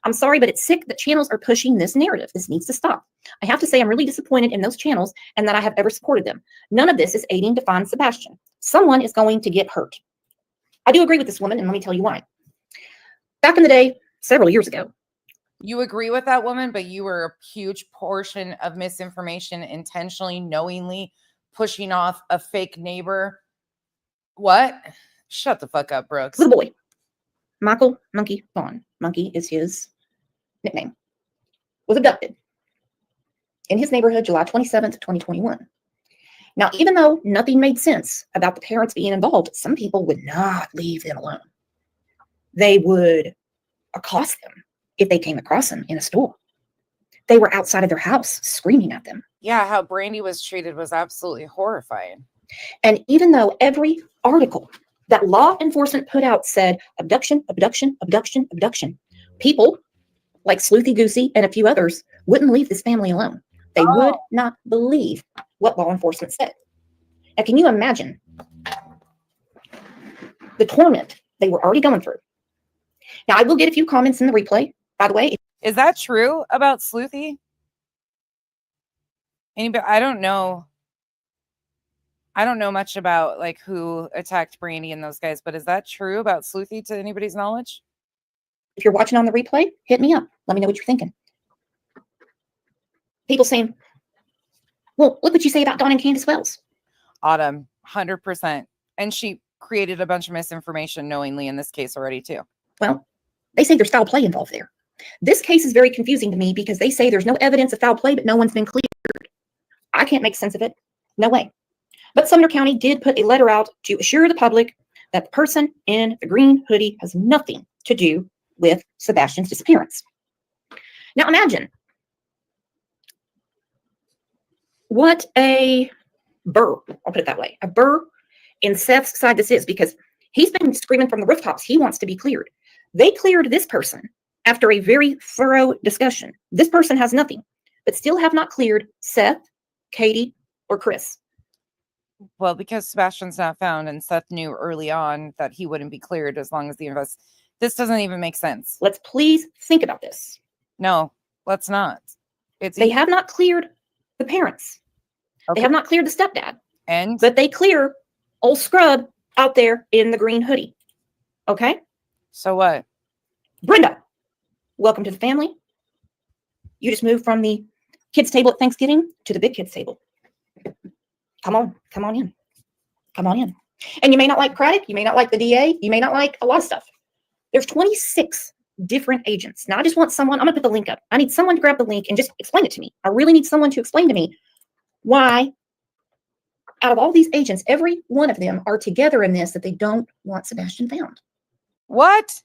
I'm sorry, but it's sick that channels are pushing this narrative. This needs to stop. I have to say I'm really disappointed in those channels and that I have ever supported them. None of this is aiding to find Sebastian. Someone is going to get hurt. I do agree with this woman, and let me tell you why. Back in the day, several years ago. You agree with that woman, but you were a huge portion of misinformation, intentionally, knowingly pushing off a fake neighbor. What? Shut the fuck up, Brooks. Little boy, Michael Monkey Vaughn. Monkey is his nickname. Was abducted in his neighborhood July 27th, 2021. Now, even though nothing made sense about the parents being involved, some people would not leave them alone. They would accost them if they came across them in a store. They were outside of their house screaming at them. Yeah, how Brandy was treated was absolutely horrifying. And even though every article that law enforcement put out said abduction, abduction, abduction, abduction, people like Sleuthy Goosey and a few others wouldn't leave this family alone. They would not believe what law enforcement said. Now, can you imagine the torment they were already going through? Now, I will get a few comments in the replay, by the way. Is that true about Sleuthy? Anybody? I don't know. I don't know much about like who attacked Brandy and those guys, but is that true about Sleuthy to anybody's knowledge? If you're watching on the replay, hit me up. Let me know what you're thinking. People saying, well, look what you say about Dawn and Candace Wells. Autumn, 100%. And she created a bunch of misinformation knowingly in this case already too. Well, they say there's foul play involved there. This case is very confusing to me because they say there's no evidence of foul play, but no one's been cleared. I can't make sense of it. No way. But Sumner County did put a letter out to assure the public that the person in the green hoodie has nothing to do with Sebastian's disappearance. Now imagine what a burr, I'll put it that way, a burr in Seth's side this is, because he's been screaming from the rooftops he wants to be cleared. They cleared this person after a very thorough discussion. This person has nothing, but still have not cleared Seth, Katie, or Chris. Well, because Sebastian's not found and Seth knew early on that he wouldn't be cleared as long as this doesn't even make sense. Let's please think about this. No, let's not. They have not cleared the parents. Okay. They have not cleared the stepdad, And but they clear old scrub out there in the green hoodie. Okay? so what? Brenda, welcome to the family. You just moved from the kids' table at Thanksgiving to the big kids' table. Come on in. Come on in. And you may not like Craddock, you may not like the DA, you may not like a lot of stuff. There's 26 different agents. Now I just want someone, I'm gonna put the link up. I need someone to grab the link and just explain it to me. I really need someone to explain to me why out of all these agents, every one of them are together in this, that they don't want Sebastian found. What?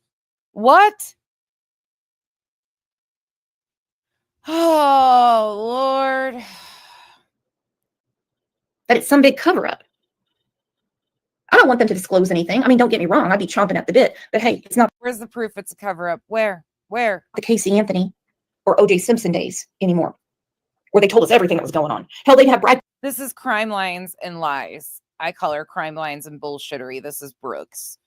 Oh, Lord. That it's some big cover up. I don't want them to disclose anything. I mean, don't get me wrong, I'd be chomping at the bit, but hey, it's not Where's the proof it's a cover up? Where? the Casey Anthony or OJ Simpson days anymore, where they told us everything that was going on. Hell, they'd have Brad. This is crime lines and lies. I call her crime lines and bullshittery. This is Brooks.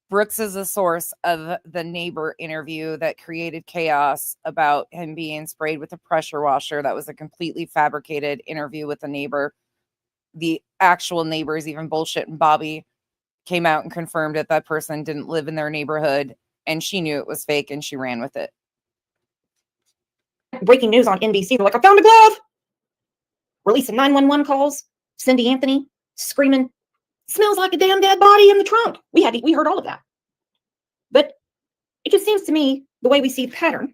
Brooks is the source of the neighbor interview that created chaos about him being sprayed with a pressure washer. That was a completely fabricated interview with the neighbor. The actual neighbor is even bullshit, and Bobby came out and confirmed that person didn't live in their neighborhood, and she knew it was fake and she ran with it. Breaking news on NBC. They're like, I found a glove. Releasing 911 calls. Cindy Anthony screaming, smells like a damn dead body in the trunk. We heard all of that. But it just seems to me, the way we see the pattern,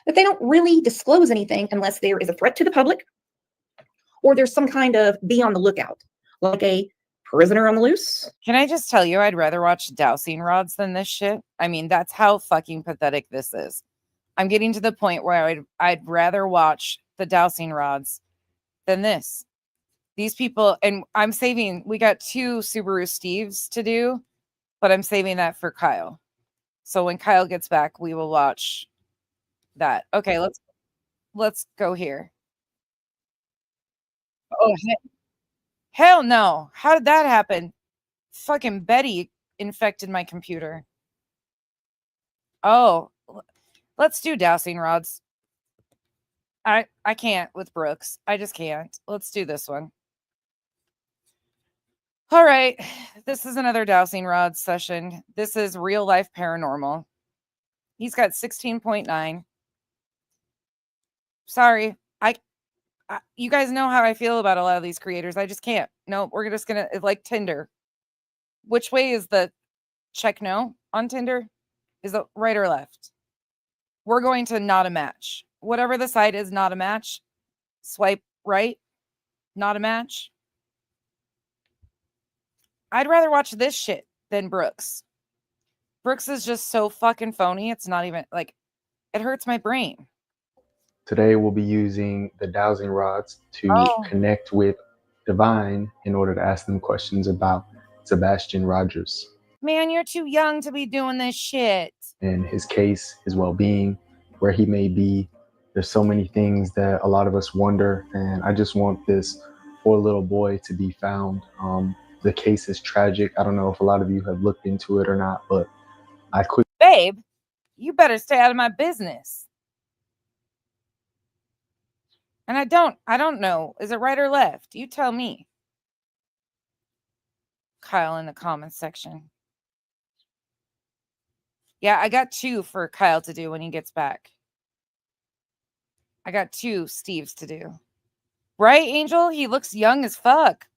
that they don't really disclose anything unless there is a threat to the public or there's some kind of be on the lookout, like a prisoner on the loose. Can I just tell you, I'd rather watch Dousing rods than this shit. I mean, that's how fucking pathetic this is. I'm getting to the point where I'd rather watch the Dousing rods than this. These people, and we got 2 Subaru Steves to do, but I'm saving that for Kyle. So when Kyle gets back, we will watch that. Okay, let's go here. Oh, hell no. How did that happen? Fucking Betty infected my computer. Oh, let's do Dousing rods. I can't with Brooks. I just can't. Let's do this one. All right. This is another Dousing rod session. This is real life paranormal. He's got 16.9. Sorry. You guys know how I feel about a lot of these creators. I just can't. No, we're just going to, like Tinder. Which way is the check no on Tinder? Is it right or left? We're going to not a match. Whatever the site is, not a match. Swipe right, not a match. I'd rather watch this shit than Brooks. Brooks is just so fucking phony. It's not even, like, it hurts my brain. Today we'll be using the dowsing rods to connect with Divine in order to ask them questions about Sebastian Rogers. Man, you're too young to be doing this shit. And his case, his well-being, where he may be. There's so many things that a lot of us wonder, and I just want this poor little boy to be found. The case is tragic. I don't know if a lot of you have looked into it or not, but I quickly... Babe, you better stay out of my business. And I don't know. Is it right or left? You tell me. Kyle in the comments section. Yeah, I got 2 for Kyle to do when he gets back. I got 2 Steves to do. Right, Angel? He looks young as fuck.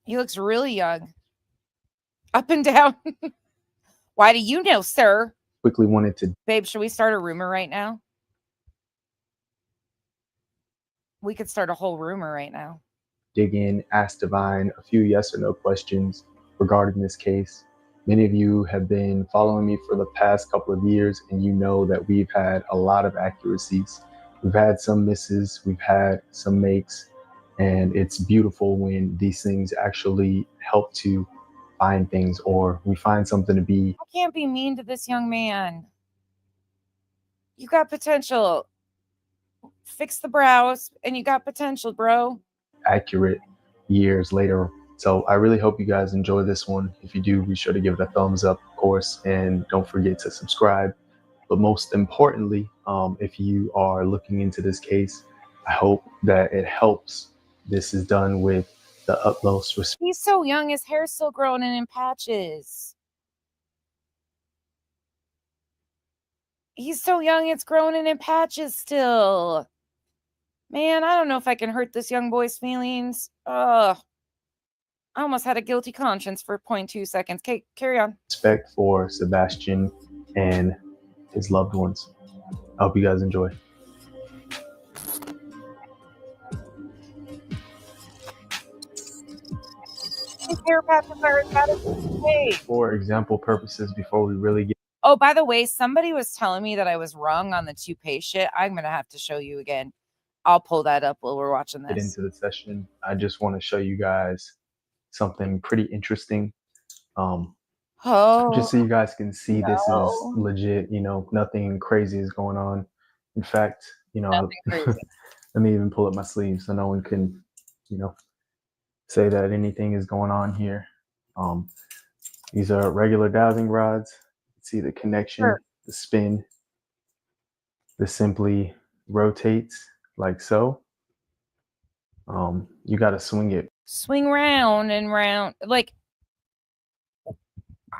He looks really young. Up and down. Why do you know, sir? Quickly wanted to... Babe, should we start a rumor right now? We could start a whole rumor right now. Dig in, ask Divine a few yes or no questions regarding this case. Many of you have been following me for the past couple of years, and you know that we've had a lot of accuracies. We've had some misses, we've had some makes, and it's beautiful when these things actually help to find things, or we find something to be... I can't be mean to this young man. You got potential. Fix the brows, and you got potential, bro. accurate years later. So I really hope you guys enjoy this one. If you do, be sure to give it a thumbs up, of course, and don't forget to subscribe. But most importantly, if you are looking into this case, I hope that it helps. This is done with the utmost respect. He's so young, his hair's still growing in patches. He's so young, it's growing in patches still. Man, I don't know if I can hurt this young boy's feelings. Ugh. I almost had a guilty conscience for 0.2 seconds. Okay, carry on. Respect for Sebastian and his loved ones. I hope you guys enjoy. His hair patches are as bad as his. For example purposes, before we really get Oh, by the way, somebody was telling me that I was wrong on the toupee shit. I'm going to have to show you again. I'll pull that up while we're watching this. into the session, I just want to show you guys something pretty interesting. Just so you guys can see this is legit, you know, nothing crazy is going on. In fact, you know, let me even pull up my sleeve so no one can, you know, say that anything is going on here. These are regular dowsing rods. See the connection, the spin. This simply rotates like so. You got to swing it. Swing round and round. Like,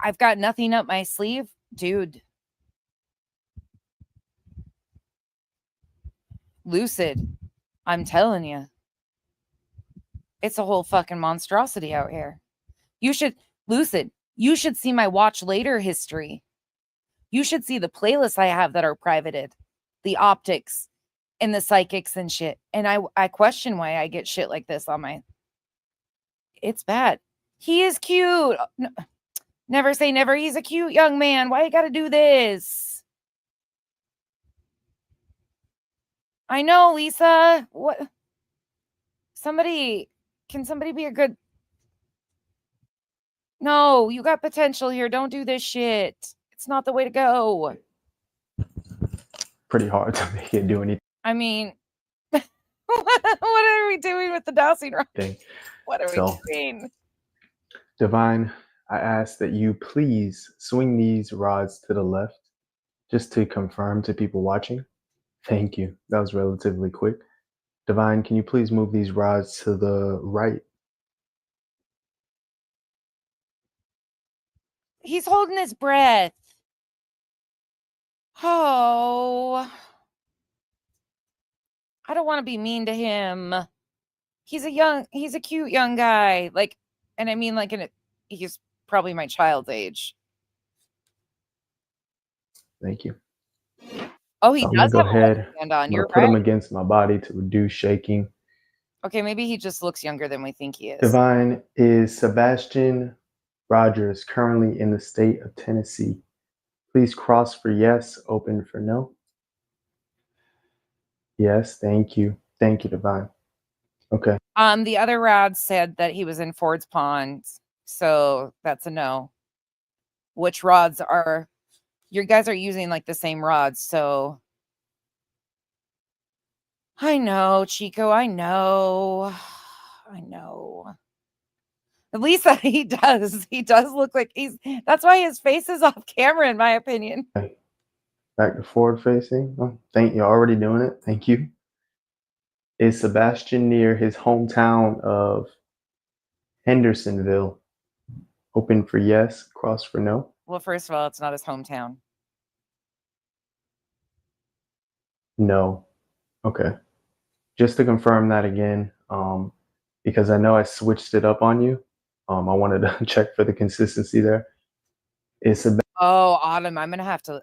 I've got nothing up my sleeve. Dude. Lucid. I'm telling you. It's a whole fucking monstrosity out here. You should, Lucid, you should see my watch later history. You should see the playlists I have that are privated. The optics and the psychics and shit. And I question why I get shit like this on my... It's bad. He is cute. No, never say never. He's a cute young man. Why you gotta do this? I know, Lisa. What? Can somebody be a good... No, you got potential here. Don't do this shit. It's not the way to go. Pretty hard to make it do anything. I mean, what are we doing with the dowsing rod? What are we doing? Divine, I ask that you please swing these rods to the left, just to confirm to people watching. Thank you. That was relatively quick. Divine, can you please move these rods to the right? He's holding his breath. Oh. I don't want to be mean to him. He's a cute young guy. Like, and I mean, like, he's probably my child's age. Thank you. Oh, he does go have ahead. a hand on. You're put him against my body to reduce shaking. Okay, maybe he just looks younger than we think he is. Divine, is Sebastian Rogers currently in the state of Tennessee? Please cross for yes, open for no. Yes, thank you. Thank you, Divine. Okay. The other rod said that he was in Ford's Pond, so that's a no. Which rods are... You guys are using like the same rods, so... I know, Chico, I know. I know. At least that he does. He does look like he's... That's why his face is off camera, in my opinion. Okay. Back to forward facing. Oh, you're already doing it. Thank you. Is Sebastian near his hometown of Hendersonville? Open for yes, cross for no. Well, first of all, it's not his hometown. No. Okay. Just to confirm that again, because I know I switched it up on you. I wanted to check for the consistency there. Oh, Autumn, I'm gonna have to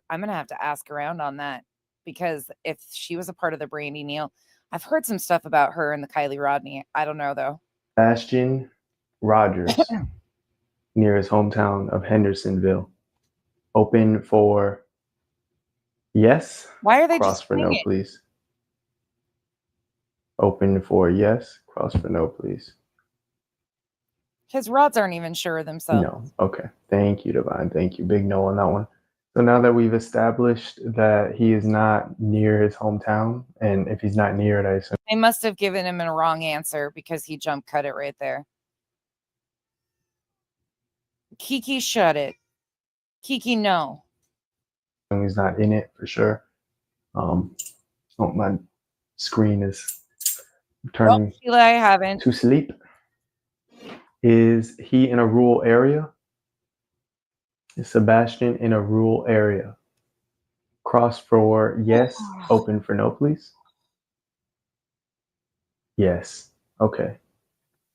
ask around on that, because if she was a part of the Brandy Neal, I've heard some stuff about her and the Kylie Rodney. I don't know though. Sebastian Rogers near his hometown of Hendersonville. Open for yes. Why are they cross just for no, please? Open for yes, cross for no, please. His rods aren't even sure of themselves. No. Okay. Thank you, Divine. Thank you. Big no on that one. So now that we've established that he is not near his hometown, and if he's not near it, I assume They must have given him a wrong answer because he jump cut it right there. Kiki, shut it. Kiki, no. he's not in it for sure. Oh, my screen is turning Well, Sheila, I haven't. to sleep. Is he in a rural area? Is Sebastian in a rural area? Cross for yes, open for no, please. Yes. Okay.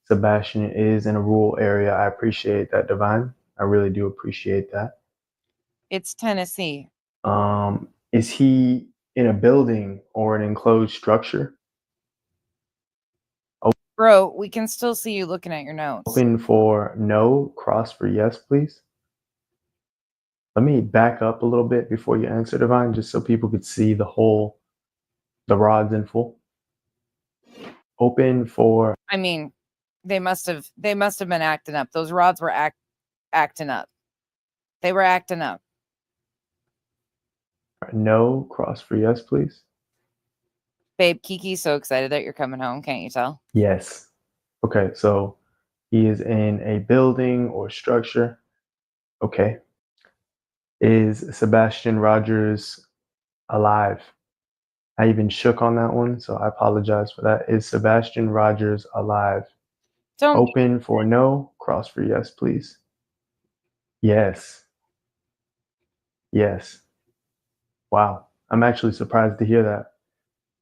Sebastian is in a rural area. I appreciate that, Divine. I really do appreciate that. It's Tennessee. Is he in a building or an enclosed structure? Bro, we can still see you looking at your notes. Open for no, cross for yes, please. Let me back up a little bit before you answer, Divine, just so people could see the rods in full. Open for I mean, they must have been acting up. Those rods were acting up. They were acting up. no, cross for yes, please. Babe, Kiki's so excited that you're coming home. Can't you tell? Yes. Okay, so he is in a building or structure. Okay. Is Sebastian Rogers alive? I even shook on that one, so I apologize for that. Is Sebastian Rogers alive? Don't Open for no, cross for yes, please. Yes. Yes. Wow. I'm actually surprised to hear that.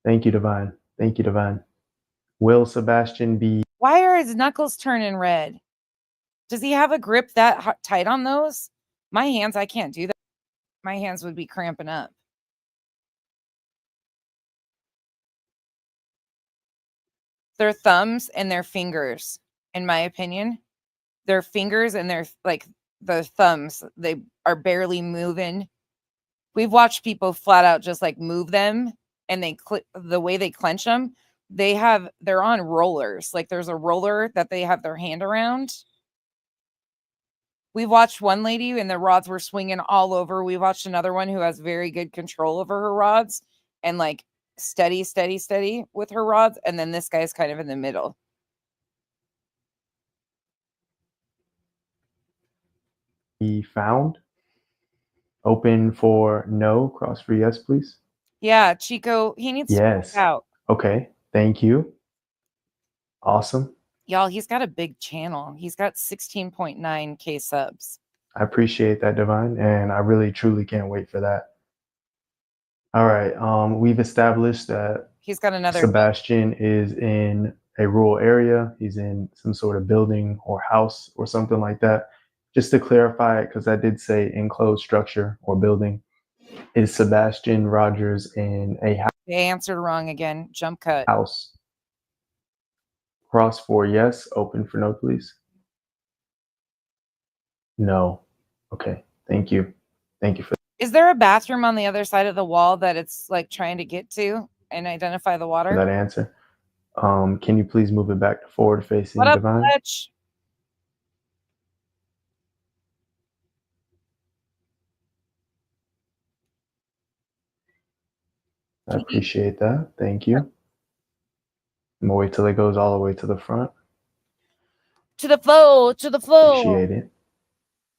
Thank you, Divine. Thank you, Divine. Will Sebastian be Why are his knuckles turning red? Does he have a grip that tight on those? My hands, I can't do that. My hands would be cramping up. Their thumbs and their fingers, in my opinion. Their fingers and their, like, the thumbs, they are barely moving. We've watched people flat out just like move them, and the way they clench them, they're on rollers. Like, there's a roller that they have their hand around. We watched one lady and the rods were swinging all over. We watched another one who has very good control over her rods and like steady with her rods. And then this guy's kind of in the middle. found? Open for no, cross for yes, please. Yeah, Chico, he needs to Yes. check out. Okay. Thank you. Awesome. Y'all, he's got a big channel. He's got 16.9K subs. I appreciate that, Divine, and I really truly can't wait for that. All right. We've established that He's got another Sebastian is in a rural area. He's in some sort of building or house or something like that. Just to clarify it, because I did say enclosed structure or building. Is Sebastian Rogers in a They answered wrong again. Jump cut. house? Cross for yes, open for no, please. No. Okay. Thank you. Thank you for Is there a bathroom on the other side of the wall that it's like trying to get to and identify the water? that answer. Can you please move it back to forward facing, What up, Divine? Fletch? I appreciate that. Thank you. I'm gonna wait till it goes all the way to the front. To the flow, to the flow. Appreciate it.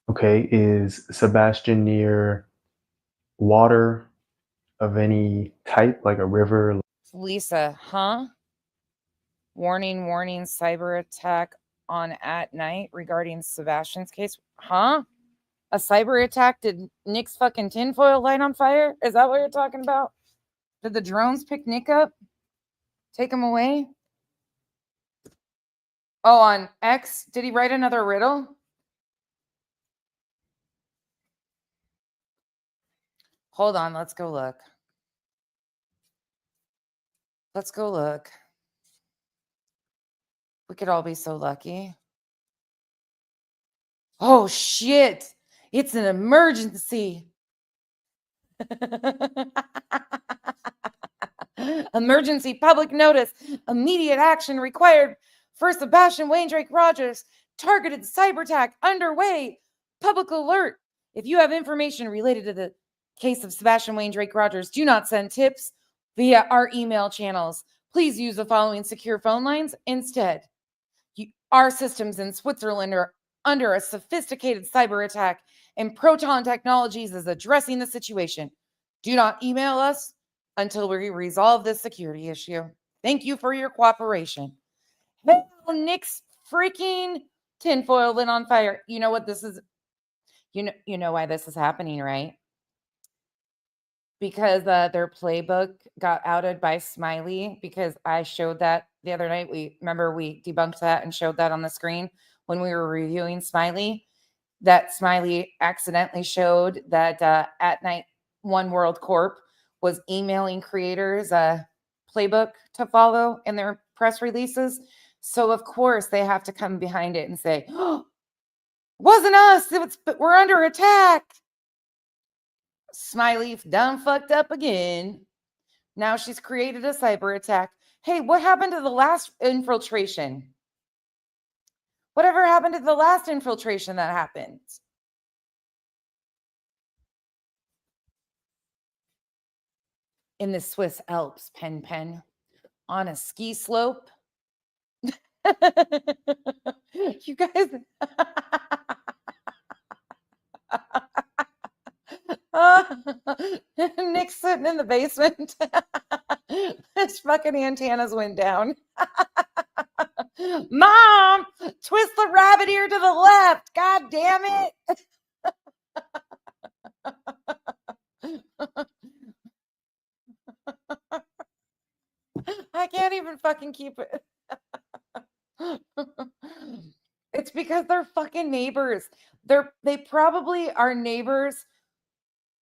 Okay, is Sebastian near water of any type, like a river? Lisa, huh? Warning, cyber attack on at night regarding Sebastian's case. Huh? A cyber attack? Did Nick's fucking tinfoil light on fire? Is that what you're talking about? Did the drones pick Nick up? Take him away? Oh, on X, did he write another riddle? Hold on, let's go look. Let's go look. We could all be so lucky. Oh, shit. It's an emergency. Emergency public notice. Immediate action required for Sebastian Waindrake Rogers. Targeted cyber attack underway. Public alert. If you have information related to the case of Sebastian Wayne Drake Rogers, do not send tips via our email channels. Please use the following secure phone lines instead. Our systems in Switzerland are under a sophisticated cyber attack, and Proton Technologies is addressing the situation. Do not email us until we resolve this security issue. Thank you for your cooperation. Hell, Nick's freaking tinfoil lit on fire. You know what this is? You know why this is happening, right? Because their playbook got outed by Smiley, because I showed that the other night. We debunked that and showed that on the screen when we were reviewing Smiley, that Smiley accidentally showed that At Night One World Corp was emailing creators a playbook to follow in their press releases. So of course they have to come behind it and say, oh, wasn't us, but we're under attack. Smiley done fucked up again. Now she's created a cyber attack. Hey, what happened to the last infiltration? Whatever happened to the last infiltration that happened? In the Swiss Alps, Pen, on a ski slope. You guys. Nick's sitting in the basement. His fucking antennas went down. Mom, twist the rabbit ear to the left. God damn it. I can't even fucking keep it. It's because they're fucking neighbors. They probably are neighbors.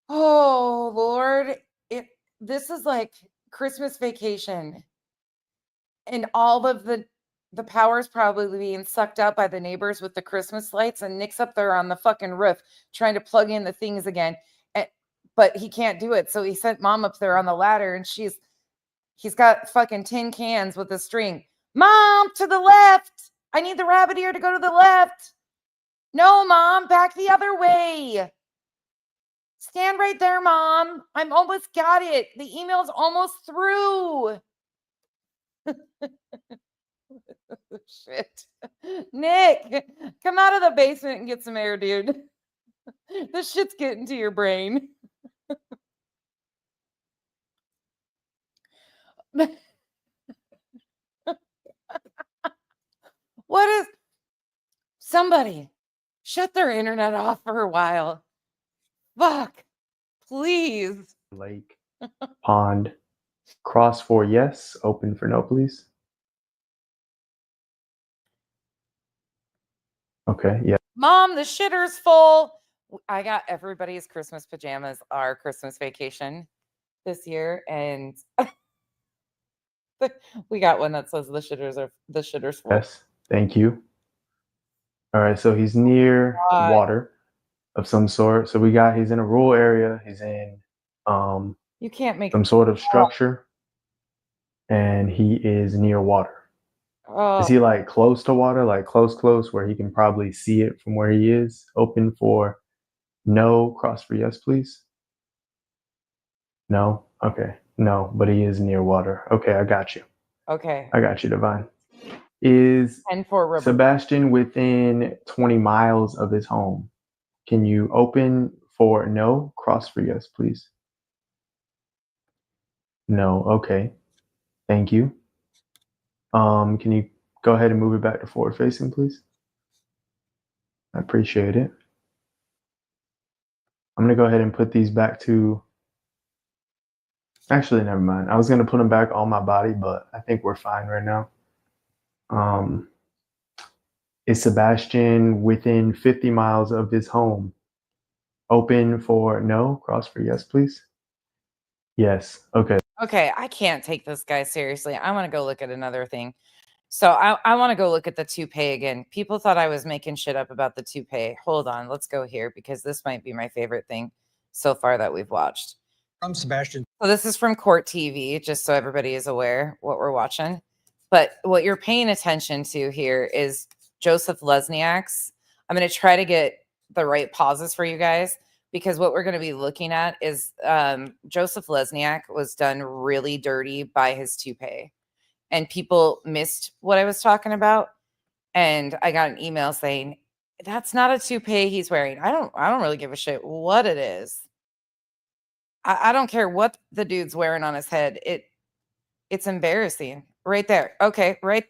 Oh Lord, this is like Christmas Vacation, and all of the power's probably being sucked out by the neighbors with the Christmas lights, and Nick's up there on the fucking roof trying to plug in the things again, but he can't do it. So he sent Mom up there on the ladder, and he's got fucking tin cans with a string. Mom, to the left. I need the rabbit ear to go to the left. No, Mom, back the other way. Stand right there, Mom. I'm almost got it. The email's almost through. Shit. Nick, come out of the basement and get some air, dude. This shit's getting to your brain. What is... Somebody shut their internet off for a while. Fuck. Please. Lake, pond, cross for yes, open for no, please. Okay, yeah. Mom, the shitter's full. I got everybody's Christmas pajamas, our Christmas Vacation this year, and we got one that says the shitter's full. Yes, thank you. All right, so he's near water of some sort. So he's in a rural area. He's in you can't make some sort of structure, and he is near water. Is he like close to water, like close, where he can probably see it from where he is? Open for no, cross for yes, please. No? Okay. No, but he is near water. Okay, I got you. Okay. I got you, Divine. Is 10-4 Sebastian within 20 miles of his home? Can you open for no, cross for yes, please? No. Okay. Thank you. Can you go ahead and move it back to forward facing, please? I appreciate it. I'm going to go ahead and put these back to... Actually, never mind. I was going to put them back on my body, but I think we're fine right now. Is Sebastian within 50 miles of his home? Open for no, cross for yes, please. Yes. Okay. Okay, I can't take this guy seriously. I want to go look at another thing. So I want to go look at the toupee again. People thought I was making shit up about the toupee. Hold on, let's go here because this might be my favorite thing so far that we've watched. From Sebastian. So this is from Court TV, just so everybody is aware what we're watching. But what you're paying attention to here is Joseph Lesniak's. I'm going to try to get the right pauses for you guys, because what we're going to be looking at is Joseph Lesniak was done really dirty by his toupee, and people missed what I was talking about. And I got an email saying, that's not a toupee he's wearing. I don't really give a shit what it is. I don't care what the dude's wearing on his head. It's embarrassing. Right there. Okay, right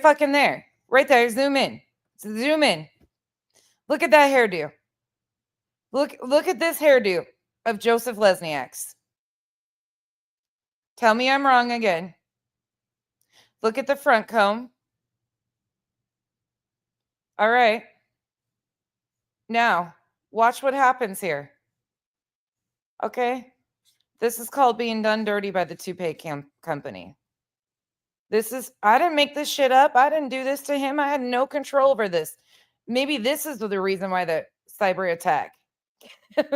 fucking there. Right there. Zoom in. Zoom in. Look at that hairdo. Look at this hairdo of Joseph Lesniak's. Tell me I'm wrong again. Look at the front comb. All right. Now, watch what happens here. Okay? This is called being done dirty by the toupee company. I didn't make this shit up. I didn't do this to him. I had no control over this. Maybe this is the reason why the cyber attack.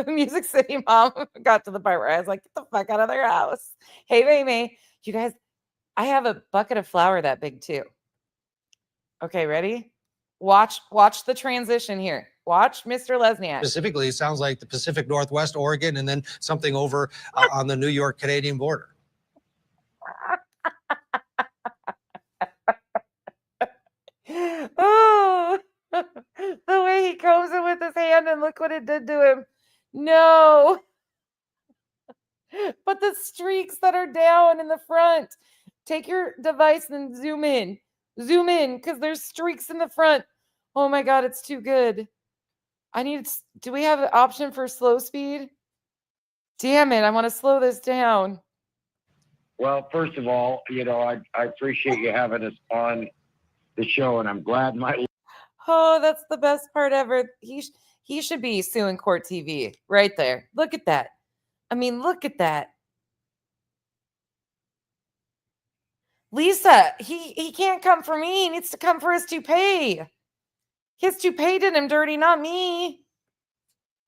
Music City Mom got to the part where I was like, get the fuck out of their house. Hey, May. You guys, I have a bucket of flour that big too. Okay, ready? Watch the transition here. Watch Mr. Lesniak. Specifically, it sounds like the Pacific Northwest, Oregon, and then something over on the New York Canadian border. Oh, the way he combs it with his hand, and look what it did to him. No. But the streaks that are down in the front. Take your device and zoom in. Zoom in, because there's streaks in the front. Oh my God, it's too good. Do we have an option for slow speed? Damn it, I want to slow this down. Well, first of all, I appreciate you having us on the show, and I'm glad Oh, that's the best part ever. He should be suing Court TV right there. Look at that. I mean, look at that. Lisa, he can't come for me. He needs to come for his toupee. His toupee did him dirty, not me.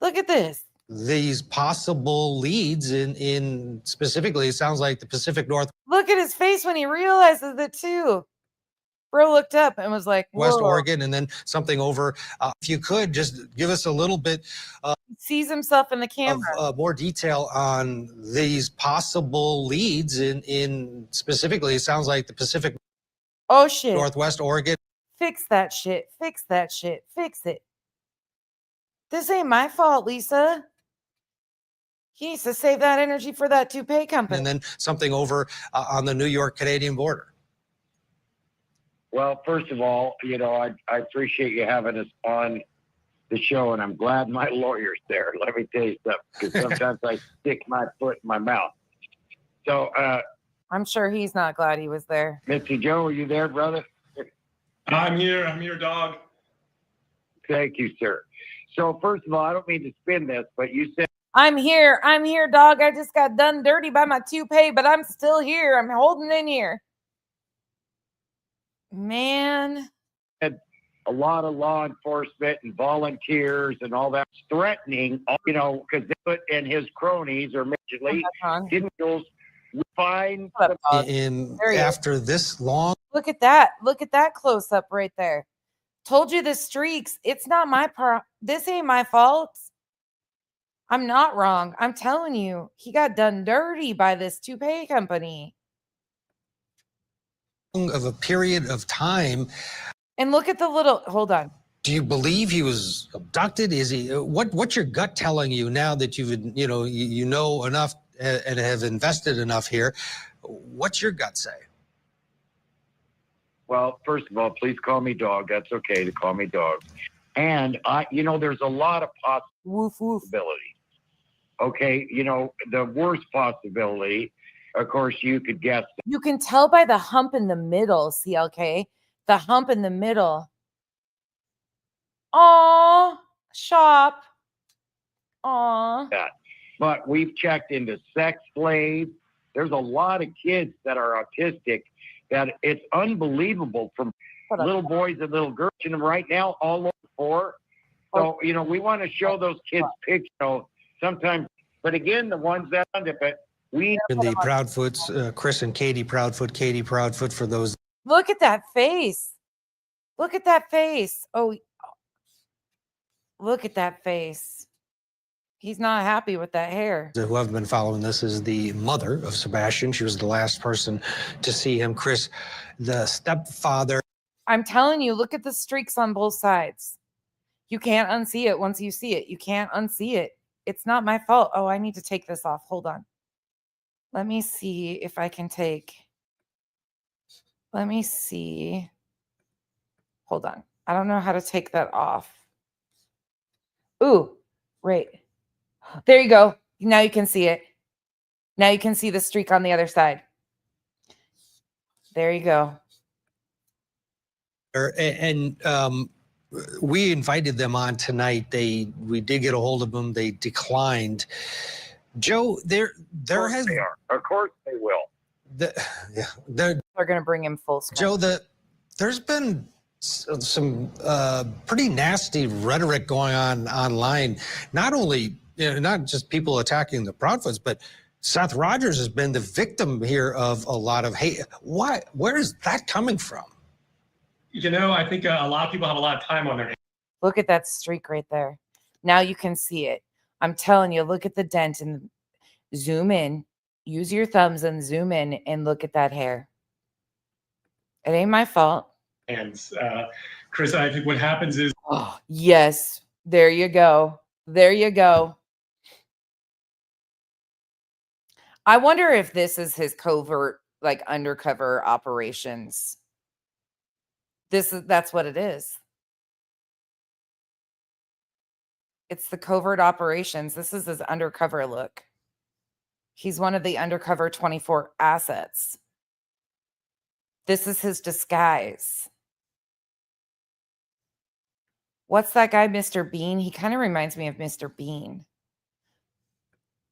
Look at this. These possible leads in specifically, it sounds like the Pacific Northwest, Look at his face when he realizes it too. Bro looked up and was like, whoa. Oregon, and then something over. If you could just give us a little bit He sees himself in the camera. of more detail on these possible leads in specifically, it sounds like the Pacific Oh shit. Northwest, Oregon. Fix that shit. Fix that shit. Fix it. This ain't my fault, Lisa. He needs to save that energy for that toupee company. And then something over on the New York Canadian border. Well, first of all, I appreciate you having us on the show, and I'm glad my lawyer's there. Let me tell you something, because sometimes I stick my foot in my mouth. So, I'm sure he's not glad he was there. Mr. Joe, are you there, brother? I'm here, dog. Thank you, sir. So, first of all, I don't mean to spin this, but you said I'm here, dog. I just got done dirty by my toupee, but I'm still here. I'm holding in here. Man. a lot of law enforcement and volunteers and all that threatening, because they put in his cronies or majorly individuals find after this long. Look at that. Look at that close up right there. Told you the streaks. It's not my part. This ain't my fault. I'm not wrong. I'm telling you, he got done dirty by this toupee company. Of a period of time. And look at the little, hold on. Do you believe he was abducted? Is he, what's your gut telling you now that you've, you know enough and have invested enough here? What's your gut say? Well, first of all, please call me dog. That's okay to call me dog. And there's a lot of possibilities. Okay. The worst possibility, of course, you could guess. You can tell by the hump in the middle, CLK. The hump in the middle. Aw, shop. Aw. But we've checked into sex slaves. There's a lot of kids that are autistic that it's unbelievable, from little boys and little girls. And right now, all over 4. So, we want to show those kids pictures sometimes. But again, the ones that under it, we. And the Proudfoots, Chris and Katie Proudfoot for those. Look at that face. Look at that face. Oh, Look at that face. He's not happy with that hair. Who have been following this is the mother of Sebastian. She was the last person to see him. Chris, the stepfather. I'm telling you, look at the streaks on both sides. You can't unsee it once you see it. You can't unsee it. It's not my fault. Oh, I need to take this off. Hold on. Let me see if I can take. Let me see. Hold on. I don't know how to take that off. Ooh, right. There you go. Now you can see it. Now you can see the streak on the other side. There you go. And we invited them on tonight. We did get a hold of them. They declined. Joe, there has They are. Of course they will. They're going to bring him full screen. Joe, there's been some pretty nasty rhetoric going on online. Not only, not just people attacking the Proudfoots, but Seth Rogers has been the victim here of a lot of hate. Why? Where is that coming from? I think a lot of people have a lot of time on their hands. Look at that streak right there. Now you can see it. I'm telling you, look at the dent and zoom in. Use your thumbs and zoom in and look at that hair. It ain't my fault. And Chris, I think what happens is. Oh, yes. There you go. There you go. I wonder if this is his covert, like undercover operations. That's what it is. It's the covert operations. This is his undercover look. He's one of the undercover 24 assets. This is his disguise. What's that guy, Mr. Bean? He kind of reminds me of Mr. Bean.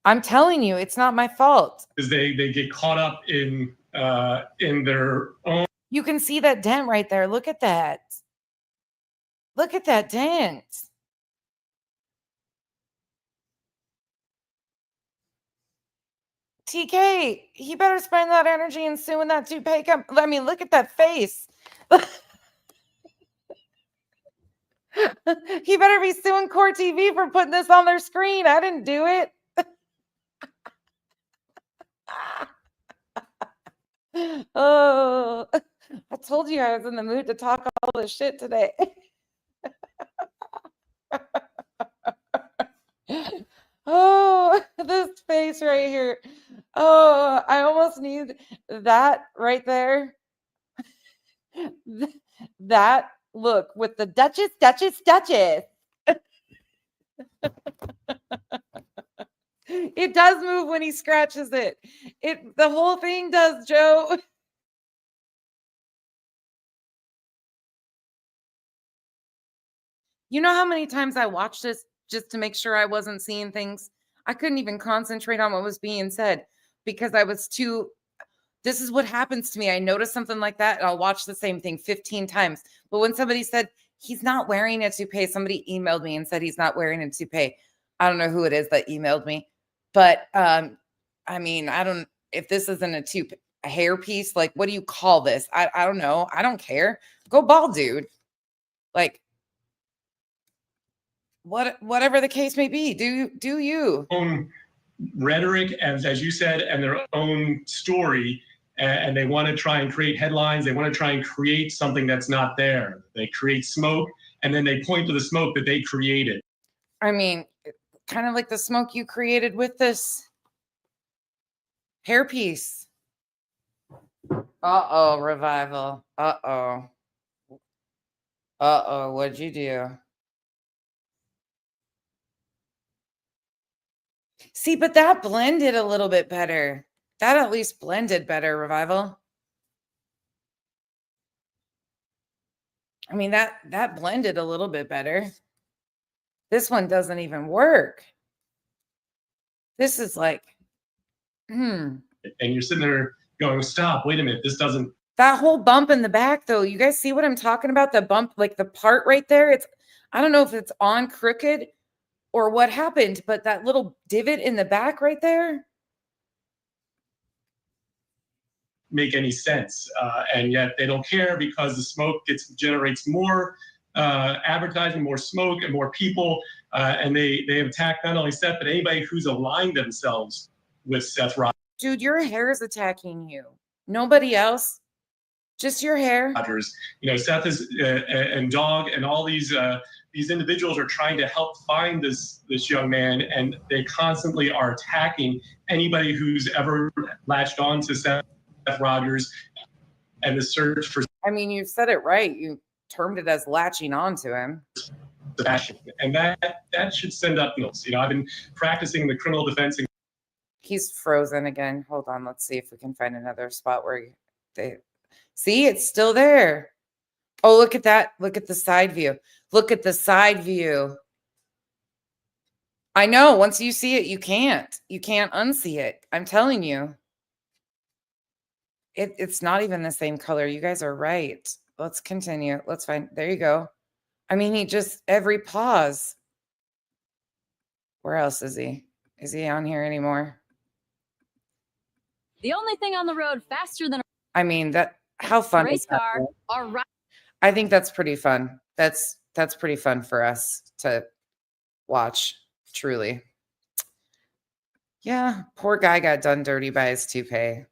I'm telling you, it's not my fault. Because they get caught up in their own. You can see that dent right there. Look at that. Look at that dent. TK, he better spend that energy in suing that toupee company. I mean, look at that face. He better be suing Core TV for putting this on their screen. I didn't do it. Oh, I told you I was in the mood to talk all this shit today. Oh, this face right here. Oh, I almost need that right there. That look with the Duchess. It does move when he scratches it. The whole thing does, Joe. You know how many times I watched this just to make sure I wasn't seeing things? I couldn't even concentrate on what was being said because I was too. This is what happens to me. I notice something like that and I'll watch the same thing 15 times. But when somebody said he's not wearing a toupee, somebody emailed me and said he's not wearing a toupee. I don't know who it is that emailed me. But I mean, I don't, if this isn't a hair piece, like, what do you call this? I don't know. I don't care. Go bald, dude. Like, whatever the case may be, do you. Own rhetoric, as you said, and their own story. And they want to try and create headlines. They want to try and create something that's not there. They create smoke, and then they point to the smoke that they created. I mean, kind of like the smoke you created with this hairpiece. Uh-oh, Revival. Uh-oh. Uh-oh, what'd you do? See, but that blended a little bit better. That at least blended better, Revival. I mean, that blended a little bit better. This one doesn't even work. This is like, And you're sitting there going, stop, wait a minute, this doesn't. That whole bump in the back, though, you guys see what I'm talking about? The bump, like the part right there, I don't know if it's on crooked or what happened, but that little divot in the back right there. Make any sense. And yet they don't care because the smoke generates more advertising, more smoke, and more people. And they have attacked not only Seth, but anybody who's aligned themselves with Seth Dude, your hair is attacking you. Nobody else. Just your hair. Rogers. You know, Seth is and Dog and all these individuals are trying to help find this young man, and they constantly are attacking anybody who's ever latched on to Seth Rogers and the search for I mean, you said it right. You termed it as latching onto him. Sebastian, and that should send up notes. You know, I've been practicing the criminal defense. He's frozen again. Hold on. Let's see if we can find another spot where they see it's still there. Oh, look at that. Look at the side view. Look at the side view. I know. Once you see it, you can't unsee it. I'm telling you. It's not even the same color. You guys are right. Let's continue. Let's find. There you go. I mean, he just every pause. Where else is he? Is he on here anymore? The only thing on the road faster than I mean, that how fun race is that? car are right. I think that's pretty fun. That's pretty fun for us to watch, truly. Yeah, poor guy got done dirty by his toupee.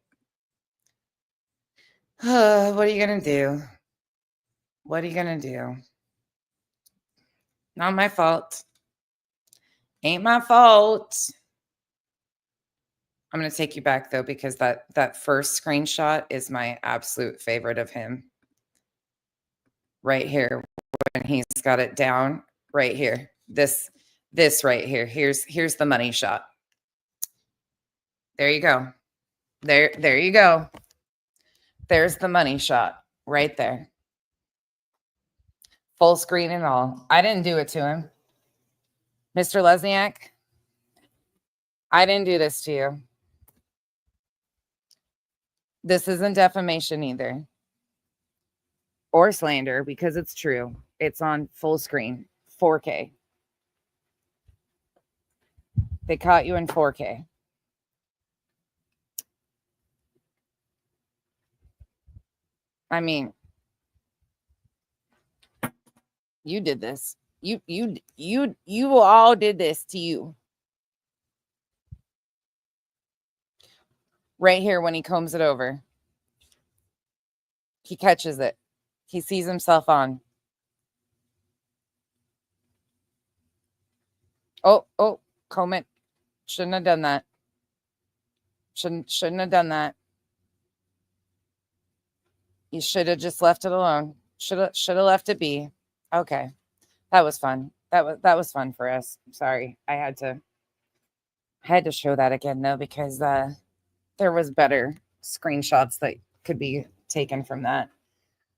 What are you gonna do? What are you gonna do? Not my fault. Ain't my fault. I'm gonna take you back though, because that first screenshot is my absolute favorite of him. Right here, when he's got it down, right here. This right here. Here's the money shot. There you go. There you go. There's the money shot right there. Full screen and all. I didn't do it to him. Mr. Lesniak, I didn't do this to you. This isn't defamation either. Or slander, because it's true. It's on full screen, 4K. They caught you in 4K. I mean, you did this. You all did this to you. Right here when he combs it over. He catches it. He sees himself on. Oh, comb it. Shouldn't have done that. Shouldn't have done that. You should have just left it alone. Should have left it be. Okay. That was fun. That was fun for us. Sorry. I had to show that again though, because there was better screenshots that could be taken from that.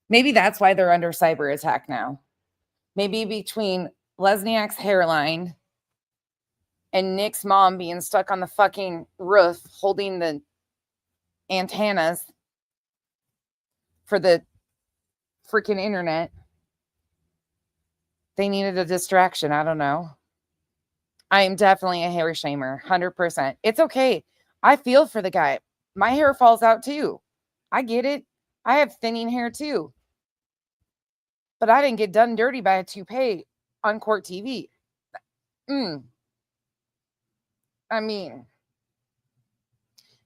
Maybe that's why they're under cyber attack now. Maybe between Lesniak's hairline and Nick's mom being stuck on the fucking roof holding the antennas for the freaking internet, they needed a distraction. I don't know. I am definitely a hair shamer, 100%. It's okay. I feel for the guy. My hair falls out too. I get it. I have thinning hair too. But I didn't get done dirty by a toupee on court TV. I mean,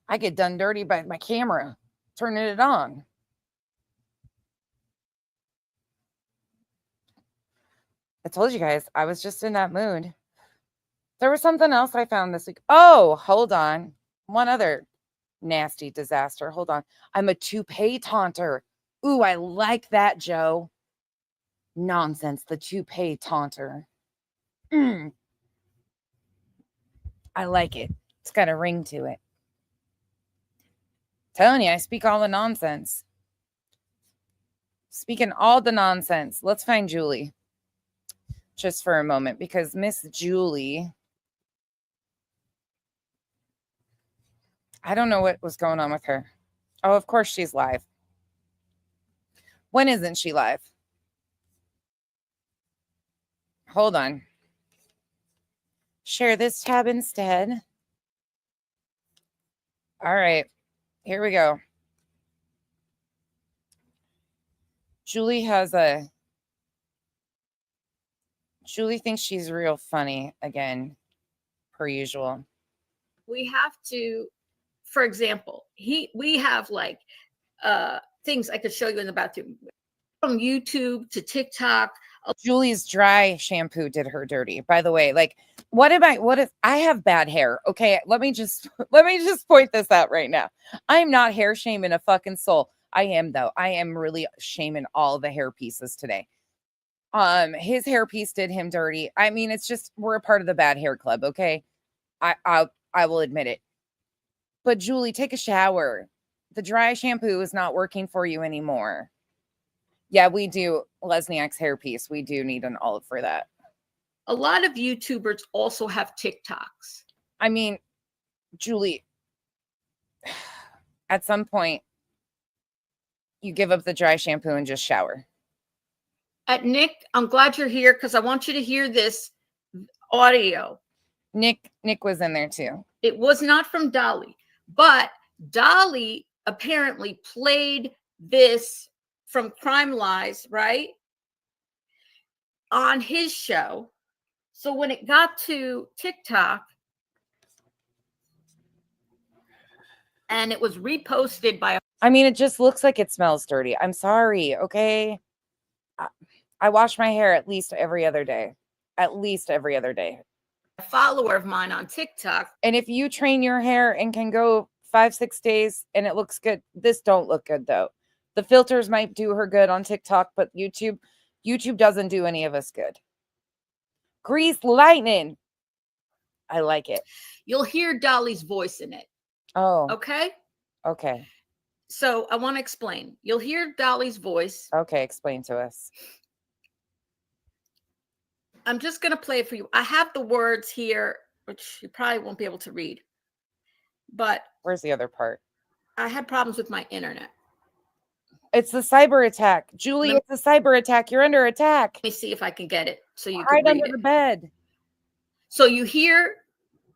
I get done dirty by my camera turning it on. I told you guys, I was just in that mood. There was something else I found this week. Oh, hold on. One other nasty disaster. Hold on. I'm a toupee taunter. Ooh, I like that, Joe. Nonsense. The toupee taunter. I like it. It's got a ring to it. Telling you, I speak all the nonsense. Speaking all the nonsense. Let's find Julie. Just for a moment, because Miss Julie, I don't know what was going on with her. Oh, of course she's live. When isn't she live? Hold on. Share this tab instead. All right. Here we go. Julie has a Julie thinks she's real funny again, per usual. We have to, for example, we have like things I could show you in the bathroom, from YouTube to TikTok. Julie's dry shampoo did her dirty, by the way. Like, what if I have bad hair? Okay, let me just point this out right now. I'm not hair shaming a fucking soul. I am, though. I am really shaming all the hair pieces today. His hair piece did him dirty. I mean, it's just, we're a part of the bad hair club, okay? I will admit it. But Julie, take a shower. The dry shampoo is not working for you anymore. Yeah, we do. Lesniak's hairpiece. We do need an olive for that. A lot of YouTubers also have TikToks. I mean, Julie, at some point, you give up the dry shampoo and just shower. Nick, I'm glad you're here because I want you to hear this audio. Nick was in there too. It was not from Dolly, but Dolly apparently played this from Crime Lies, right? On his show. So when it got to TikTok and it was reposted by, I mean, it just looks like it smells dirty. I'm sorry, okay? I wash my hair at least every other day. At least every other day. a follower of mine on TikTok. And if you train your hair and can go 5-6 days and it looks good, this don't look good though. The filters might do her good on TikTok, but YouTube doesn't do any of us good. Grease lightning. I like it. You'll hear Dolly's voice in it. Oh, Okay. okay. So I want to explain. You'll hear Dolly's voice. Okay, explain to us. I'm just going to play it for you. I have the words here, which you probably won't be able to read. But Where's the other part? I had problems with my internet. It's the cyber attack. Julie, it's a cyber attack. You're under attack. Let me see if I can get it so you can Right read under it. the bed. So you hear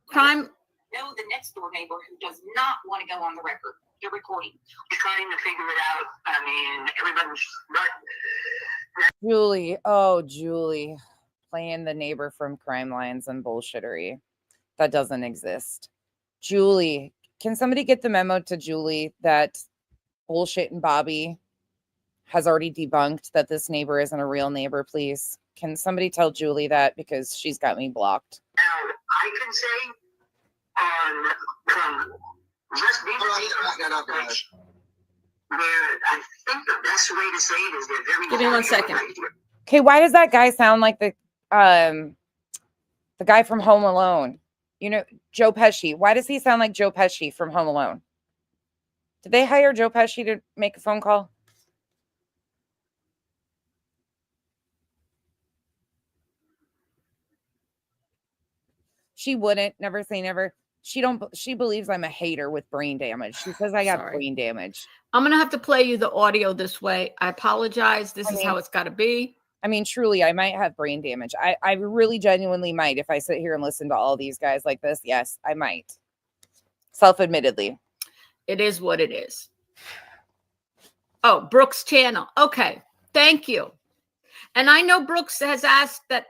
crime. Know the next door neighbor who does not want to go on the record. You're recording. You're trying to figure it out. I mean, everybody's Julie. Oh, Julie. Playing the neighbor from Crime Lines and bullshittery. That doesn't exist. Julie, can somebody get the memo to Julie that Bullshit and Bobby has already debunked that this neighbor isn't a real neighbor, please? Can somebody tell Julie that, because she's got me blocked? Now, I can say from just being I think the best way to say it is they're very. Give me 1 second. Okay, why does that guy sound like the guy from Home Alone? You know, Joe Pesci. Why does he sound like Joe Pesci from Home Alone? Did they hire Joe Pesci to make a phone call? She wouldn't. Never say never. She believes I'm a hater with brain damage. She says I got brain damage. I'm going to have to play you the audio this way. I apologize. This is how it's got to be. I mean, truly, I might have brain damage. I really genuinely might if I sit here and listen to all these guys like this. Yes, I might. Self-admittedly. It is what it is. Oh, Brooks' channel. Okay. Thank you. And I know Brooks has asked that,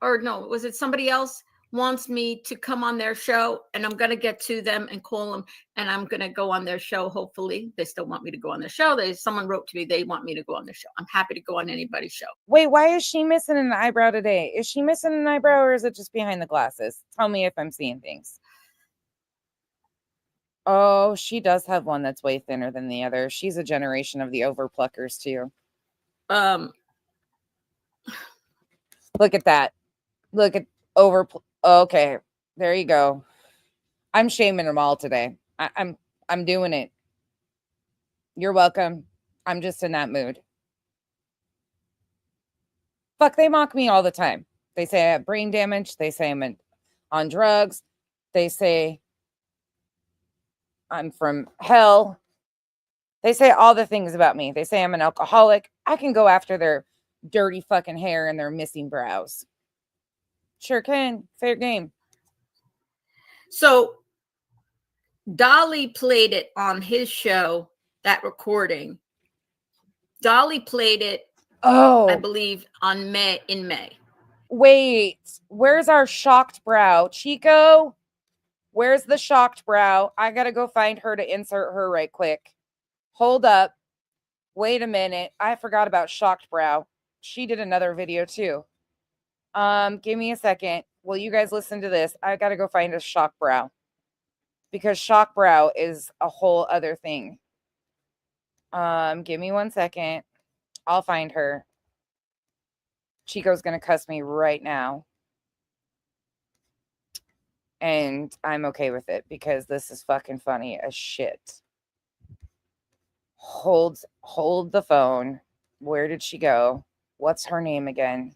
or no, was it somebody else wants me to come on their show, and I'm going to get to them and call them, and I'm going to go on their show. Hopefully they still want me to go on their show. Someone wrote to me, they want me to go on their show. I'm happy to go on anybody's show. Wait, why is she missing an eyebrow today? Is she missing an eyebrow, or is it just behind the glasses? Tell me if I'm seeing things. Oh, she does have one that's way thinner than the other. She's a generation of the overpluckers too. Look at that. Look at okay, there you go. I'm shaming them all today. I'm doing it. You're welcome. I'm just in that mood. Fuck, they mock me all the time. They say I have brain damage. They say I'm on drugs. They say I'm from hell. They say all the things about me. They say I'm an alcoholic. I can go after their dirty fucking hair and their missing brows. Sure can. Fair game. So Dolly played it on his show, that recording. Dolly played it, I believe, in May. Wait, where's our shocked brow? Chico, where's the shocked brow? I gotta go find her to insert her right quick. Hold up. Wait a minute. I forgot about shocked brow. She did another video too. Give me a second. Will you guys listen to this? I gotta go find a shock brow because shock brow is a whole other thing. Give me 1 second. I'll find her. Chico's gonna cuss me right now. And I'm okay with it because this is fucking funny as shit. Hold the phone. Where did she go? What's her name again?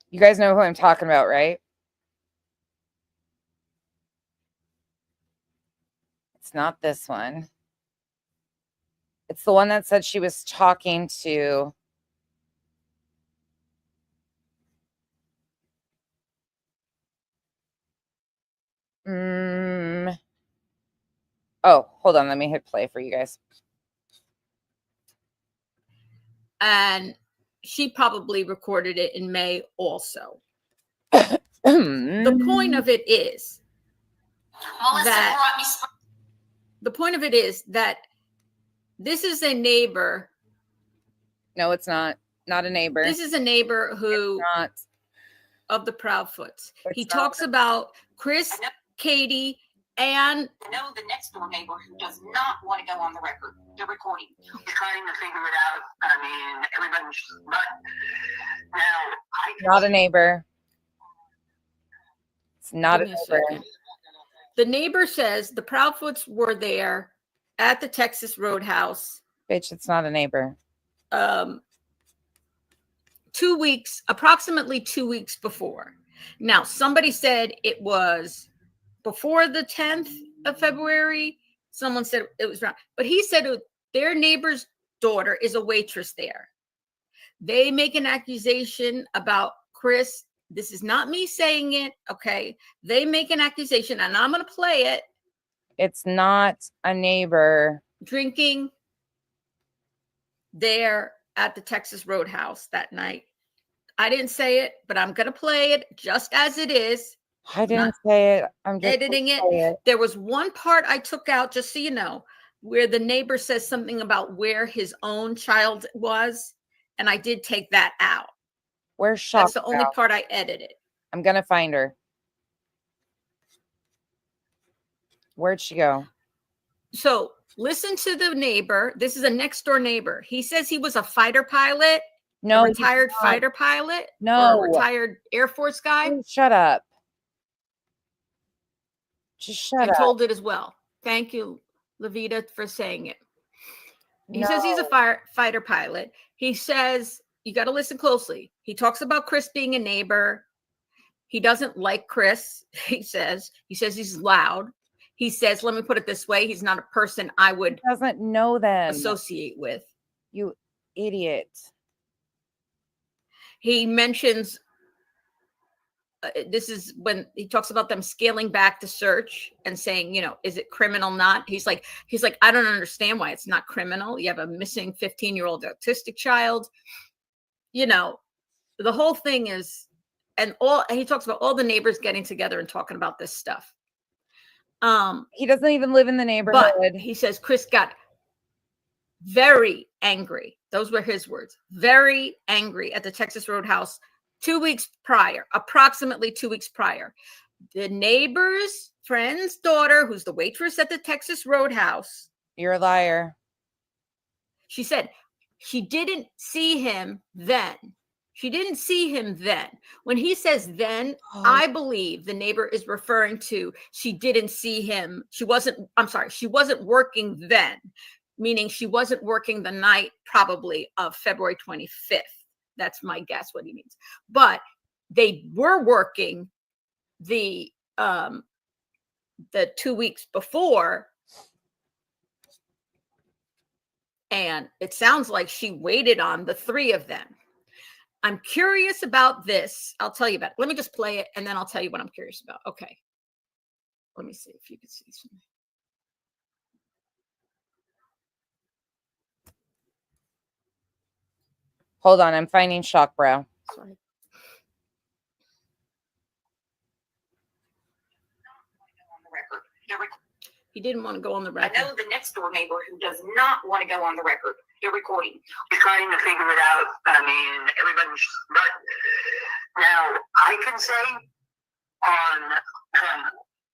You guys know who I'm talking about, right? It's not this one. It's the one that said she was talking to. Oh, hold on. Let me hit play for you guys. And she probably recorded it in May also. The point of it is that this is a neighbor. No, it's not. Not a neighbor. This is a neighbor who not of the Proudfoots. He talks about Chris, Katie, and the next door neighbor who does not want to go on the record. The recording. He's trying to figure it out. I mean, everybody's but now not a neighbor. It's not a neighbor. The neighbor says the Proudfoots were there at the Texas Roadhouse. Bitch, it's not a neighbor. 2 weeks, approximately 2 weeks before. Now, somebody said it was before the 10th of February. Someone said it was wrong, but he said their neighbor's daughter is a waitress there. They make an accusation about Chris. This is not me saying it, okay? They make an accusation, and I'm going to play it. It's not a neighbor. Drinking there at the Texas Roadhouse that night. I didn't say it, but I'm going to play it just as it is. I didn't say it. I'm just editing it. There was one part I took out, just so you know, where the neighbor says something about where his own child was, and I did take that out. Where's shocked? That's the only part I edited. I'm going to find her. Where'd she go? So listen to the neighbor. This is a next door neighbor. He says he was a fighter pilot. No, a retired fighter pilot. No, or a retired Air Force guy. Oh, shut up. Just shut up. I told it as well. Thank you, Levita, for saying it. He says he's a fighter pilot. He says, you got to listen closely. He talks about Chris being a neighbor. He doesn't like Chris. He says he's loud. He says, let me put it this way. He's not a person I would doesn't know them associate with. You idiot. He mentions this is when he talks about them scaling back the search and saying, is it criminal? Not. He's like, I don't understand why it's not criminal. You have a missing 15-year-old autistic child. The whole thing is, and he talks about all the neighbors getting together and talking about this stuff. He doesn't even live in the neighborhood. But he says Chris got very angry. Those were his words. Very angry at the Texas Roadhouse 2 weeks prior, approximately 2 weeks prior. The neighbor's friend's daughter, who's the waitress at the Texas Roadhouse. You're a liar. She said she didn't see him then. She didn't see him then. When he says then, I believe the neighbor is referring to she didn't see him. She wasn't working then, meaning she wasn't working the night probably of February 25th. That's my guess what he means. But they were working the 2 weeks before. And it sounds like she waited on the three of them. I'm curious about this. I'll tell you about it. Let me just play it and then I'll tell you what I'm curious about. Okay. Let me see if you can see something. Hold on, I'm finding Shockbrow. Sorry. He didn't want to go on the I record. know the next door neighbor who does not want to go on the record. They're recording. He's trying to figure it out. I mean, everybody's, but now I can say on.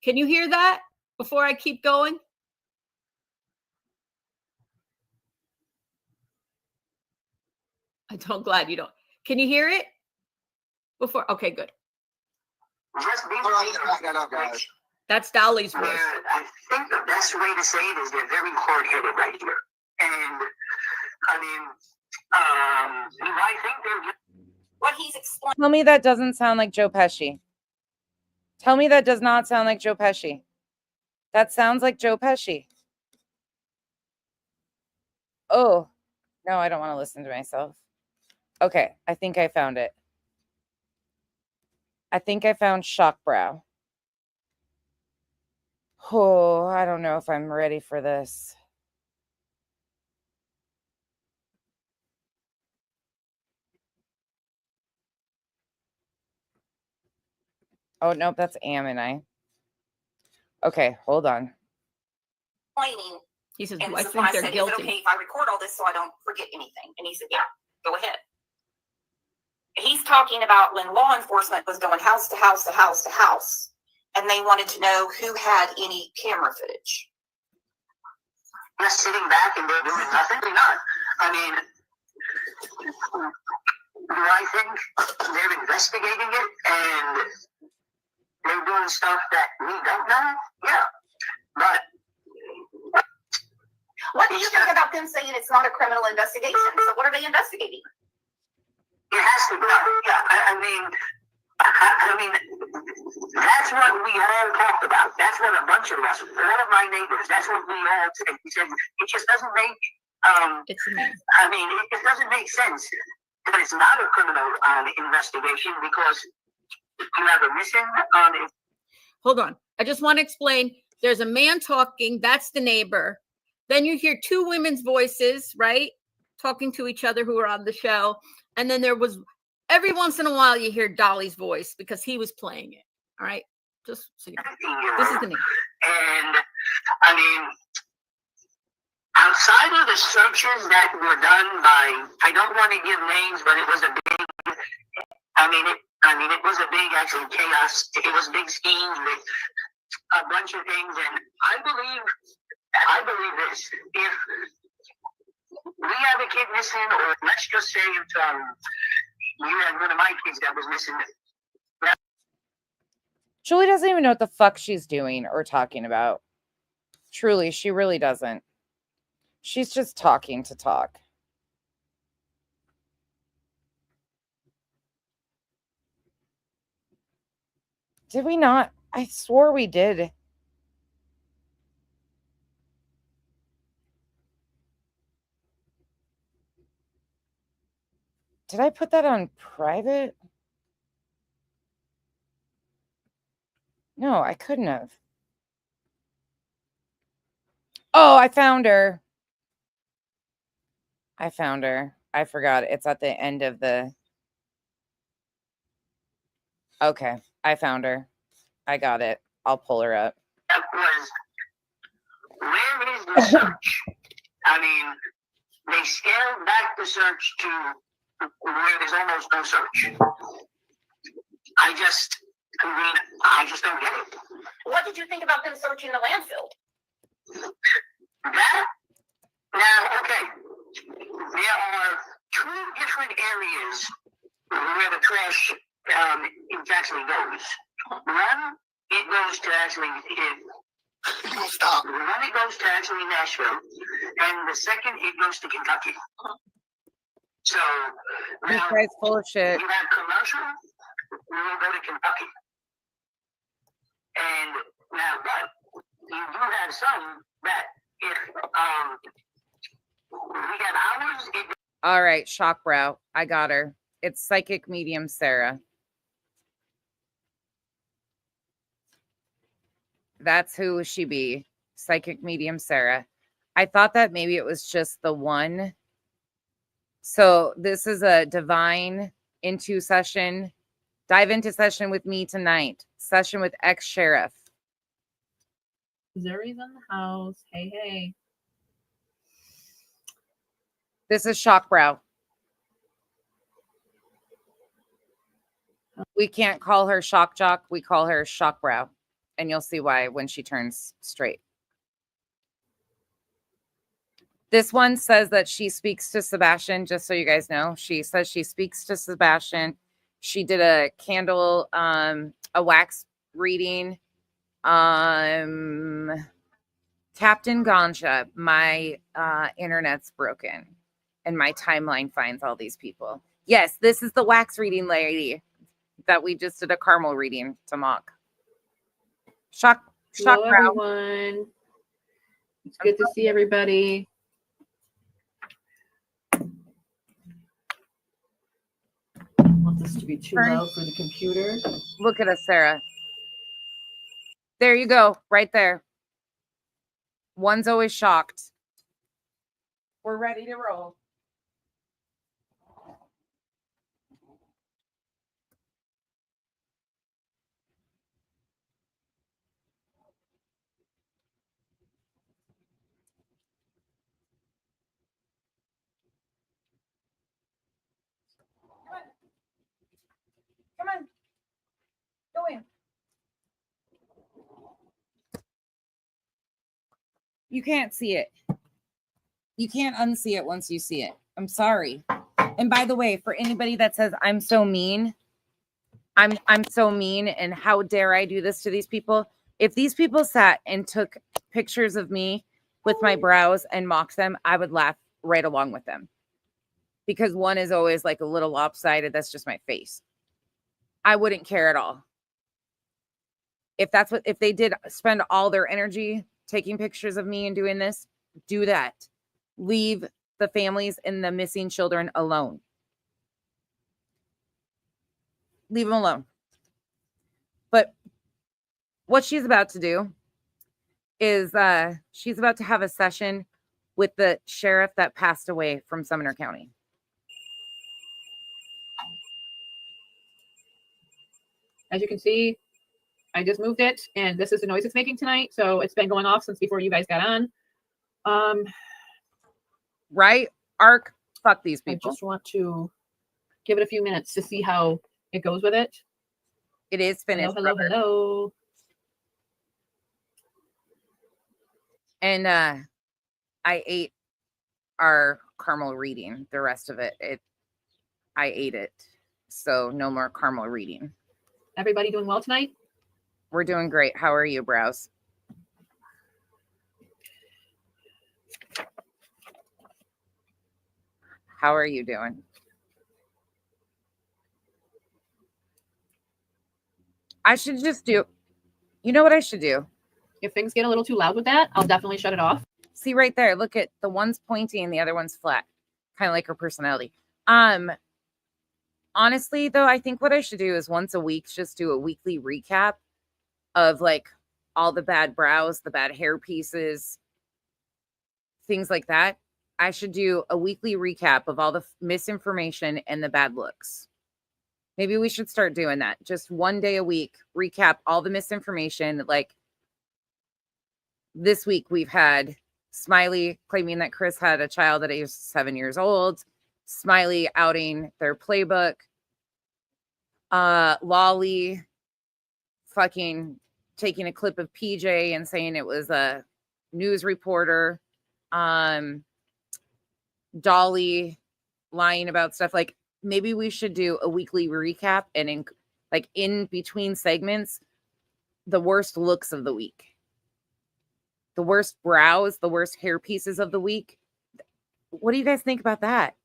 Can you hear that before I keep going? I'm glad you don't. Can you hear it? Before, okay, good. Just be right. That's Dolly's voice. I think the best way to say it is they're very hard-headed right here. And, I mean, I think they're just, what he's explaining. Tell me that doesn't sound like Joe Pesci. Tell me that does not sound like Joe Pesci. That sounds like Joe Pesci. Oh, no, I don't want to listen to myself. Okay, I think I found it. I think I found Shockbrow. Oh, I don't know if I'm ready for this. Oh, nope, that's Am. Okay, hold on. He says, And "Do I so think I they're said, guilty?" Is it okay if I record all this so I don't forget anything? And he said, yeah, go ahead. He's talking about when law enforcement was going house to house to house to house, and they wanted to know who had any camera footage. Just sitting back and they're doing nothing? They're not. I mean, do I think they're investigating it and they're doing stuff that we don't know? Yeah. But what do you think about them saying it's not a criminal investigation? So what are they investigating? It has to be. Yeah, I mean, that's what we all talked about. That's what a bunch of us, all of my neighbors, that's what we all said. We said it just doesn't make. It's a man. I mean, it just doesn't make sense that it's not a criminal investigation because you have a mission on it. Hold on. I just want to explain. There's a man talking. That's the neighbor. Then you hear two women's voices, right? Talking to each other who are on the show. And then there was, every once in a while, you hear Dolly's voice because he was playing it. All right? Just so you know. This is the neighbor. And, I mean, outside of the searches that were done by, I don't want to give names, but it was a big, it was a big actually chaos. It was big schemes with a bunch of things, and I believe this. If we have a kid missing, or let's just say if you had one of my kids that was missing. Julie doesn't even know what the fuck she's doing or talking about. Truly, she really doesn't. She's just talking to talk. Did we not? I swore we did. Did I put that on private? No, I couldn't have. Oh, I found her. I found her. I forgot. It's at the end of the... Okay, I found her. I got it. I'll pull her up. That was, where is the search? I mean, they scaled back the search to where there's almost no search. I just don't get it. What did you think about them searching the landfill? That? Now, okay. There are two different areas where the trash actually goes. One, it goes to actually stop. One, it goes to actually Nashville, and the second, it goes to Kentucky. So This now guy's full of shit. you have commercial, we will go to Kentucky. And now, but you do have some that if we have ours, All right, Shockbrow. I got her. It's Psychic Medium Sarah. That's who she be. Psychic Medium Sarah. I thought that maybe it was just the one So this is a divine into session. Dive into session with me tonight. Session with ex-sheriff. Zuri's in the house. Hey, hey. This is shock brow. We can't call her shock jock. We call her shock brow. And you'll see why when she turns straight. This one says that she speaks to Sebastian, just so you guys know. She says she speaks to Sebastian. She did a candle, a wax reading. Captain Ganja, my internet's broken and my timeline finds all these people. Yes, this is the wax reading lady that we just did a caramel reading to mock. Shock Hello, brow. everyone. It's good to see everybody. I want this to be too loud for the computer. Look at us, Sarah. There you go, right there. One's always shocked. We're ready to roll. Come on. Go in. You can't see it. You can't unsee it once you see it. I'm sorry. And by the way, for anybody that says I'm so mean, I'm so mean and how dare I do this to these people? If these people sat and took pictures of me with my brows and mocked them, I would laugh right along with them. Because one is always like a little lopsided. That's just my face. I wouldn't care at all. If they did spend all their energy taking pictures of me and doing this, do that. Leave the families and the missing children alone. Leave them alone. But what she's about to do is she's about to have a session with the sheriff that passed away from Sumner County. As you can see, I just moved it, and this is the noise it's making tonight. So it's been going off since before you guys got on. Right? Arc, fuck these people. I just want to give it a few minutes to see how it goes with it. It is finished. Hello. And I ate our caramel reading. The rest of it, I ate it. So no more caramel reading. Everybody doing well tonight? We're doing great. How are you, Brows? How are you doing? I should just do, you know what I should do? If things get a little too loud with that, I'll definitely shut it off. See right there, look at the one's pointy and the other one's flat. Kind of like her personality. Honestly, though, I think what I should do is once a week, just do a weekly recap of like all the bad brows, the bad hair pieces, things like that. I should do a weekly recap of all the misinformation and the bad looks. Maybe we should start doing that. Just one day a week, recap all the misinformation. Like this week, we've had Smiley claiming that Chris had a child at age 7 years old. Smiley outing their playbook. Lolly fucking taking a clip of PJ and saying it was a news reporter. Dolly lying about stuff. Like maybe we should do a weekly recap and in between segments, the worst looks of the week. The worst brows, the worst hair pieces of the week. What do you guys think about that?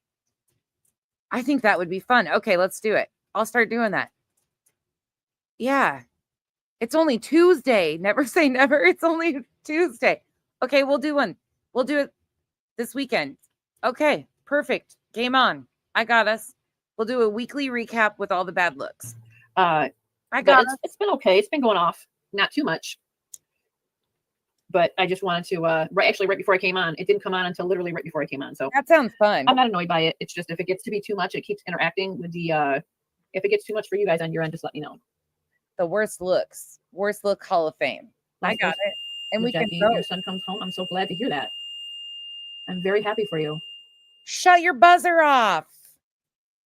I think that would be fun. Okay, let's do it. I'll start doing that. Yeah. It's only Tuesday. Never say never. It's only Tuesday. Okay, we'll do one. We'll do it this weekend. Okay, perfect. Game on. I got us. We'll do a weekly recap with all the bad looks. I got it. It's been okay. It's been going off. Not too much. but I just wanted to right before I came on. It didn't come on until literally right before I came on. So That sounds fun. I'm not annoyed by it. It's just if it gets to be too much, it keeps interacting with the if it gets too much for you guys on your end, just let me know. The worst look Hall of Fame. I got it. And we Jackie, can your son comes home. I'm so glad to hear that. I'm very happy for you. Shut your buzzer off.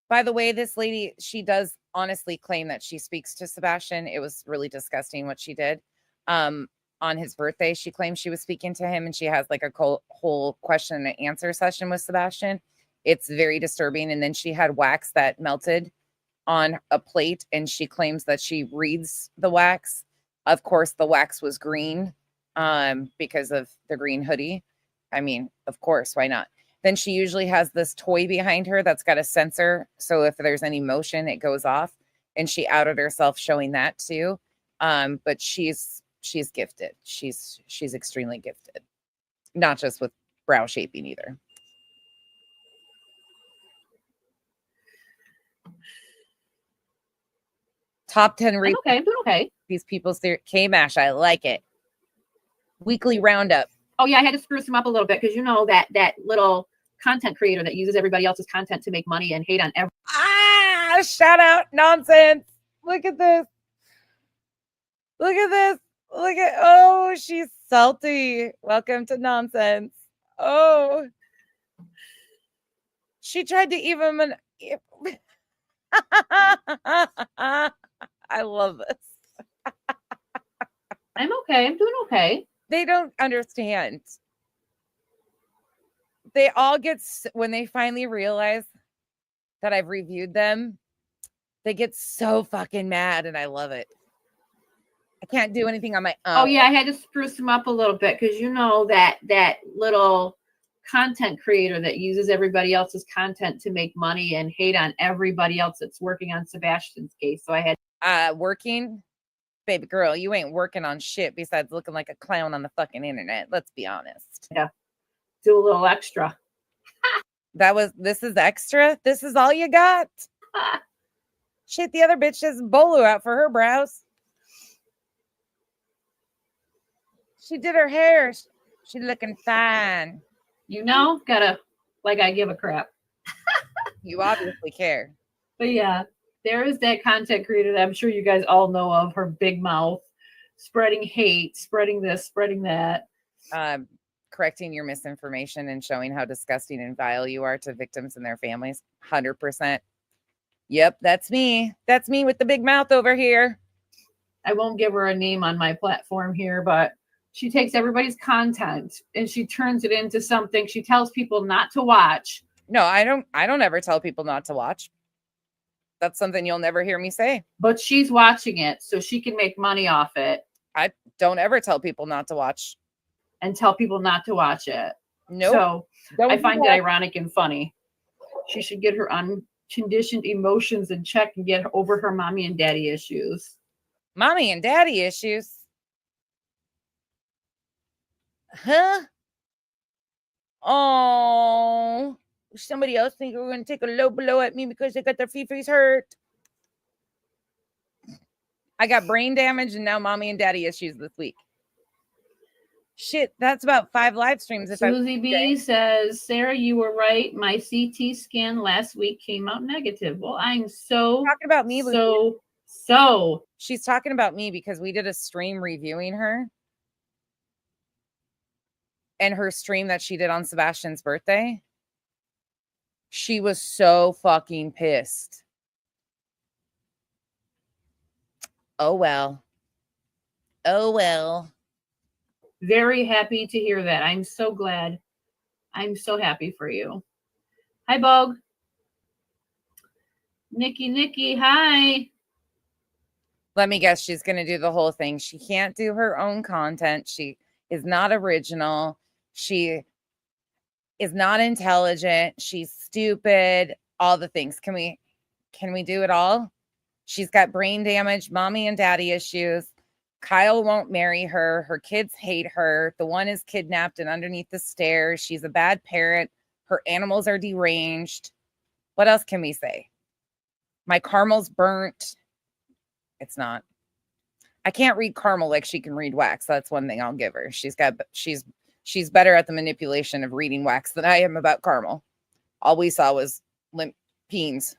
By the way, this lady, she does honestly claim that she speaks to Sebastian. It was really disgusting what she did. On his birthday, she claimed she was speaking to him, and she has like a whole question and answer session with Sebastian. It's very disturbing. And then she had wax that melted on a plate, and she claims that she reads the wax. Of course, the wax was green because of the green hoodie. I mean, of course, why not? Then she usually has this toy behind her that's got a sensor. So if there's any motion, it goes off. And she outed herself showing that too. But she's gifted. She's extremely gifted. Not just with brow shaping either. Top 10 I'm okay. I'm doing okay. These people's theory. K-Mash, I like it. Weekly roundup. Oh yeah, I had to spruce him up a little bit because you know that little content creator that uses everybody else's content to make money and hate on every. Shout out nonsense. Look at this. Look at this. Look at, oh, she's salty. Welcome to nonsense. Oh, she tried to even. I love this. I'm okay. I'm doing okay. They don't understand. They all get, when they finally realize that I've reviewed them, they get so fucking mad, and I love it. I can't do anything on my own. Oh yeah, I had to spruce him up a little bit because you know that little content creator that uses everybody else's content to make money and hate on everybody else that's working on Sebastian's case. So I had working. Baby girl, you ain't working on shit besides looking like a clown on the fucking internet. Let's be honest. Yeah. Do a little extra. This is extra? This is all you got? Shit, the other bitch has bolo out for her brows. She did her hair. She's looking fine. You know, I give a crap. You obviously care. But yeah, there is that content creator that I'm sure you guys all know of, her big mouth, spreading hate, spreading this, spreading that. Correcting your misinformation and showing how disgusting and vile you are to victims and their families. 100%. Yep, that's me. That's me with the big mouth over here. I won't give her a name on my platform here, but she takes everybody's content and she turns it into something she tells people not to watch. No, I don't ever tell people not to watch. That's something you'll never hear me say. But she's watching it so she can make money off it. I don't ever tell people not to watch. And tell people not to watch it. No. Nope. So I find it ironic and funny. She should get her unconditioned emotions in check and get over her mommy and daddy issues. Mommy and daddy issues? Huh? Oh, somebody else think we're going to take a low blow at me because they got their fifis hurt. I got brain damage and now mommy and daddy issues this week. Shit, that's about 5 live streams. Susie B says, Sarah, you were right. My CT scan last week came out negative. Well, I'm so talking about me. So she's talking about me because we did a stream reviewing her. And her stream that she did on Sebastian's birthday. She was so fucking pissed. Oh, well. Oh, well. Very happy to hear that. I'm so glad. I'm so happy for you. Hi, Bog. Nikki, hi. Let me guess, she's going to do the whole thing. She can't do her own content. She is not original. She is not intelligent. She's stupid. All the things. Can we do it all? She's got brain damage, mommy and daddy issues. Kyle won't marry her. Her kids hate her. The one is kidnapped and underneath the stairs. She's a bad parent. Her animals are deranged. What else can we say? My caramel's burnt. It's not. I can't read caramel like she can read wax. That's one thing I'll give her. She's better at the manipulation of reading wax than I am about caramel. All we saw was limp peens.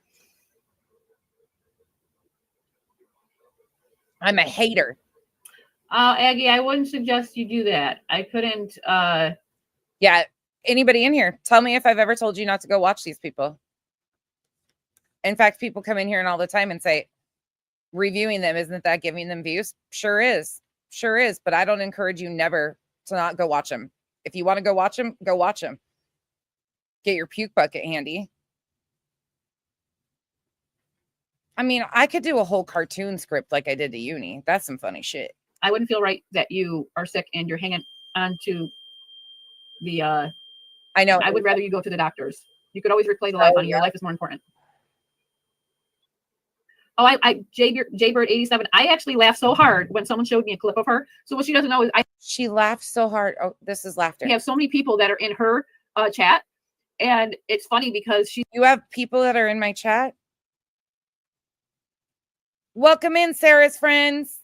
I'm a hater. Aggie, I wouldn't suggest you do that. I couldn't. Yeah. Anybody in here, tell me if I've ever told you not to go watch these people. In fact, people come in here and all the time and say, reviewing them, isn't that giving them views? Sure is. Sure is. But I don't encourage you never to not go watch them. If you want to go watch them, go watch them. Get your puke bucket handy. I mean, I could do a whole cartoon script like I did to uni. That's some funny shit. I wouldn't feel right that you are sick and you're hanging on to the. I know. I would rather you go to the doctors. You could always replay the life, honey. Your life is more important. Oh, Jaybird 87. I actually laughed so hard when someone showed me a clip of her. So what she doesn't know is she laughed so hard. Oh, this is laughter. We have so many people that are in her chat, and it's funny because you have people that are in my chat. Welcome in, Sarah's friends.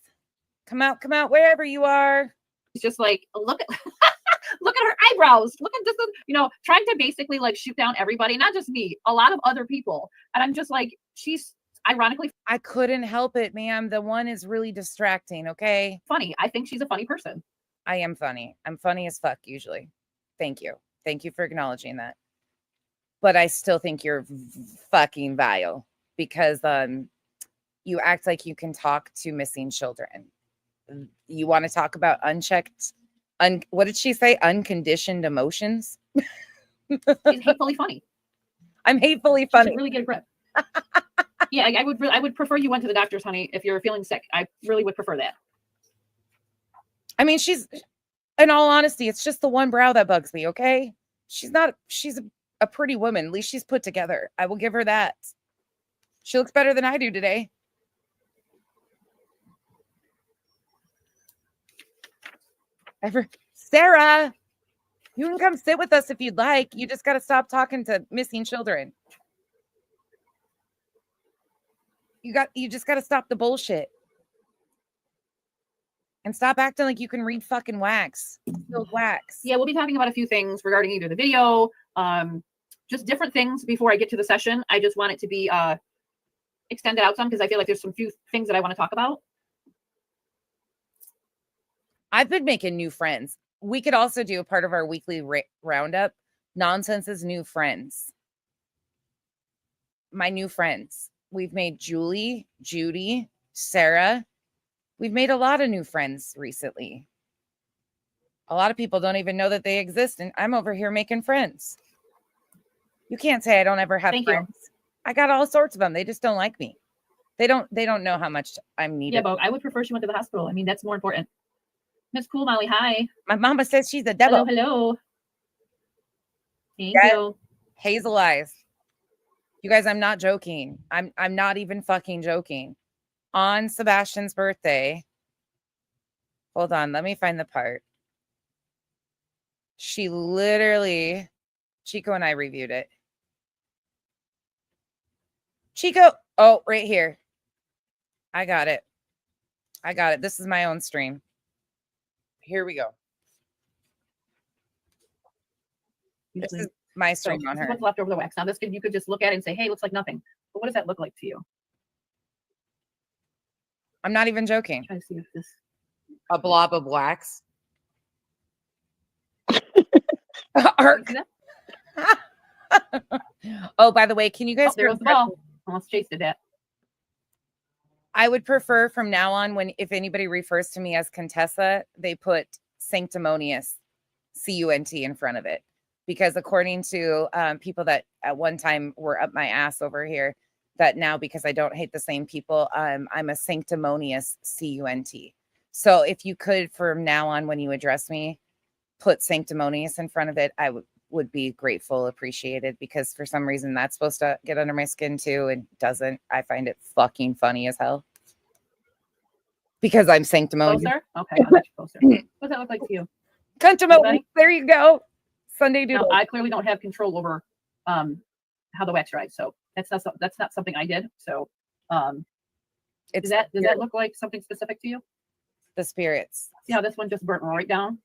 Come out, wherever you are. It's just like, look at look at her eyebrows. Look at this, trying to basically like shoot down everybody, not just me, a lot of other people. And I'm just like, she's ironically. I couldn't help it, ma'am. The one is really distracting, okay? Funny. I think she's a funny person. I am funny. I'm funny as fuck usually. Thank you. Thank you for acknowledging that. But I still think you're fucking vile because you act like you can talk to missing children. You want to talk about unchecked, what did she say? Unconditioned emotions? She's hatefully funny. I'm hatefully funny. Really get a grip. Yeah, I would prefer you went to the doctors, honey, if you're feeling sick. I really would prefer that. I mean, in all honesty, it's just the one brow that bugs me, okay? She's a pretty woman. At least she's put together. I will give her that. She looks better than I do today. Sarah, you can come sit with us if you'd like. You just got to stop talking to missing children. You just got to stop the bullshit. And stop acting like you can read fucking wax. Spilled wax. Yeah, we'll be talking about a few things regarding either the video, just different things before I get to the session. I just want it to be extended out some because I feel like there's some few things that I want to talk about. I've been making new friends. We could also do a part of our weekly roundup. Nonsense is new friends. My new friends. We've made Julie, Judy, Sarah. We've made a lot of new friends recently. A lot of people don't even know that they exist, and I'm over here making friends. You can't say I don't ever have friends. I got all sorts of them. They just don't like me. They don't know how much I'm needed. Yeah, but I would prefer she went to the hospital. I mean, that's more important. Miss Cool Molly, hi. My mama says she's a devil. Hello. Thank you. Hazel eyes. You guys, I'm not joking. I'm not even fucking joking. On Sebastian's birthday, hold on, let me find the part. She literally, Chico and I reviewed it. Chico, oh, right here. I got it. This is my own stream. Here we go. This is my stream on her. What's left over the wax. Now this you could just look at it and say, hey, looks like nothing. But what does that look like to you? I'm not even joking. Try to see if this a blob of wax. Oh, by the way, can you guys? There was the ball. Almost chased that. I would prefer from now on, if anybody refers to me as Contessa, they put sanctimonious, C-U-N-T in front of it, because according to people that at one time were up my ass over here, that now, because I don't hate the same people, I'm a sanctimonious, C-U-N-T. So if you could, from now on, when you address me, put sanctimonious in front of it, I would be grateful, appreciated, because for some reason that's supposed to get under my skin too, and doesn't. I find it fucking funny as hell. Because I'm sanctimonious. Closer? Okay, I'll get you closer. What does that look like to you? Sanctimonious. There you go. Sunday doodle. No, I clearly don't have control over how the wax dries, so that's not something I did. So does that look like something specific to you? The spirits. See how this one just burnt right down?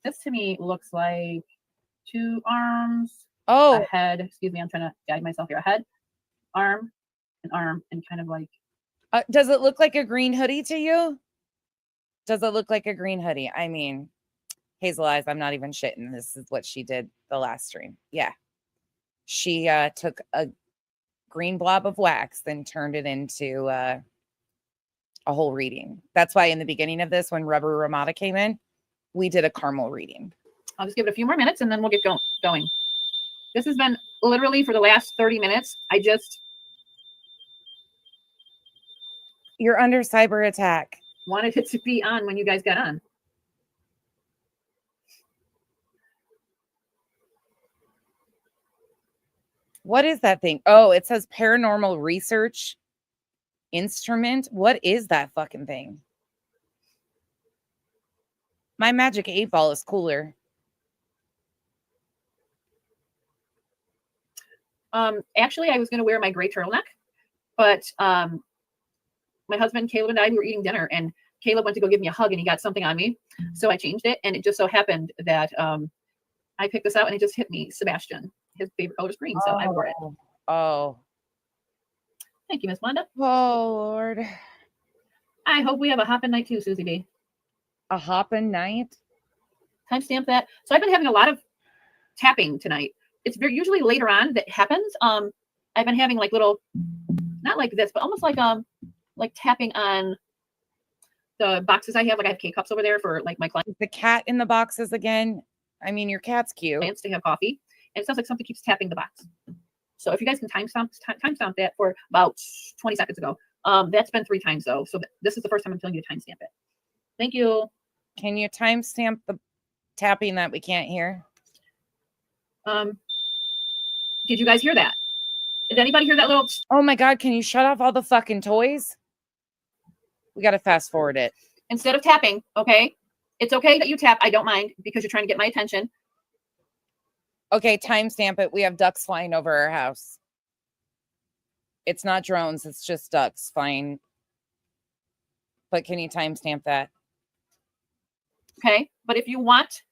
This to me looks like 2 arms, Oh, a head. Excuse me, I'm trying to guide myself here. A head, arm, an arm, and kind of like. does it look like a green hoodie to you? Does it look like a green hoodie? I mean, Hazel Eyes, I'm not even shitting. This is what she did the last stream. Yeah. She took a green blob of wax, then turned it into a whole reading. That's why in the beginning of this, when Rubber Ramada came in, we did a caramel reading. I'll just give it a few more minutes and then we'll get going. This has been literally for the last 30 minutes. You're under cyber attack. Wanted it to be on when you guys got on. What is that thing? Oh, it says paranormal research instrument. What is that fucking thing? My magic 8-ball is cooler. Actually, I was going to wear my gray turtleneck, but my husband, Caleb, and I, we were eating dinner, and Caleb went to go give me a hug, and he got something on me. So I changed it, and it just so happened that I picked this out, and it just hit me, Sebastian. His favorite color is green, so I wore it. Oh. Thank you, Miss Wanda. Oh, Lord. I hope we have a hoppin' night too, Susie B. A hoppin' night? Timestamp that. So I've been having a lot of tapping tonight. It's usually later on that happens. I've been having like little, not like this, but almost like tapping on the boxes I have. Like I have K-cups over there for like my clients. The cat in the boxes again. I mean, your cat's cute. To have coffee. And it sounds like something keeps tapping the box. So if you guys can timestamp that for about 20 seconds ago. That's been 3 times though. So this is the first time I'm telling you to timestamp it. Thank you. Can you timestamp the tapping that we can't hear? Did you guys hear that? Did anybody hear that little? Oh my God, can you shut off all the fucking toys? We got to fast forward it. Instead of tapping, okay? It's okay that you tap. I don't mind because you're trying to get my attention. Okay, timestamp it. We have ducks flying over our house. It's not drones. It's just ducks flying. But can you timestamp that? Okay, but if you want,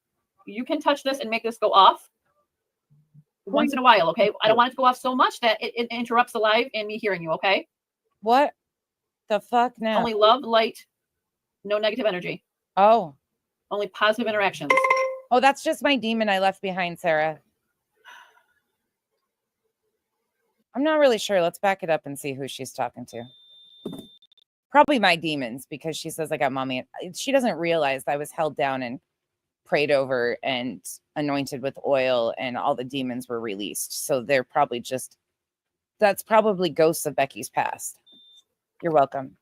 you can touch this and make this go off once in a while, okay? I don't want it to go off so much that it interrupts the live and me hearing you, okay? What the fuck now? Only love, light, no negative energy. Oh. Only positive interactions. Oh, that's just my demon I left behind, Sarah. I'm not really sure. Let's back it up and see who she's talking to. Probably my demons, because she says I got mommy. She doesn't realize I was held down and prayed over and anointed with oil and all the demons were released. So they're probably just, that's probably ghosts of Becky's past. You're welcome.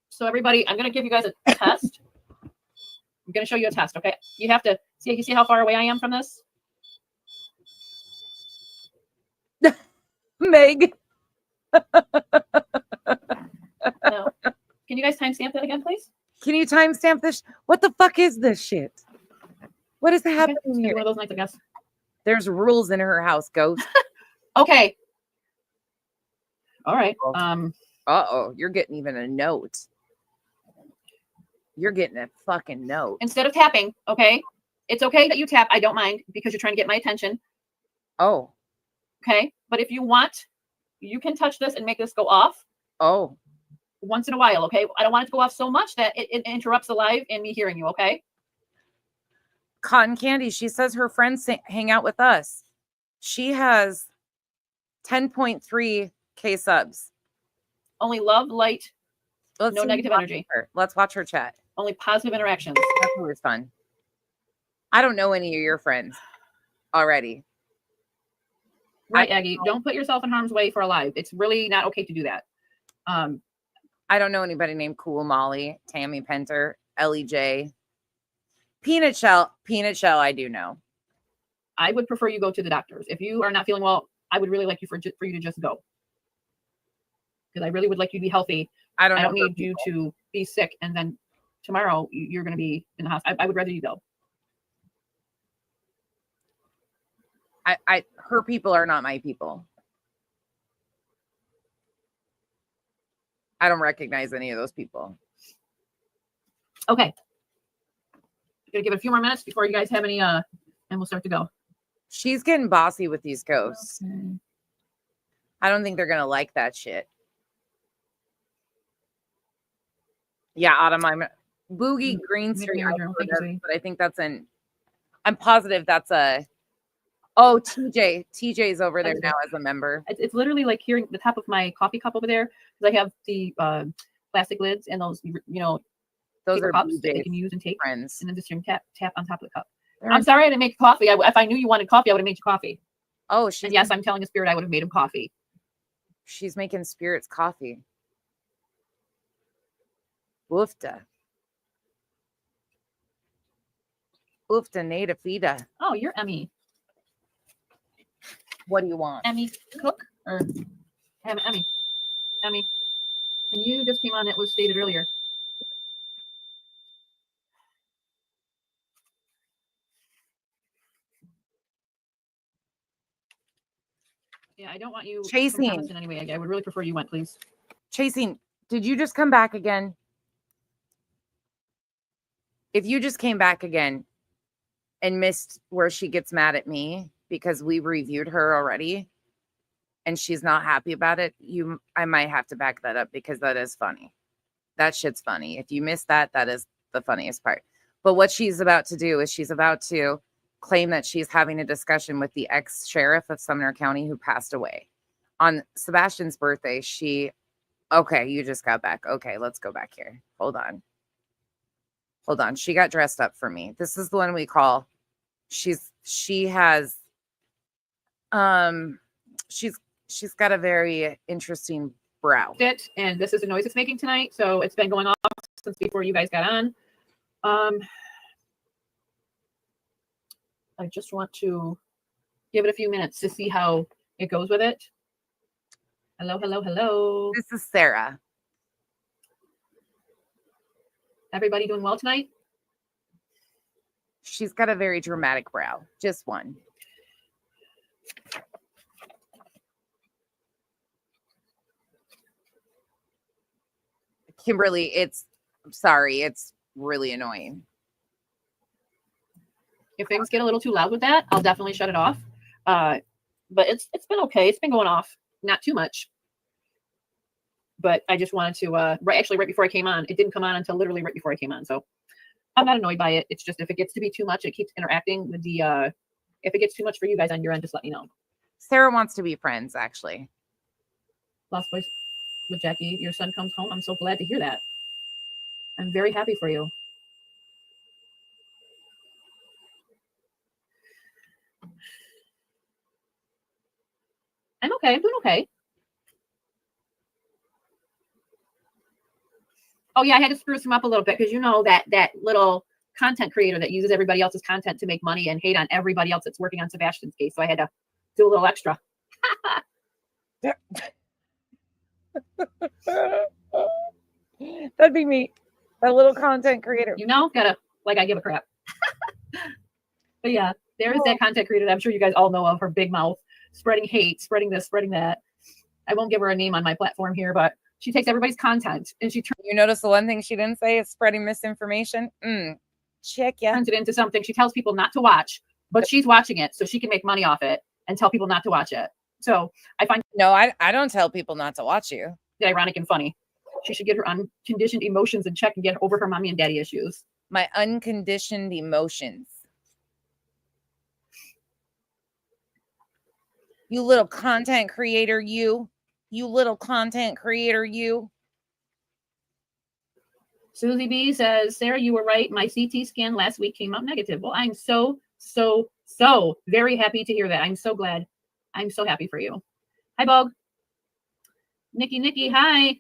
So everybody, I'm going to give you guys a test. I'm going to show you a test, okay? You have to see, you see how far away I am from this? Meg. No. Can you guys timestamp that again, please? Can you timestamp this? What the fuck is this shit? What is happening here? One of those nights, I guess. There's rules in her house, ghost. Okay. All right. Uh-oh, you're getting even a note. You're getting a fucking note. Instead of tapping, okay? It's okay that you tap. I don't mind because you're trying to get my attention. Oh. Okay. But if you want, you can touch this and make this go off. Oh. Once in a while, okay? I don't want it to go off so much that it interrupts the live and me hearing you, okay? Cotton Candy, she says her friends hang out with us. She has 10.3K subs. Only love, light, no see negative energy. Let's watch her chat. Only positive interactions. That's always fun. I don't know any of your friends already. Right, Aggie. Don't put yourself in harm's way for a live. It's really not okay to do that. I don't know anybody named Cool Molly, Tammy Penter, Ellie J. Peanut Shell, I do know. I would prefer you go to the doctors. If you are not feeling well, I would really like you for you to just go. Because I really would like you to be healthy. I don't need you to be sick and then tomorrow you're going to be in the hospital. I would rather you go. Her people are not my people. I don't recognize any of those people. Okay. Gonna give it a few more minutes before you guys have any, and we'll start to go. She's getting bossy with these ghosts. Okay. I don't think they're gonna like that shit. Yeah, Autumn, I'm Boogie Green Make Street, me original. Thank you, sweetie. but I think that's I'm positive that's a. Oh, TJ's over there now as a member. It's literally like hearing the top of my coffee cup over there because I have the plastic lids and those, Those paper are cups that they BJ's can use and take, friends. and then just tap on top of the cup. They're I'm sorry I didn't make coffee. If I knew you wanted coffee, I would have made you coffee. Oh, And yes, I'm telling a spirit I would have made him coffee. she's making spirits coffee. Woofta. Woofta native fida. Oh, you're Emmy. What do you want? Emmy Cook or Emmy? Emmy. And you just came on. It was stated earlier. Yeah, I don't want you Chasing. in any way. I would really prefer you went, please. Chasing, did you just come back again? If you just came back again and missed where she gets mad at me because we reviewed her already and she's not happy about it, I might have to back that up because that is funny. That shit's funny. If you missed that, that is the funniest part. But what she's about to do is she's about to claim that she's having a discussion with the ex-sheriff of Sumner County who passed away. On Sebastian's birthday, okay, you just got back. Okay, let's go back here. Hold on. She got dressed up for me. This is the one we call. She's got a very interesting brow. And this is the noise it's making tonight. So it's been going off since before you guys got on. I just want to give it a few minutes to see how it goes with it. Hello. This is Sarah. Everybody doing well tonight? She's got a very dramatic brow. Just one. Kimberly, it's really annoying. If things get a little too loud with that, I'll definitely shut it off. But it's been okay. It's been going off, not too much. But I just wanted to right before I came on. It didn't come on until literally right before I came on. So I'm not annoyed by it. It's just if it gets to be too much, it keeps interacting with the if it gets too much for you guys on your end, just let me know. Sarah wants to be friends, actually. Lost Boys with Jackie, your son comes home. I'm so glad to hear that. I'm very happy for you. I'm okay. I'm doing okay. Oh yeah, I had to spruce him up a little bit because that little content creator that uses everybody else's content to make money and hate on everybody else that's working on Sebastian's case. So I had to do a little extra. That'd be me. That little content creator. I give a crap. But yeah, there is that content creator that I'm sure you guys all know of, her big mouth, spreading hate, spreading this, spreading that. I won't give her a name on my platform here, but she takes everybody's content and you notice the one thing she didn't say is spreading misinformation. Check yeah. Turns it into something she tells people not to watch, but she's watching it so she can make money off it and tell people not to watch it. So I find I don't tell people not to watch you. Ironic and funny. She should get her unconditioned emotions in check and get over her mommy and daddy issues. My unconditioned emotions. You little content creator, you little content creator, you. Susie B says, Sarah, you were right. My CT scan last week came out negative. Well, I'm so very happy to hear that. I'm so glad. I'm so happy for you. Hi, Bog. Nikki, hi.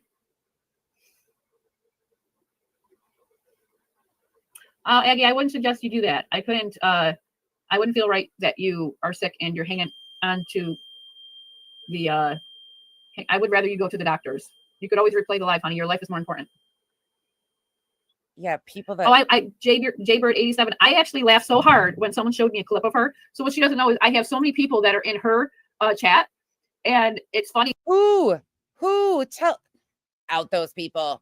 Aggie, I wouldn't suggest you do that. I wouldn't feel right that you are sick and you're hanging on to the, I would rather you go to the doctors. You could always replay the live, honey. Your life is more important. Yeah, people that. Jaybird 87. I actually laughed so hard when someone showed me a clip of her. So what she doesn't know is I have so many people that are in her chat, and it's funny. Who tell out those people?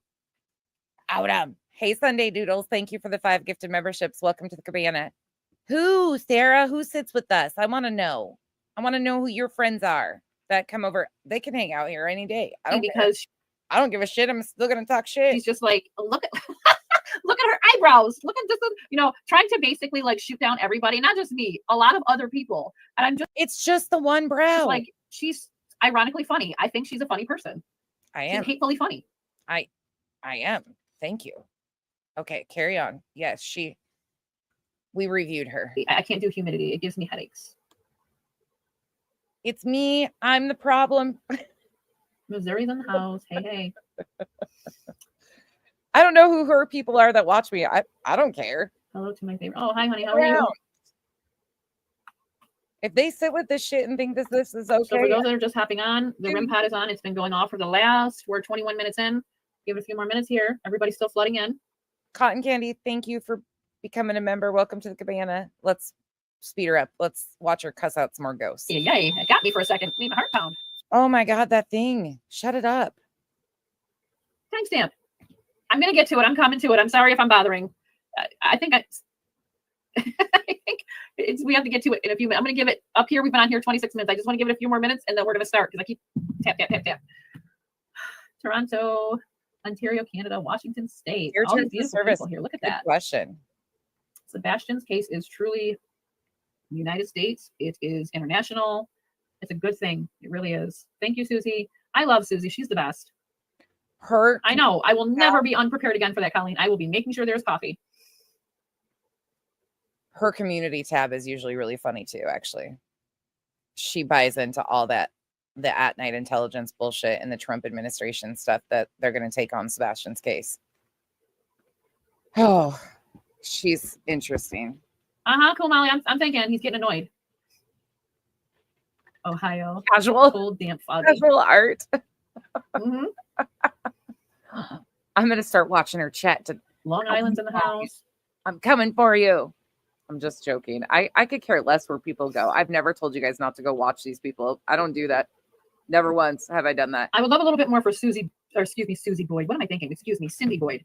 Out them. Hey, Sunday Doodles. Thank you for the 5 gifted memberships. Welcome to the cabana. Who, Sarah? Who sits with us? I want to know. I want to know who your friends are that come over. They can hang out here any day. I don't care. Because I don't give a shit. I'm still gonna talk shit. she's just like, look at look at her eyebrows. Look at this, trying to basically like shoot down everybody, not just me, a lot of other people. And I'm just It's just the one brow. just like, she's ironically funny. I think she's a funny person. I She's am. hatefully funny. I am. Thank you. Okay, carry on. Yes, we reviewed her. I can't do humidity. It gives me headaches. It's me. I'm the problem. Missouri's in the house. Hey. I don't know who her people are that watch me. I don't care. Hello to my favorite. Oh, hi, honey. How are you? If they sit with this shit and think this is okay. So for those that are just hopping on, the REM pad is on. It's been going off for the last, we're 21 minutes in. Give it a few more minutes here. Everybody's still flooding in. Cotton Candy, thank you for becoming a member. Welcome to the cabana. Let's speed her up. Let's watch her cuss out some more ghosts. Yay. It got me for a second. Made my heart pound. Oh my God, that thing. Shut it up. Timestamp. I'm going to get to it. I'm coming to it. I'm sorry if I'm bothering. I think we have to get to it in a few minutes. I'm going to give it up here. We've been on here 26 minutes. I just want to give it a few more minutes and then we're going to start because I keep tap. Toronto, Ontario, Canada, Washington State. Your All turn these for beautiful service. people here. Look at Good that. question. Sebastian's case is truly United States. It is international. It's a good thing. It really is. Thank you, Susie. I love Susie. She's the best. I know. I will never be unprepared again for that, Colleen. I will be making sure there's coffee. Her community tab is usually really funny too, actually. She buys into all that, the at-night intelligence bullshit and the Trump administration stuff that they're going to take on Sebastian's case. Oh, she's interesting. Cool, Molly. I'm thinking he's getting annoyed. Ohio. Casual. Cold, damp, foggy. Casual art. Mm-hmm. I'm going to start watching her chat. Long Island's in the house. I'm coming for you. I'm just joking. I could care less where people go. I've never told you guys not to go watch these people. I don't do that. Never once have I done that. I would love a little bit more for Susie Boyd. What am I thinking? Cindy Boyd.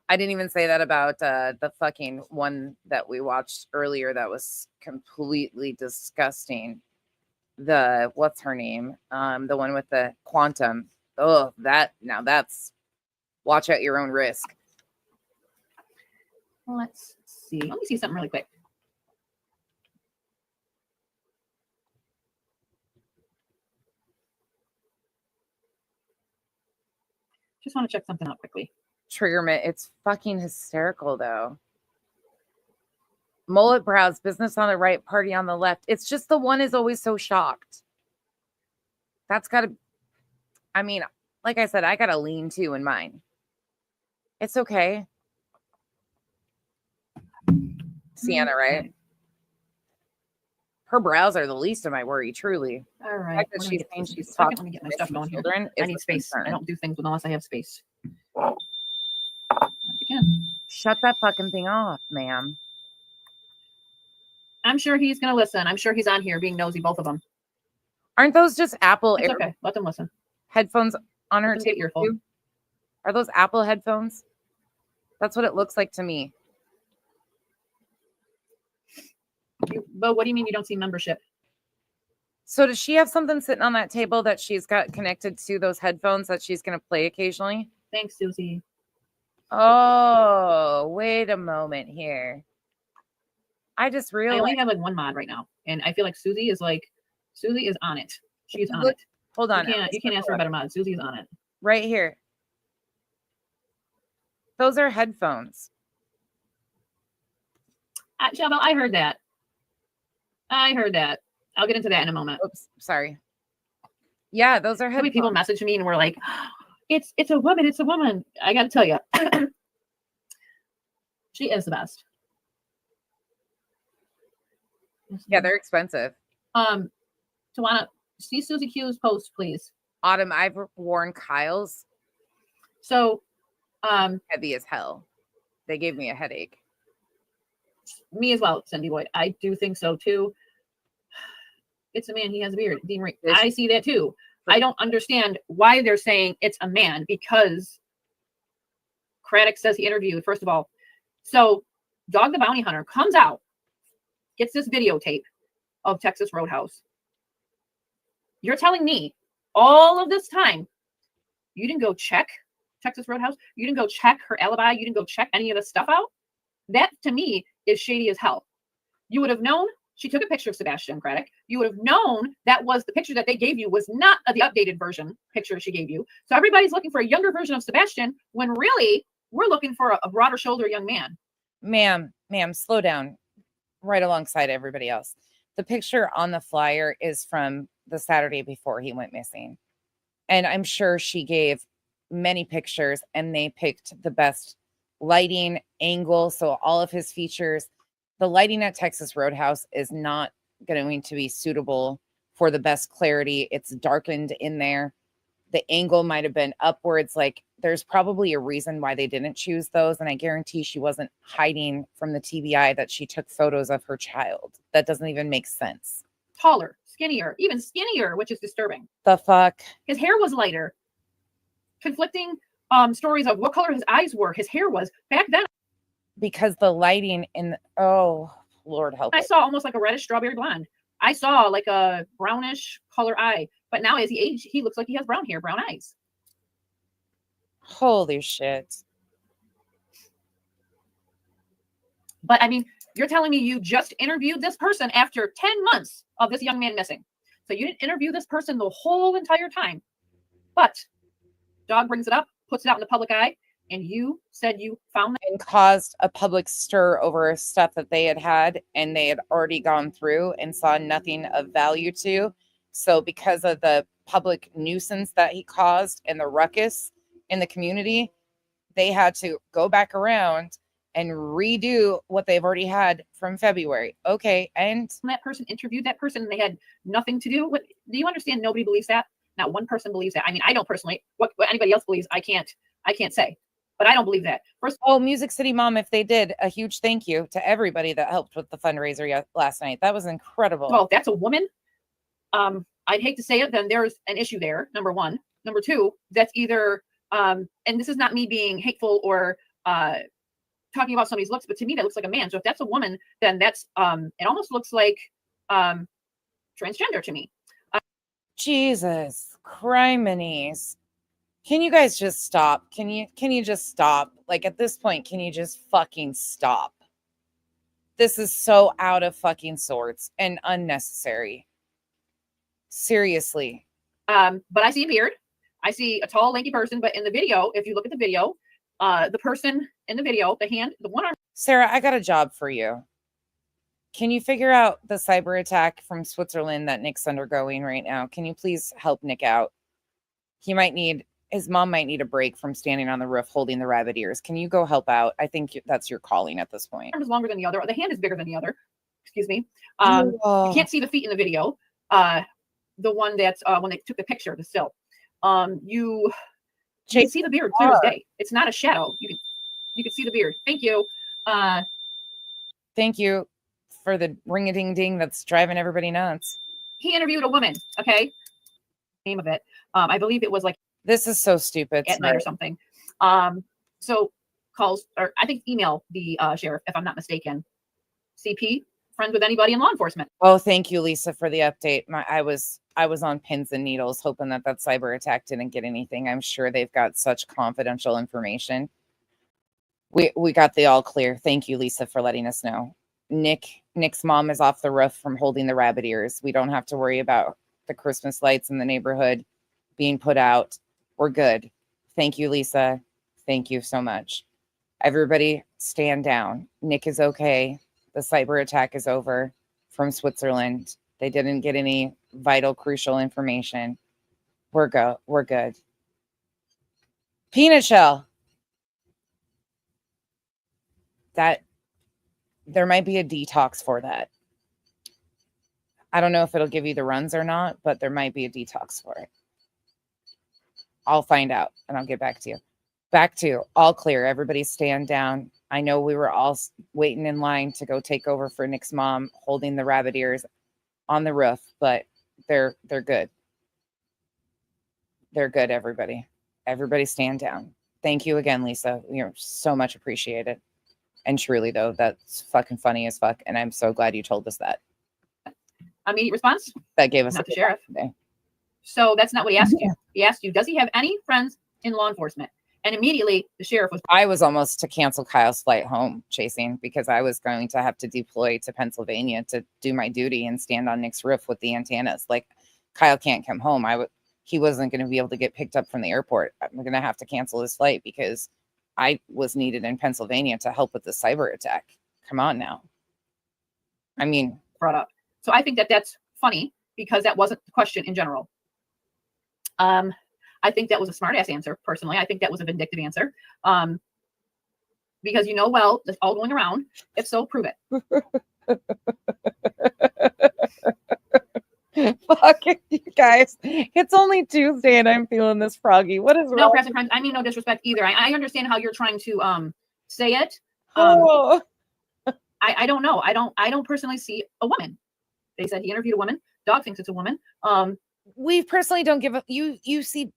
I didn't even say that about the fucking one that we watched earlier that was completely disgusting. What's her name? The one with the quantum. Oh, that's watch at your own risk. Let's see. Let me see something really quick. Just want to check something out quickly. Triggerment. It's fucking hysterical though. Mullet brows, business on the right, party on the left. It's just the one is always so shocked. That's got to, I mean, like I said, I got to lean too in mine. It's okay. Sienna, right? Her brows are the least of my worry, truly. All right. She's saying she's Let talking me get my to stuff going here. children. I need space. I don't do things unless I have space. Again. Shut that fucking thing off, ma'am. I'm sure he's going to listen. I'm sure he's on here being nosy, both of them. Aren't those just Apple It's okay. Let them listen. headphones on her table earful. too? Are those Apple headphones? That's what it looks like to me. But what do you mean you don't see membership? So does she have something sitting on that table that she's got connected to those headphones that she's going to play occasionally? Thanks, Susie. Oh, wait a moment here. I just realized. I only have like one mod right now. And I feel like Susie is on it. She's on it. Hold on. You can't ask for a better mod. Susie's on it. Right here. Those are headphones. Shabelle, I heard that. I'll get into that in a moment. Oops, sorry. Yeah, those are headphones. People message me and we're like, it's a woman. It's a woman. I got to tell you. She is the best. Yeah, they're expensive. Tawana, see Susie Q's post, please. Autumn, I've worn Kyle's. So, heavy as hell. They gave me a headache. Me as well, Cindy Boyd. I do think so too. It's a man. He has a beard. Dean Ray. I see that too. I don't understand why they're saying it's a man because Craddock says he interviewed, first of all. So Dog the Bounty Hunter comes out, gets this videotape of Texas Roadhouse. You're telling me all of this time, you didn't go check Texas Roadhouse? You didn't go check her alibi? You didn't go check any of this stuff out? That, to me, is shady as hell. You would have known she took a picture of Sebastian Craddock. You would have known that was the picture that they gave you was not the updated version picture she gave you. So everybody's looking for a younger version of Sebastian when really we're looking for a broader shoulder young man. Ma'am, slow down right alongside everybody else. The picture on the flyer is from the Saturday before he went missing. And I'm sure she gave many pictures and they picked the best lighting angle. So all of his features, the lighting at Texas Roadhouse is not going to be suitable for the best clarity. It's darkened in there. The angle might have been upwards. Like there's probably a reason why they didn't choose those. And I guarantee she wasn't hiding from the TBI that she took photos of her child. That doesn't even make sense. Taller, skinnier, even skinnier, which is disturbing. The fuck? His hair was lighter. Conflicting stories of what color his eyes were. His hair was back then. Because the lighting in, oh, Lord help I it. saw almost like a reddish strawberry blonde. I saw like a brownish color eye. But now as he aged, he looks like he has brown hair, brown eyes. Holy shit. But I mean, you're telling me you just interviewed this person after 10 months of this young man missing. So you didn't interview this person the whole entire time. But Dog brings it up, puts it out in the public eye, and you said you found that. And caused a public stir over stuff that they had and they had already gone through and saw nothing of value to. So because of the public nuisance that he caused and the ruckus in the community, they had to go back around and redo what they've already had from February. Okay, and that person interviewed that person and they had nothing to do with. Do you understand? Nobody believes that. Not one person believes that. I mean, I don't personally. What anybody else believes, I can't say. But I don't believe that. First, Music City Mom, if they did, a huge thank you to everybody that helped with the fundraiser last night. That was incredible. Well, if that's a woman, I'd hate to say it, then there's an issue there. Number one. Number two, that's either and this is not me being hateful or talking about somebody's looks, but to me that looks like a man. So if that's a woman, then that's it almost looks like transgender to me. Jesus criminies. Can you guys just stop? Can you just stop? Like at this point, can you just fucking stop? This is so out of fucking sorts and unnecessary. Seriously. But I see a beard. I see a tall, lanky person. But in the video, if you look at the video, the person in the video, the hand, the one arm. Sarah, I got a job for you. Can you figure out the cyber attack from Switzerland that Nick's undergoing right now? Can you please help Nick out? His mom might need a break from standing on the roof holding the rabbit ears. Can you go help out? I think that's your calling at this point. The arm is longer than the other. The hand is bigger than the other. Excuse me. You can't see the feet in the video. The one that's when they took the picture, the still. You can see the beard clear as day. It's not a shadow. You can see the beard. Thank you. Thank you for the ring-a-ding-ding that's driving everybody nuts. He interviewed a woman. Okay. Name of it. I believe it was like. This is so stupid. At night or something. So calls, or I think email the sheriff, if I'm not mistaken. CP, friends with anybody in law enforcement. Oh, thank you, Lisa, for the update. I was on pins and needles hoping that cyber attack didn't get anything. I'm sure they've got such confidential information. We got the all clear. Thank you, Lisa, for letting us know. Nick's mom is off the roof from holding the rabbit ears. We don't have to worry about the Christmas lights in the neighborhood being put out. We're good. Thank you, Lisa. Thank you so much. Everybody stand down. Nick is okay. The cyber attack is over from Switzerland. They didn't get any vital, crucial information. We're good. Peanut shell. That there might be a detox for that. I don't know if it'll give you the runs or not, but there might be a detox for it. I'll find out and I'll get back to you. Back to all clear. Everybody stand down. I know we were all waiting in line to go take over for Nick's mom holding the rabbit ears on the roof, but they're good. They're good, everybody. Everybody stand down. Thank you again, Lisa. You're so much appreciated. And truly, though, that's fucking funny as fuck. And I'm so glad you told us that. Immediate response? That gave us Not a the good sheriff. laugh today. So that's not what he asked you. He asked you, does he have any friends in law enforcement? And immediately the sheriff was. I was almost to cancel Kyle's flight home, chasing, because I was going to have to deploy to Pennsylvania to do my duty and stand on Nick's roof with the antennas. Like, Kyle can't come home. He wasn't going to be able to get picked up from the airport. I'm going to have to cancel his flight because I was needed in Pennsylvania to help with the cyber attack. Come on now. I mean, brought up. So I think that that's funny because that wasn't the question in general. I think that was a smart ass answer. Personally, I think that was a vindictive answer. Because well, it's all going around. If so, prove it. Fuck it, you guys. It's only Tuesday and I'm feeling this froggy. What is No, wrong? present friends. I mean no disrespect either. I understand how you're trying to say it. Oh. I don't know. I don't personally see a woman. They said he interviewed a woman. Dog thinks it's a woman. We personally don't give a you see,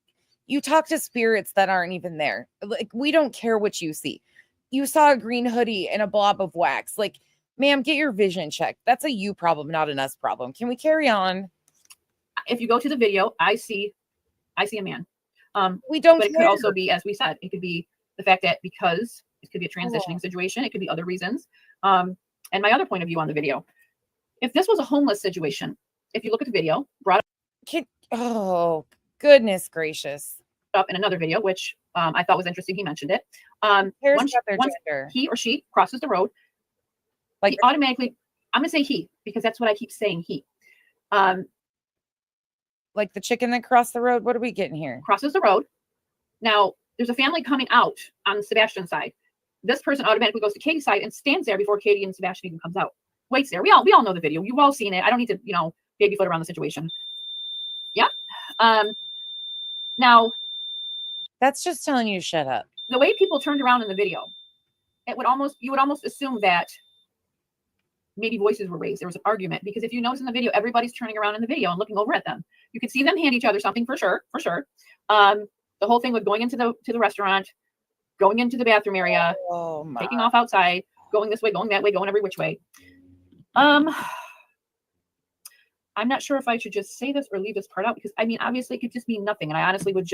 you talk to spirits that aren't even there. Like, we don't care what you see. You saw a green hoodie and a blob of wax. Like, ma'am, get your vision checked. That's a you problem, not an us problem. Can we carry on? If you go to the video, I see a man. We don't but it care. could also be, as we said, it could be the fact that because it could be a transitioning situation, it could be other reasons. And my other point of view on the video, if this was a homeless situation, if you look at the video, brought oh, goodness gracious. up in another video, which I thought was interesting. He mentioned it. Once gender. He or she crosses the road, like he automatically, I'm gonna say he, because that's what I keep saying, he. Like the chicken that crossed the road. What are we getting here? Crosses the road. Now there's a family coming out on Sebastian's side. This person automatically goes to Katie's side and stands there before Katie and Sebastian even comes out. Waits there. We all know the video. You've all seen it. I don't need to, baby foot around the situation. Yeah. Now that's just telling you to shut up. The way people turned around in the video, you would almost assume that maybe voices were raised. There was an argument, because if you notice in the video, everybody's turning around in the video and looking over at them. You could see them hand each other something for sure. The whole thing with going into the restaurant, going into the bathroom area, taking off outside, going this way, going that way, going every which way. I'm not sure if I should just say this or leave this part out, because I mean, obviously it could just mean nothing. And I honestly would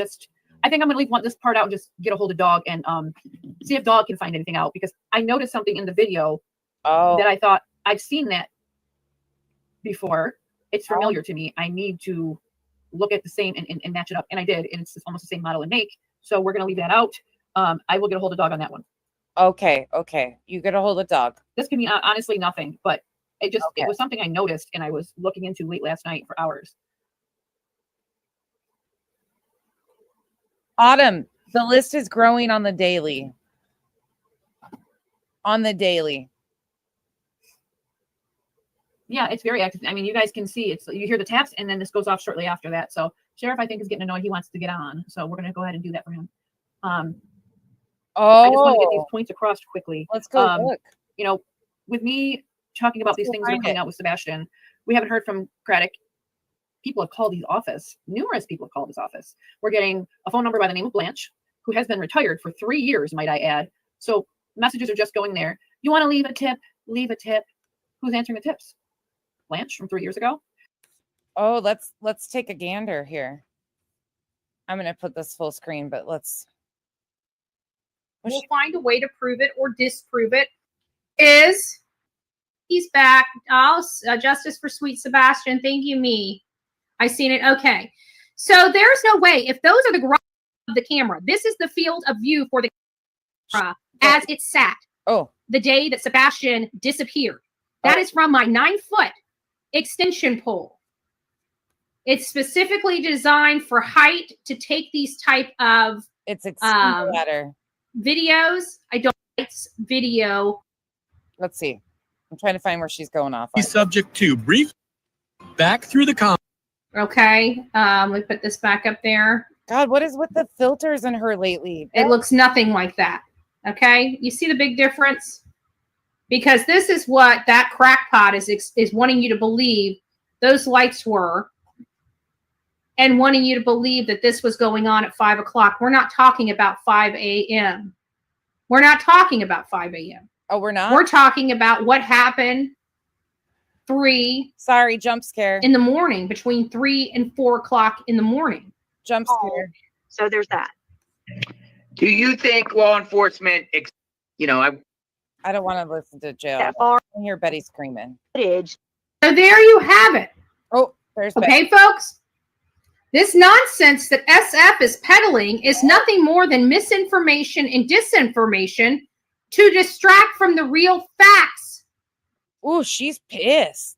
I think I'm going to leave this part out and just get a hold of Dog and see if Dog can find anything out, because I noticed something in the video that I thought, I've seen that before. It's familiar to me. I need to look at the same and match it up. And I did. And it's almost the same model and make. So we're going to leave that out. I will get a hold of Dog on that one. Okay. You get a hold of Dog. This can mean honestly nothing, but it was something I noticed and I was looking into late last night for hours. Autumn, the list is growing on the daily. Yeah, it's very active. I mean, you guys can see you hear the taps and then this goes off shortly after that. So Sheriff, I think, is getting annoyed. He wants to get on. So we're going to go ahead and do that for him. I just want to get these points across quickly. Let's go look. With me talking about these things that are coming out with Sebastian, we haven't heard from Craddock. People have called his office. Numerous people have called his office. We're getting a phone number by the name of Blanche, who has been retired for 3 years, might I add. So messages are just going there. You want to leave a tip? Leave a tip. Who's answering the tips? Blanche from 3 years ago. Oh, let's take a gander here. I'm going to put this full screen, but we'll find a way to prove it or disprove it. He's back. Justice for Sweet Sebastian. Thank you, me. I seen it. Okay. So there's no way, if those are the garage of the camera, this is the field of view for the camera as it sat the day that Sebastian disappeared. That is from my 9-foot extension pole. It's specifically designed for height to take these type of videos. I don't like video. Let's see. I'm trying to find where she's going off. Subject to brief back through the comments. Okay. We put this back up there. God, what is with the filters in her lately? It looks nothing like that. Okay. You see the big difference? Because this is what that crackpot is wanting you to believe those lights were and wanting you to believe that this was going on at 5 o'clock. We're not talking about 5 a.m. We're not talking about 5 a.m. Oh, we're not? We're talking about what happened Sorry, jump scare. in the morning, between 3 and 4 o'clock in the morning. Jump scare. So there's that. Do you think law enforcement, I don't want to listen to jail. That far I hear Betty screaming. footage. So there you have it. Oh, there's Betty. Okay, folks? This nonsense that SF is peddling is nothing more than misinformation and disinformation to distract from the real facts. Ooh, she's pissed.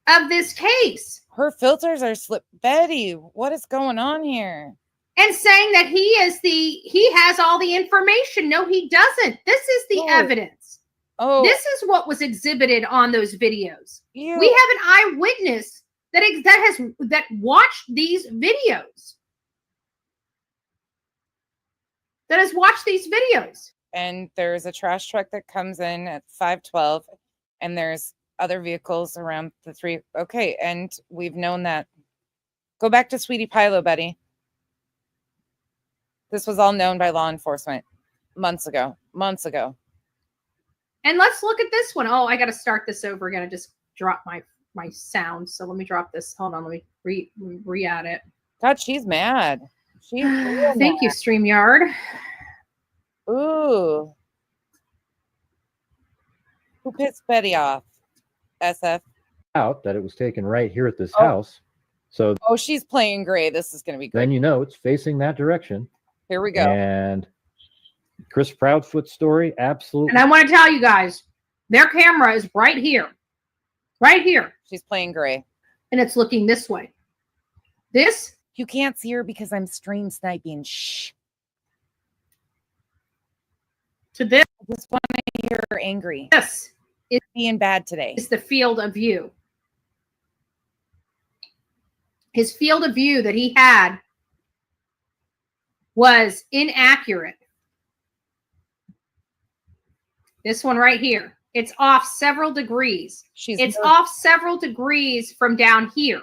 Of this case. Her filters are slipped. Betty, what is going on here? And saying that he has all the information. No, he doesn't. This is the evidence. Oh. This is what was exhibited on those videos. You. We have an eyewitness that watched these videos. That has watched these videos. And there's a trash truck that comes in at 5:12, and there's other vehicles around the 3. Okay, and we've known that. Go back to Sweetie Pilo, Betty. This was all known by law enforcement months ago. And let's look at this one. Oh, I got to start this over again. I just dropped my sound. So let me drop this. Hold on. Let me re-add it. God, she's mad. She's real Thank you, mad. StreamYard. Ooh. Who pissed Betty off? SF. Out that it was taken right here at this house. So She's playing gray. This is going to be great. then you know it's facing that direction. Here we go. And Chris Proudfoot's story, absolutely. And I want to tell you guys, their camera is right here. Right here. She's playing gray. And it's looking this way. This? You can't see her because I'm stream sniping. Shh. To this. I just want to hear her angry. This is being bad today. Is the field of view. His field of view that he had was inaccurate. This one right here. It's off several degrees. It's off several degrees from down here.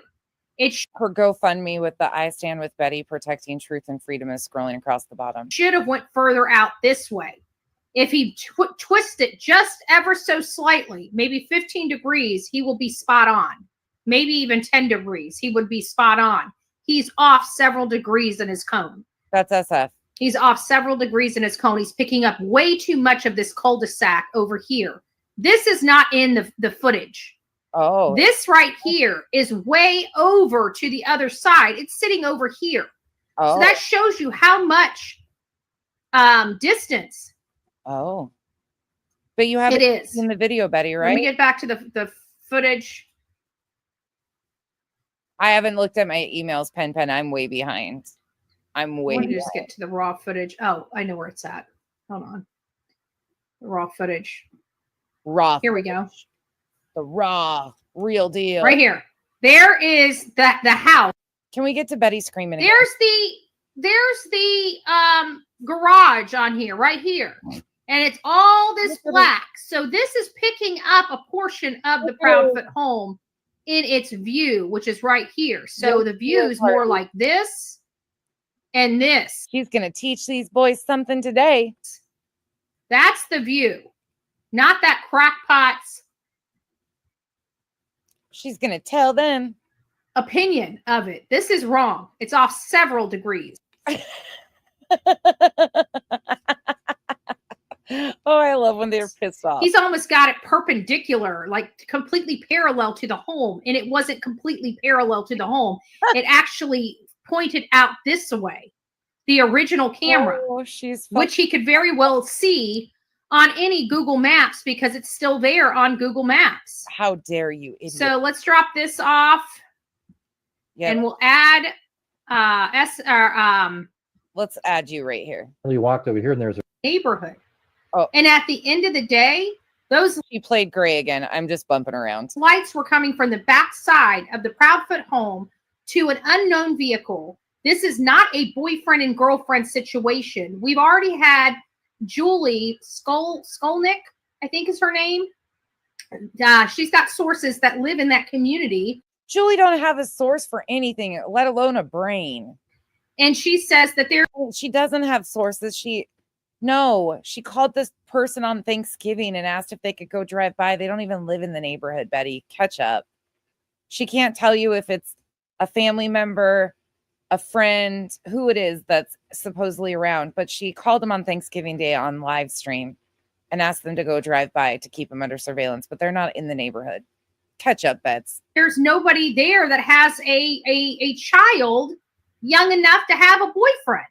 Her GoFundMe with the I Stand with Betty Protecting Truth and Freedom is scrolling across the bottom. Should have went further out this way. If he twists it just ever so slightly, maybe 15 degrees, he will be spot on. Maybe even 10 degrees, he would be spot on. He's off several degrees in his cone. That's SF. He's off several degrees in his cone. He's picking up way too much of this cul-de-sac over here. This is not in the footage. Oh. This right here is way over to the other side. It's sitting over here. Oh. So that shows you how much distance. Oh. But you have it in the video, Betty, right? Let me get back to the footage. I haven't looked at my emails, Pen. I'm way behind. Let me just get to the raw footage. Oh, I know where it's at. Hold on. The raw footage. Raw. Here we go. The raw, real deal. Right here. There is the house. Can we get to Betty screaming again? There's the garage on here, right here. And it's all this black. So this is picking up a portion of the Proudfoot home in its view, which is right here. So the view is more like this and this. She's going to teach these boys something today. That's the view, not that crackpot's. She's going to tell them. Opinion of it. This is wrong. It's off several degrees. Oh, I love when they're pissed off. He's almost got it perpendicular, like completely parallel to the home. And it wasn't completely parallel to the home. It actually pointed out this way. The original camera, which he could very well see on any Google Maps because it's still there on Google Maps. How dare you, idiot. So let's drop this off. Yeah. And we'll add let's add you right here. You walked over here and there's a neighborhood. Oh. And at the end of the day, those she played gray again. I'm just bumping around. Lights were coming from the back side of the Proudfoot home to an unknown vehicle. This is not a boyfriend and girlfriend situation. We've already had Julie Skolnick, I think is her name. She's got sources that live in that community Julie don't have a source for anything, let alone a brain. And she says that she doesn't have sources. She called this person on Thanksgiving and asked if they could go drive by. They don't even live in the neighborhood, Betty. Catch up. She can't tell you if it's a family member, a friend, who it is that's supposedly around, but she called them on Thanksgiving Day on live stream and asked them to go drive by to keep them under surveillance, but they're not in the neighborhood. Catch up, Bets. there's nobody there that has a child young enough to have a boyfriend.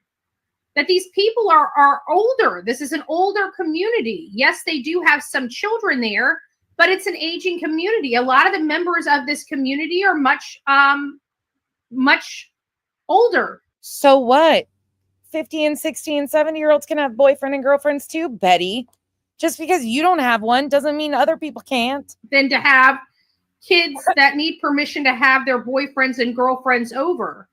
That these people are older. This is an older community. Yes, they do have some children there, but it's an aging community. A lot of the members of this community are much older. So what? 50 and 60 and 70-year-olds can have boyfriend and girlfriends too, Betty. Just because you don't have one doesn't mean other people can't. Than to have kids that need permission to have their boyfriends and girlfriends over.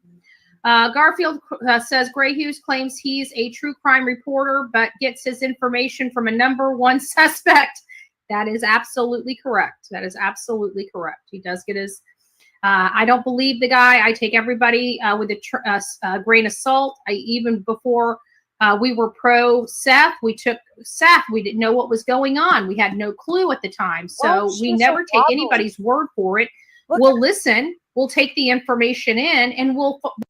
Garfield says Gray Hughes claims he's a true crime reporter, but gets his information from a number one suspect. That is absolutely correct. That is absolutely correct. He does get his. I don't believe the guy. I take everybody with a grain of salt. Even before we were pro Seth, we took Seth. We didn't know what was going on. We had no clue at the time. So we never take anybody's word for it. We'll listen. We'll take the information in and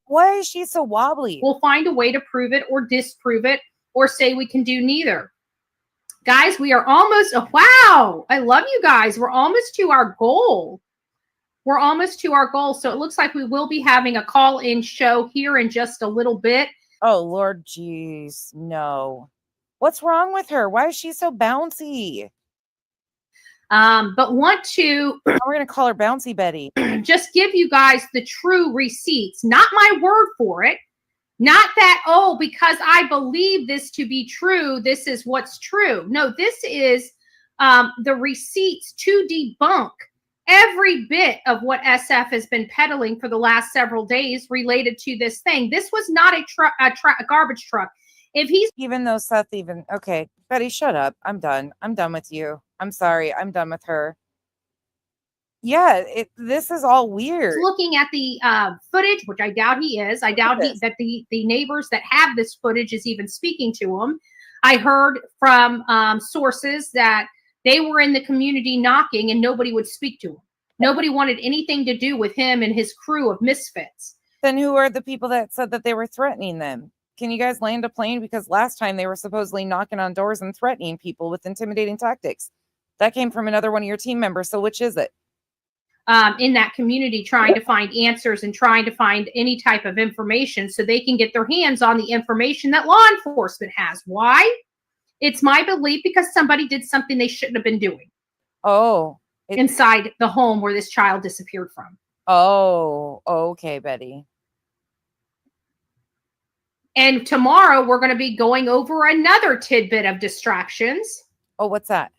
why is she so wobbly? We'll find a way to prove it or disprove it or say we can do neither. Guys, we are almost, wow, I love you guys. We're almost to our goal. We're almost to our goal. So it looks like we will be having a call-in show here in just a little bit. Oh, Lord, geez, no. What's wrong with her? Why is she so bouncy? But want to we're gonna call her Bouncy Betty. Just give you guys the true receipts, not my word for it, not that, oh, because I believe this to be true, this is what's true. No, this is the receipts to debunk every bit of what SF has been peddling for the last several days related to this thing. This was not a garbage truck. If he's even though Seth okay, Betty, shut up. I'm done with you. I'm sorry. I'm done with her. Yeah, this is all weird. Looking at the footage, which I doubt he is. I doubt that the neighbors that have this footage is even speaking to him. I heard from sources that they were in the community knocking and nobody would speak to him. Nobody wanted anything to do with him and his crew of misfits. Then who are the people that said that they were threatening them? Can you guys land a plane? Because last time they were supposedly knocking on doors and threatening people with intimidating tactics. That came from another one of your team members. So which is it? In that community, trying to find answers and trying to find any type of information so they can get their hands on the information that law enforcement has. Why? It's my belief because somebody did something they shouldn't have been doing. Oh. Inside the home where this child disappeared from. Oh, okay, Betty. And tomorrow we're going to be going over another tidbit of distractions. Oh, what's that?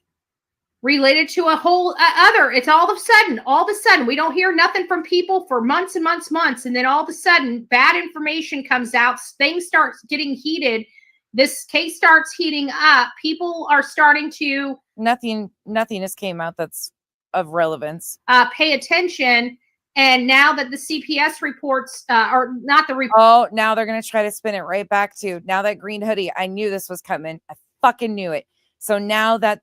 Related to a whole other. It's all of a sudden, we don't hear nothing from people for months and months. And then all of a sudden, bad information comes out. Things start getting heated. This case starts heating up. People are starting to. Nothing has came out that's of relevance. Pay attention. And now that the CPS reports are not the report. Oh, now they're going to try to spin it right back to now that green hoodie. I knew this was coming. I fucking knew it. So now that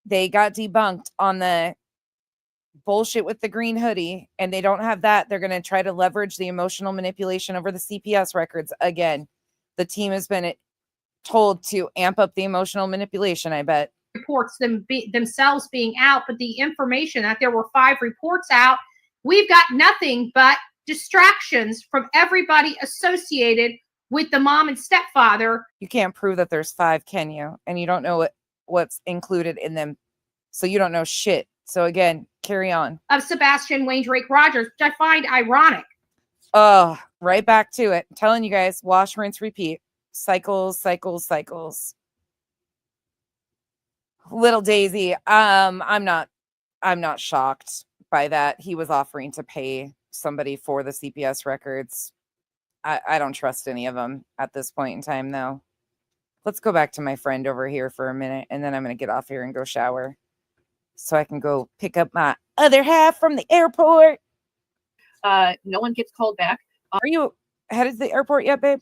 they got debunked on the bullshit with the green hoodie and they don't have that, they're going to try to leverage the emotional manipulation over the CPS records. Again, the team has been told to amp up the emotional manipulation, I bet. Reports themselves being out, but the information that there were 5 reports out, we've got nothing but distractions from everybody associated with the mom and stepfather. You can't prove that there's 5, can you? And you don't know what's included in them. So you don't know shit. So again, carry on. Of Sebastian Wayne Drake Rogers, which I find ironic. Oh, right back to it. I'm telling you guys, wash, rinse, repeat. Cycles. Little Daisy, I'm not shocked by that. He was offering to pay somebody for the CPS records. I don't trust any of them at this point in time, though. Let's go back to my friend over here for a minute, and then I'm going to get off here and go shower so I can go pick up my other half from the airport. No one gets called back. Are you headed to the airport yet, babe?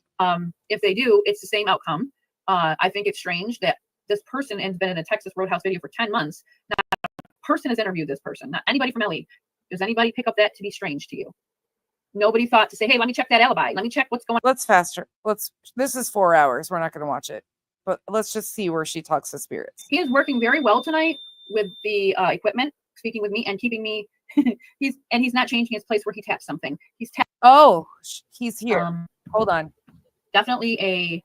If they do, it's the same outcome. I think it's strange that this person has been in a Texas Roadhouse video for 10 months. Not a person has interviewed this person, not anybody from LA. Does anybody pick up that to be strange to you? Nobody thought to say, hey, let me check that alibi. Let me check what's going on. Let's faster. This is 4 hours. We're not going to watch it, but let's just see where she talks to spirits. He is working very well tonight with the equipment, speaking with me and keeping me. he's not changing his place where he taps something. He's Oh, he's here. Hold on. Definitely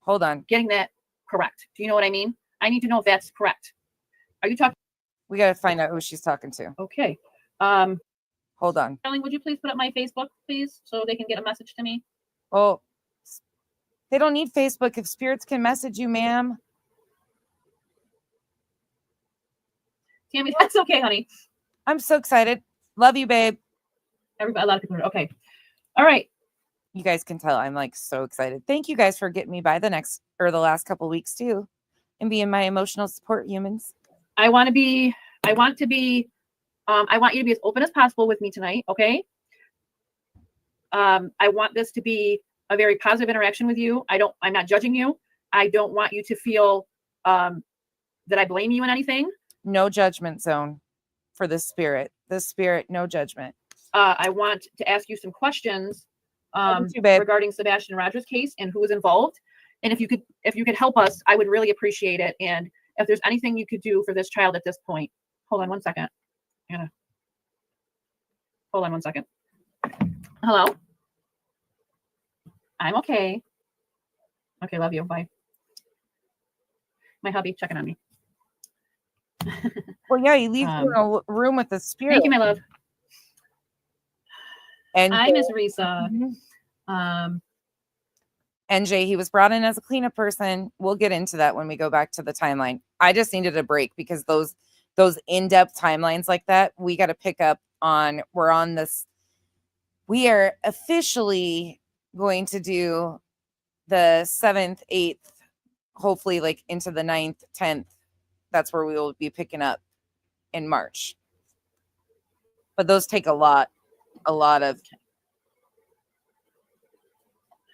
hold on. Getting that correct. Do you know what I mean? I need to know if that's correct. Are you talking? We got to find out who she's talking to. Okay. Hold on. Darling, would you please put up my Facebook, please, so they can get a message to me? Oh, they don't need Facebook if spirits can message you, ma'am. Tammy, that's okay, honey. I'm so excited. Love you, babe. Everybody, a lot of people are okay. All right. You guys can tell I'm like so excited. Thank you guys for getting me by the last couple weeks too, and being my emotional support humans. I want you to be as open as possible with me tonight, okay? I want this to be a very positive interaction with you. I'm not judging you. I don't want you to feel that I blame you in anything. No judgment zone for the spirit. The spirit, no judgment. I want to ask you some questions you, regarding Sebastian Rogers' case and who was involved. And if you could help us, I would really appreciate it. And if there's anything you could do for this child at this point. Hold on one second. Hold on one second. Hello. I'm okay. Okay, love you. Bye. My hubby checking on me. Well, yeah, you leave you in a room with the spirit. Thank you, my love. And hi, Miss Risa. NJ, he was brought in as a cleanup person. We'll get into that when we go back to the timeline. I just needed a break because those in-depth timelines like that, we got to pick up on. We are officially going to do the 7th, 8th, hopefully like into the 9th, 10th. That's where we will be picking up in March. But those take a lot of.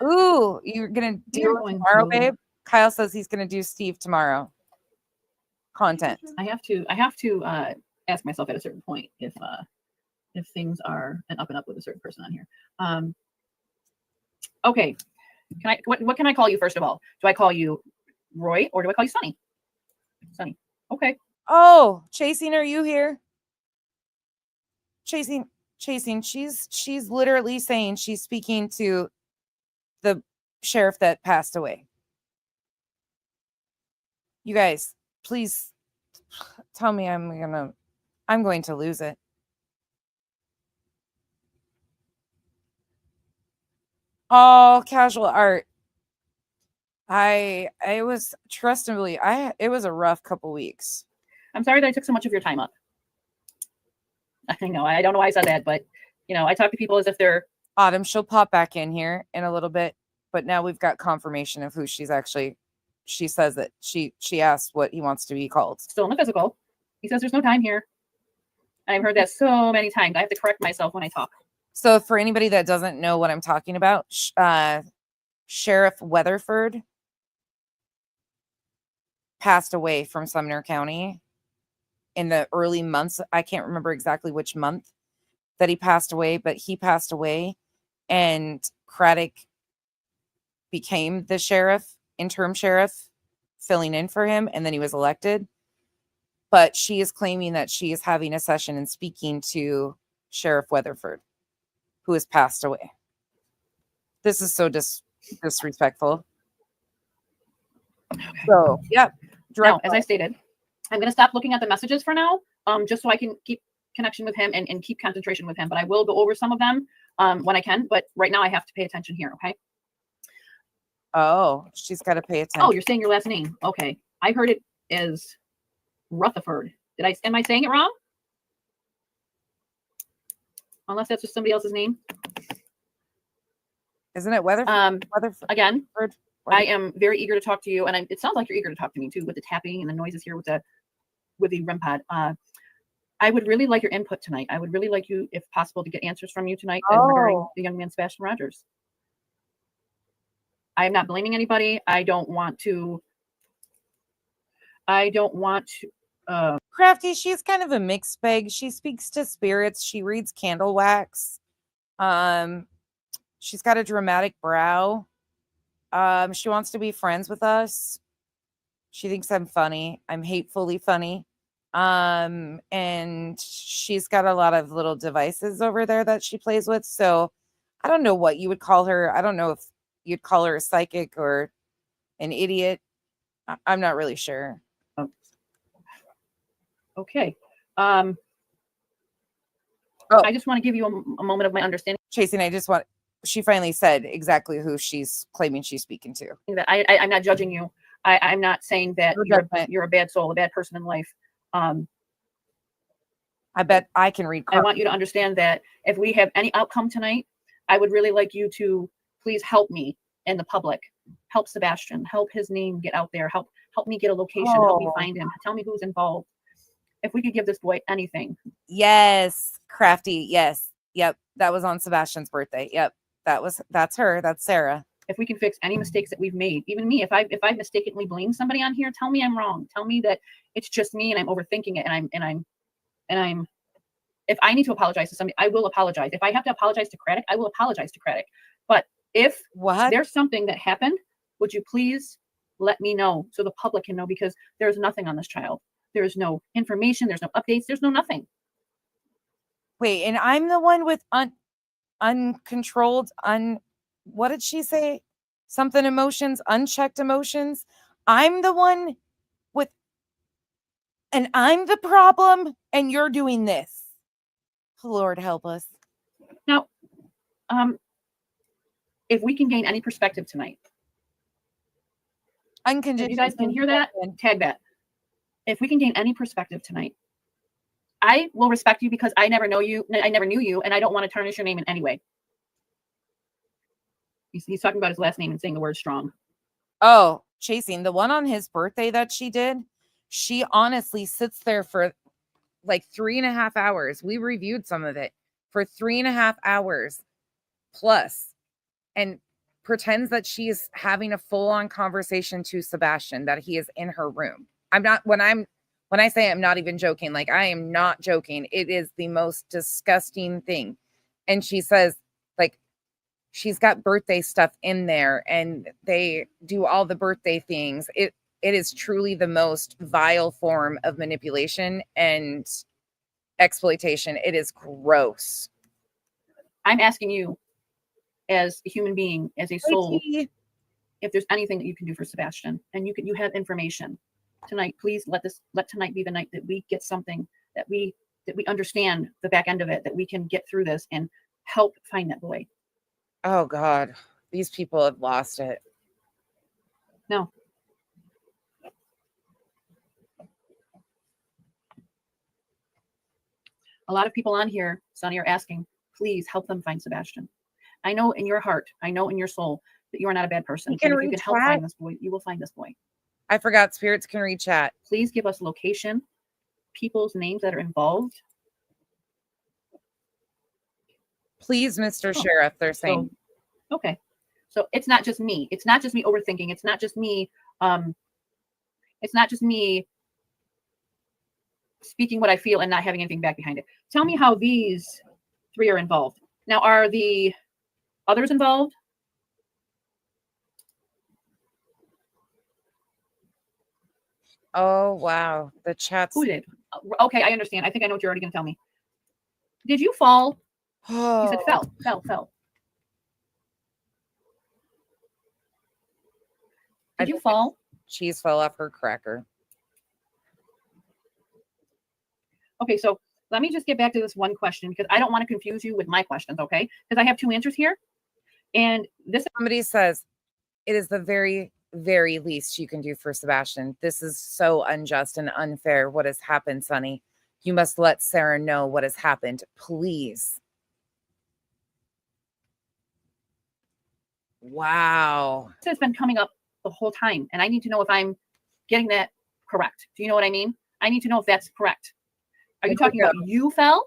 Ooh, you're gonna do it tomorrow, babe? Kyle says he's gonna do Steve tomorrow. Content. I have to ask myself at a certain point if things are an up and up with a certain person on here. Okay. What can I call you first of all? Do I call you Roy or do I call you Sonny? Sonny. Okay. Oh, Chasing, are you here? Chasing. She's literally saying she's speaking to the sheriff that passed away. You guys, please tell me I'm going to lose it. Oh, casual art. It was trust and believe. It was a rough couple weeks. I'm sorry that I took so much of your time up. I know. I don't know why I said that, but I talk to people as if they're Autumn. She'll pop back in here in a little bit, but now we've got confirmation of who she's actually. She says that she asked what he wants to be called. Still in the physical. He says there's no time here. I've heard that so many times. I have to correct myself when I talk. So for anybody that doesn't know what I'm talking about, Sheriff Weatherford passed away from Sumner County in the early months. I can't remember exactly which month that he passed away, but he passed away and Craddock became the interim sheriff, filling in for him, and then he was elected. But she is claiming that she is having a session and speaking to Sheriff Weatherford, who has passed away. This is so disrespectful. So, yeah. Now, as I stated, I'm going to stop looking at the messages for now, just so I can keep connection with him and keep concentration with him. But I will go over some of them when I can. But right now I have to pay attention here, okay? Oh, she's got to pay attention. Oh, you're saying your last name. Okay. I heard it as Rutherford. Am I saying it wrong? Unless that's just somebody else's name. Isn't it Weatherford? Weatherford. Again, I am very eager to talk to you, and it sounds like you're eager to talk to me too, with the tapping and the noises here with the REM pod. I would really like your input tonight. I would really like you, if possible, to get answers from you tonight regarding the young man, Sebastian Rogers. I'm not blaming anybody. I don't want to. Crafty, she's kind of a mixed bag. She speaks to spirits. She reads candle wax. She's got a dramatic brow. She wants to be friends with us. She thinks I'm funny. I'm hatefully funny. And she's got a lot of little devices over there that she plays with. So I don't know what you would call her. I don't know if you'd call her a psychic or an idiot. I'm not really sure. Okay. I just want to give you a moment of my understanding. Chasing, she finally said exactly who she's claiming she's speaking to. That I'm not judging you. I'm not saying that you're a bad soul, a bad person in life. I bet I can read. I want you to understand that if we have any outcome tonight, I would really like you to please help me and the public. Help Sebastian. Help his name get out there. Help me get a location. Help me find him. Tell me who's involved. If we could give this boy anything. Yes, Crafty. Yes. Yep. That was on Sebastian's birthday. Yep. That's her. That's Sarah. If we can fix any mistakes that we've made, even me, if I mistakenly blame somebody on here, tell me I'm wrong. Tell me that it's just me and I'm overthinking it and I'm if I need to apologize to somebody, I will apologize. If I have to apologize to Craddock, I will apologize to Craddock. But if there's something that happened, would you please let me know so the public can know, because there's nothing on this child. There's no information. There's no updates. There's no nothing. Wait, and I'm the one with uncontrolled, what did she say? Something emotions, unchecked emotions. I'm the one with, and I'm the problem, and you're doing this. Lord help us. Now, if we can gain any perspective tonight, unconditional. You guys can hear that? Tag that. If we can gain any perspective tonight, I will respect you because I never knew you, and I don't want to tarnish your name in any way. He's talking about his last name and saying the word strong. Oh, Chasing, the one on his birthday that she did, she honestly sits there for like 3.5 hours. We reviewed some of it for 3.5 hours plus and pretends that she is having a full-on conversation to Sebastian, that he is in her room. When I say I'm not even joking, like I am not joking. It is the most disgusting thing. And she says, like, she's got birthday stuff in there and they do all the birthday things. It is truly the most vile form of manipulation and exploitation. It is gross. I'm asking you, as a human being, as a soul, if there's anything that you can do for Sebastian, and you have information tonight, please let tonight be the night that we get something, that we understand the back end of it, that we can get through this and help find that boy. Oh God, these people have lost it. No. A lot of people on here, Sonny, are asking, please help them find Sebastian. I know in your heart, I know in your soul that you are not a bad person. And if you can help find this boy, you will find this boy. I forgot spirits can read chat. Please give us location, people's names that are involved. Please, Mr. Sheriff, they're saying. Okay. So it's not just me. It's not just me overthinking. It's not just me. It's not just me speaking what I feel and not having anything back behind it. Tell me how these three are involved. Now, are the others involved? Oh, wow. The chat's... Who did? Okay, I understand. I think I know what you're already going to tell me. Did you fall? Oh. You said fell. Did you fall? Cheese fell off her cracker. Okay, so let me just get back to this one question because I don't want to confuse you with my questions, okay? Because I have two answers here. And this... Somebody says, it is the very, very least you can do for Sebastian. This is so unjust and unfair. What has happened, Sonny? You must let Sarah know what has happened, please. Wow. This has been coming up the whole time, and I need to know if I'm getting that correct. Do you know what I mean? I need to know if that's correct. Are you talking about you fell?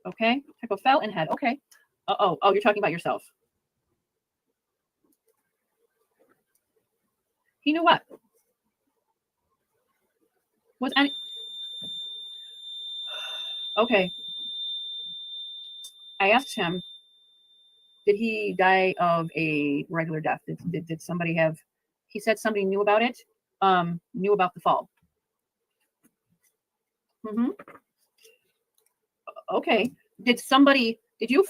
Okay. Typo fell and head. Okay. Oh, you're talking about yourself. He knew what? Was any okay. I asked him, did he die of a regular death? Did somebody have, he said somebody knew about it, knew about the fall. Okay. Did you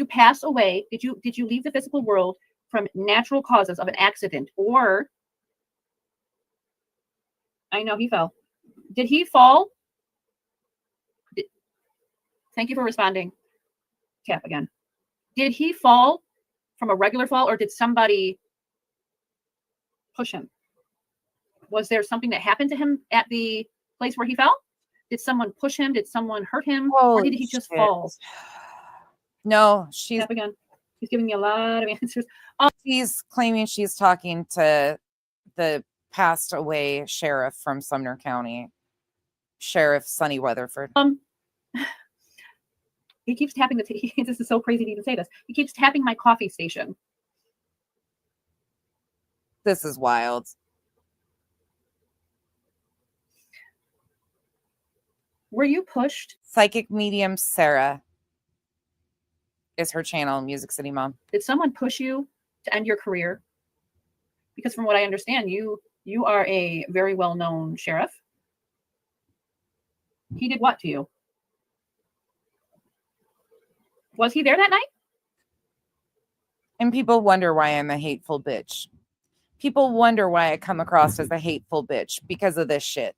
pass away? Did you leave the physical world from natural causes of an accident, or I know he fell. Did he fall? Thank you for responding. Tap again. Did he fall from a regular fall, or did somebody push him? Was there something that happened to him at the place where he fell? Did someone push him? Did someone hurt him? Or did he just fall? No, she's Tap again. He's giving me a lot of answers. She's claiming she's talking to the passed away sheriff from Sumner County, Sheriff Sonny Weatherford. He keeps tapping this is so crazy to even say this. He keeps tapping my coffee station. This is wild. Were you pushed? Psychic medium Sarah is her channel, Music City Mom. Did someone push you to end your career? Because from what I understand, you are a very well-known sheriff. He did what to you? Was he there that night? And people wonder why I'm a hateful bitch. People wonder why I come across as a hateful bitch because of this shit.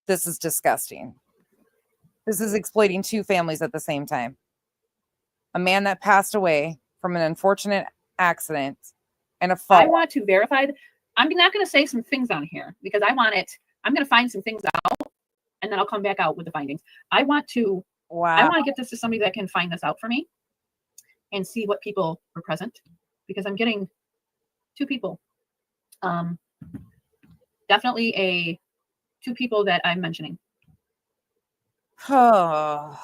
This is disgusting. This is exploiting two families at the same time. A man that passed away from an unfortunate accident and a fall. I want to verify. I'm not going to say some things on here because I want it. I'm going to find some things out and then I'll come back out with the findings. I want to get this to somebody that can find this out for me and see what people were present, because I'm getting two people. Definitely two people that I'm mentioning. Oh,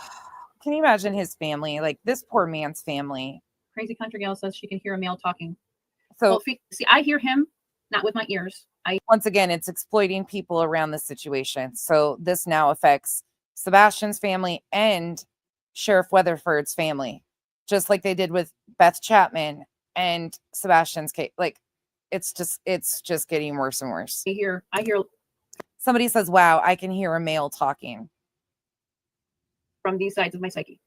can you imagine his family? Like this poor man's family. Crazy Country Gal says she can hear a male talking. So well, see, I hear him, not with my ears. Once again, it's exploiting people around the situation. So this now affects Sebastian's family and Sheriff Weatherford's family, just like they did with Beth Chapman and Sebastian's case. Like it's just getting worse and worse. I hear somebody says, wow, I can hear a male talking from these sides of my psyche.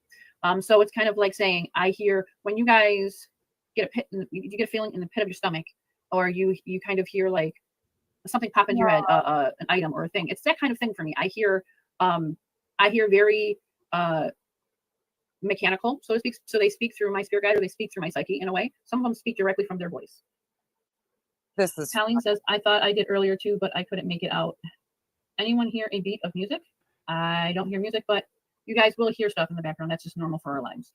So it's kind of like saying, I hear when you guys get you get a feeling in the pit of your stomach, or you kind of hear like something pop into your head, an item or a thing. It's that kind of thing for me. I hear very mechanical, so to speak. So they speak through my spirit guide, or they speak through my psyche in a way. Some of them speak directly from their voice. This is Colleen says, I thought I did earlier too, but I couldn't make it out. Anyone hear a beat of music? I don't hear music, but you guys will hear stuff in the background. That's just normal for our lives.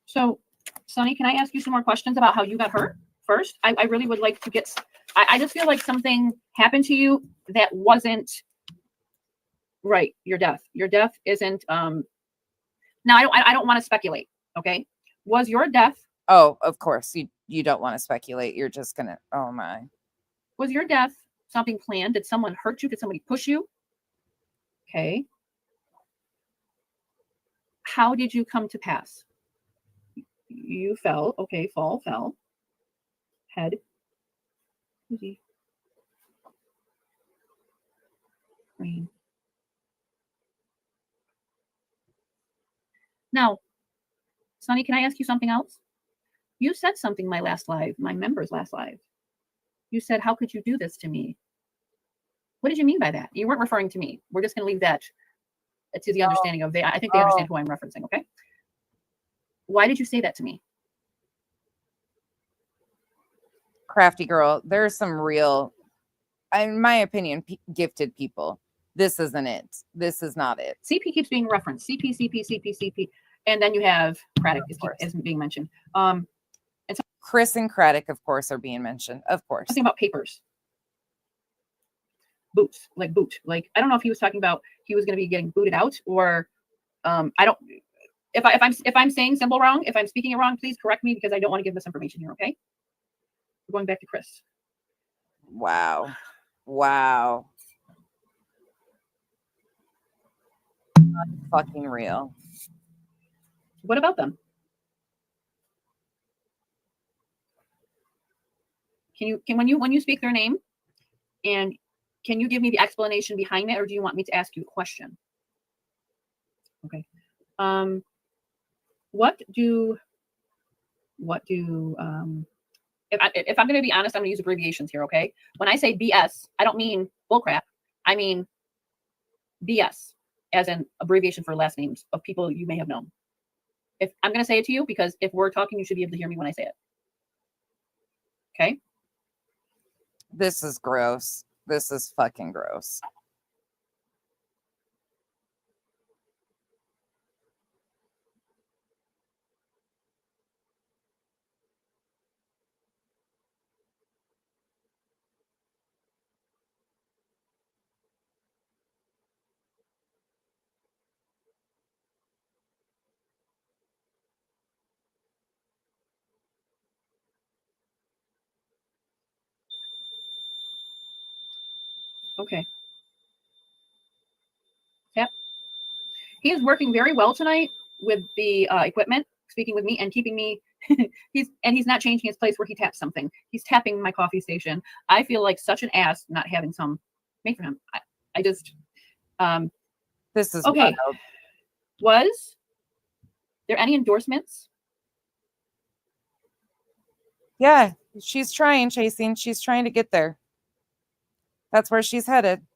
So, Sonny, can I ask you some more questions about how you got hurt first? I really would like to get, I just feel like something happened to you that wasn't right. Your death isn't, now I don't want to speculate. Okay. Was your death? Oh, of course. You don't want to speculate. You're just going to, oh my. Was your death something planned? Did someone hurt you? Did somebody push you? Okay. How did you come to pass? You fell. Okay, fell. Head. Brain. Now, Sonny, can I ask you something else? You said something my member's last live. You said, how could you do this to me? What did you mean by that? You weren't referring to me. We're just going to leave that to the understanding of I think they understand who I'm referencing, okay? Why did you say that to me? Crafty girl, there's some real, in my opinion, gifted people. This isn't it. This is not it. CP keeps being referenced. CP. And then you have Craddock isn't being mentioned. And Chris and Craddock, of course, are being mentioned. Of course. Something about papers. boot. Like, I don't know if he was talking about he was going to be getting booted out, or I don't. If I'm saying symbol wrong, if I'm speaking it wrong, please correct me, because I don't want to give misinformation here. Okay. We're going back to Chris. Wow. Fucking real. What about them? When you speak their name, and can you give me the explanation behind it, or do you want me to ask you a question? Okay. If I'm going to be honest, I'm going to use abbreviations here. Okay. When I say BS, I don't mean bullcrap. I mean BS, as an abbreviation for last names of people you may have known. If I'm going to say it to you, because if we're talking, you should be able to hear me when I say it. Okay. This is gross. This is fucking gross. Okay. Yep. He is working very well tonight with the equipment, speaking with me and keeping me. he's not changing his place where he taps something. He's tapping my coffee station. I feel like such an ass not having some made for him. I just. This is okay. wild. Was there any endorsements? Yeah, she's trying, chasing. She's trying to get there. That's where she's headed.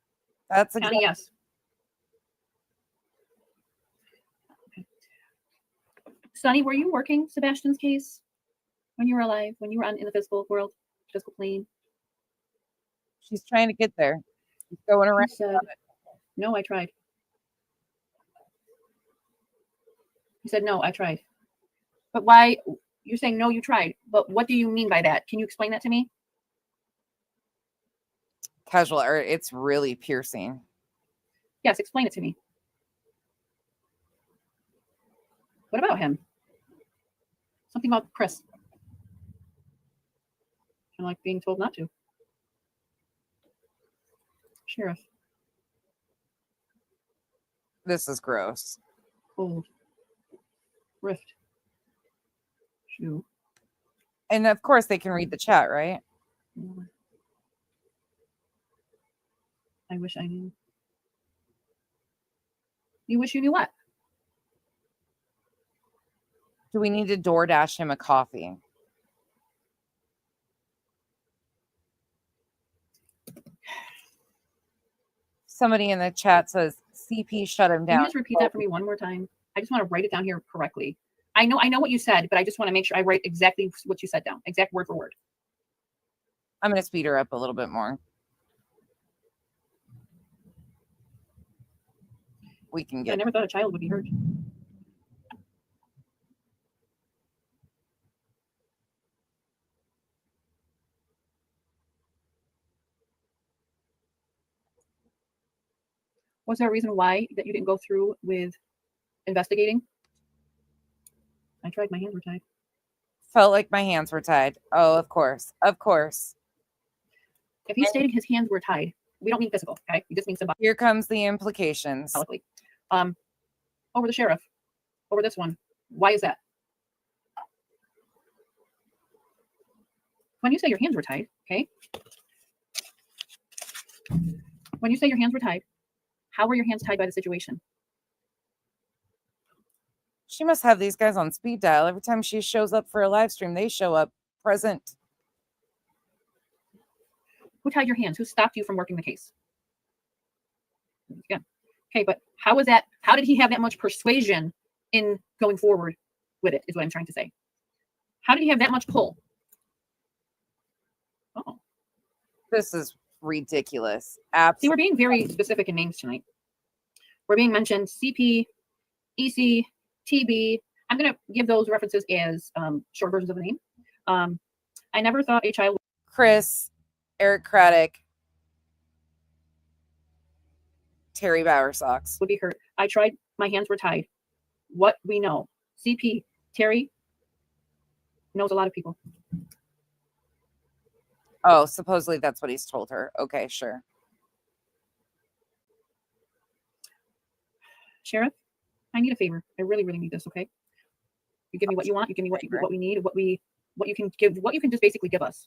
That's County, yes. Okay. Sonny, were you working Sebastian's case when you were alive, when you were in the physical world, physical plane? She's trying to get there. She's going around. Said, no, I tried. He said, no, I tried. But why? You're saying, no, you tried. But what do you mean by that? Can you explain that to me? Casual art. It's really piercing. Yes, explain it to me. What about him? Something about Chris. I like being told not to. Sheriff. This is gross. Cold. Rift. Shoe. And of course they can read the chat, right? I wish I knew. You wish you knew what? Do we need to DoorDash him a coffee? Somebody in the chat says CP shut him down. Can you just repeat that for me one more time? I just want to write it down here correctly. I know what you said, but I just want to make sure I write exactly what you said down, exact word for word. I'm going to speed her up a little bit more. We can get. I never thought a child would be hurt. Was there a reason why that you didn't go through with investigating? I tried. My hands were tied. Felt like my hands were tied. Oh, of course. Of course. If he's stating his hands were tied, we don't mean physical, okay? We just mean symbolic. Here comes the implications. Over the sheriff. Over this one. Why is that? When you say your hands were tied, okay? When you say your hands were tied, how were your hands tied by the situation? She must have these guys on speed dial. Every time she shows up for a live stream, they show up present. Who tied your hands? Who stopped you from working the case? Yeah. Okay, but how was that? How did he have that much persuasion in going forward with it, is what I'm trying to say. How did he have that much pull? Oh. This is ridiculous. Absolutely. See, we're being very specific in names tonight. We're being mentioned CP, EC, TB. I'm going to give those references as short versions of the name. I never thought a child. Chris, Eric Craddock, Terry Bowersox would be hurt. I tried. My hands were tied. What we know. CP. Terry knows a lot of people. Oh, supposedly that's what he's told her. Okay, sure. Sheriff, I need a favor. I really, really need this. Okay. You give me what you want. You give me what we need. What you can give. What you can just basically give us.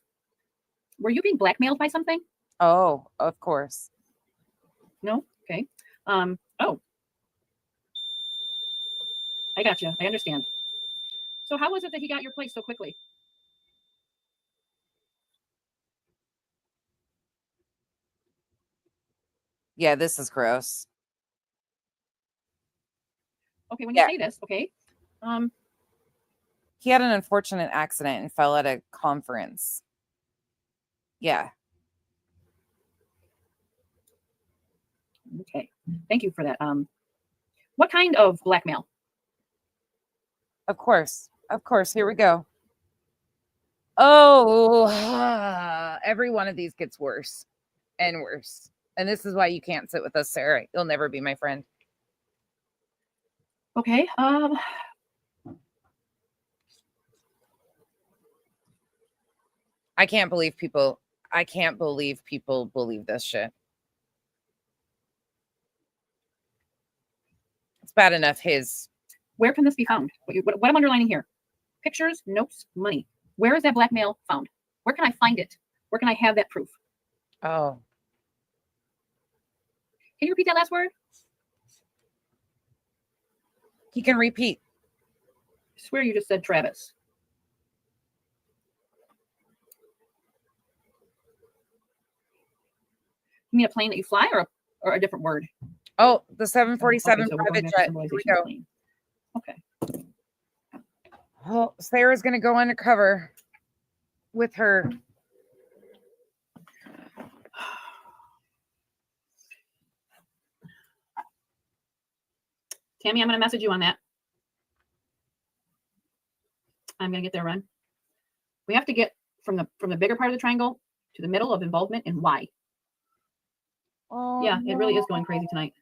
Were you being blackmailed by something? Oh, of course. No. Okay. Oh. I got you. I understand. So how was it that he got your place so quickly? Yeah, this is gross. Okay, when you say this, okay. He had an unfortunate accident and fell at a conference. Yeah. Okay. Thank you for that. What kind of blackmail? Of course. Of course. Here we go. Oh, every one of these gets worse and worse. And this is why you can't sit with us, Sarah. You'll never be my friend. Okay. I can't believe people believe this shit. It's bad enough his. Where can this be found? What I'm underlining here. Pictures, notes, money. Where is that blackmail found? Where can I find it? Where can I have that proof? Oh. Can you repeat that last word? He can repeat. I swear you just said Travis. You mean a plane that you fly or a different word? Oh, the 747 okay, so private jet. Here we go. Plane. Okay. Oh, Sarah's going to go undercover with her. Tammy, I'm going to message you on that. I'm going to get there, Run. We have to get from the bigger part of the triangle to the middle of involvement and why. Oh, yeah, it really is going crazy tonight.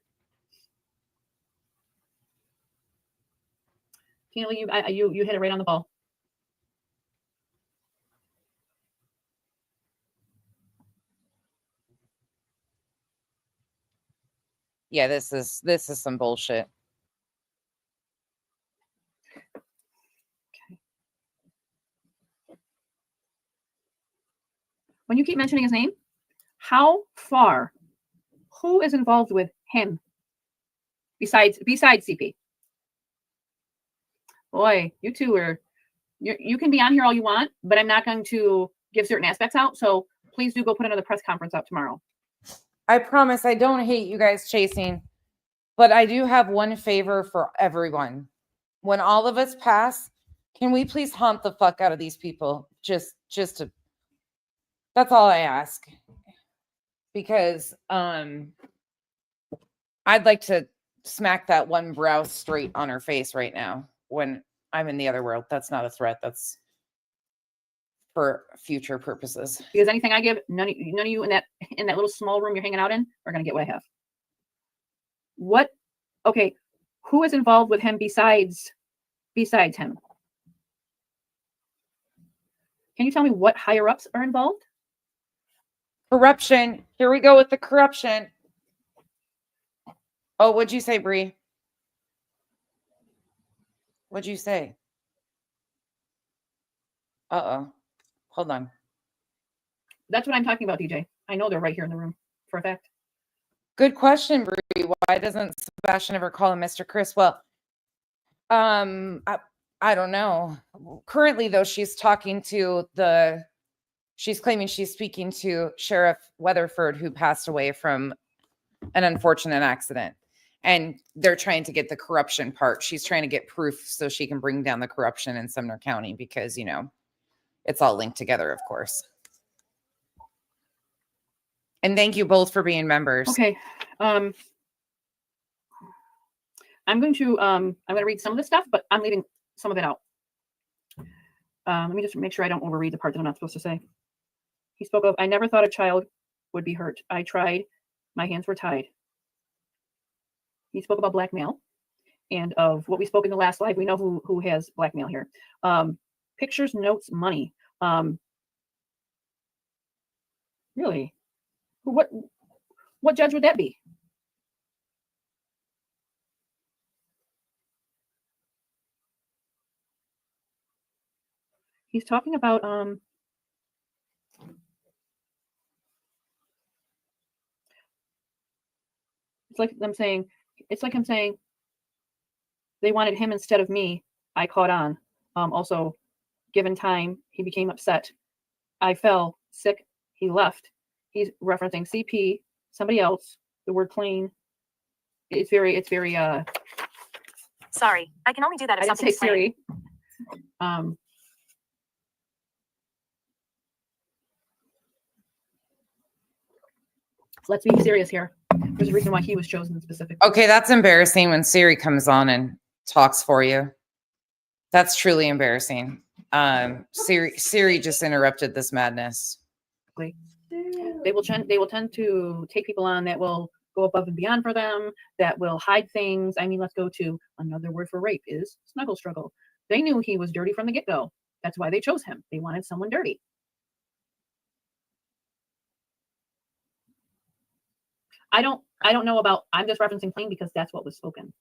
Tina, you hit it right on the ball. Yeah, this is some bullshit. Okay. When you keep mentioning his name, how far? Who is involved with him besides CP? Boy, you two are. You can be on here all you want, but I'm not going to give certain aspects out. So please do go put another press conference out tomorrow. I promise I don't hate you guys chasing, but I do have one favor for everyone. When all of us pass, can we please haunt the fuck out of these people? Just to, that's all I ask. Because I'd like to smack that one brow straight on her face right now when I'm in the other world. That's not a threat. That's for future purposes. Because anything I give, none of you in that little small room you're hanging out in are gonna get what I have. What? Okay, who is involved with him besides him? Can you tell me what higher ups are involved? Corruption. Here we go with the corruption. Oh, what'd you say, Bree? What'd you say? Uh-oh. Hold on. That's what I'm talking about, DJ. I know they're right here in the room for a fact. Good question, Bree. Why doesn't Sebastian ever call him Mr. Chris? Well, I don't know. Currently, though, she's claiming she's speaking to Sheriff Weatherford, who passed away from an unfortunate accident. And they're trying to get the corruption part. She's trying to get proof so she can bring down the corruption in Sumner County because, it's all linked together, of course. And thank you both for being members. Okay. I'm going to read some of this stuff, but I'm leaving some of it out. Let me just make sure I don't overread the part that I'm not supposed to say. He spoke of, I never thought a child would be hurt. I tried. My hands were tied. he spoke about blackmail, and of what we spoke in the last live, we know who has blackmail here. Pictures, notes, money. Really? What judge would that be? He's talking about it's like I'm saying they wanted him instead of me. I caught on. Also, given time, he became upset. I fell sick. He left. He's referencing CP, somebody else. The word plain. It's very. Sorry, I can only do that if I didn't say something's plain. Siri. Let's be serious here. There's a reason why he was chosen specifically. Okay, that's embarrassing when Siri comes on and talks for you. That's truly embarrassing. Siri just interrupted this madness. They will tend to take people on that will go above and beyond for them, that will hide things. I mean, let's go to another word for rape is snuggle struggle. They knew he was dirty from the get-go. That's why they chose him. They wanted someone dirty. I don't know about, I'm just referencing plain because that's what was spoken.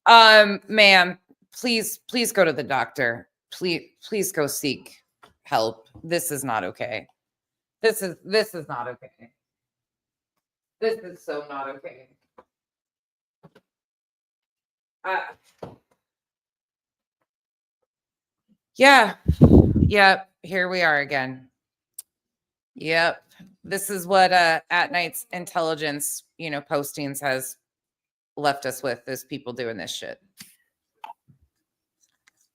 Ma'am, please go to the doctor. Please go seek help. This is not okay. This is not okay. This is so not okay. Yeah. Yep. Here we are again. Yep. This is what At Night's intelligence, postings has left us with, is people doing this shit.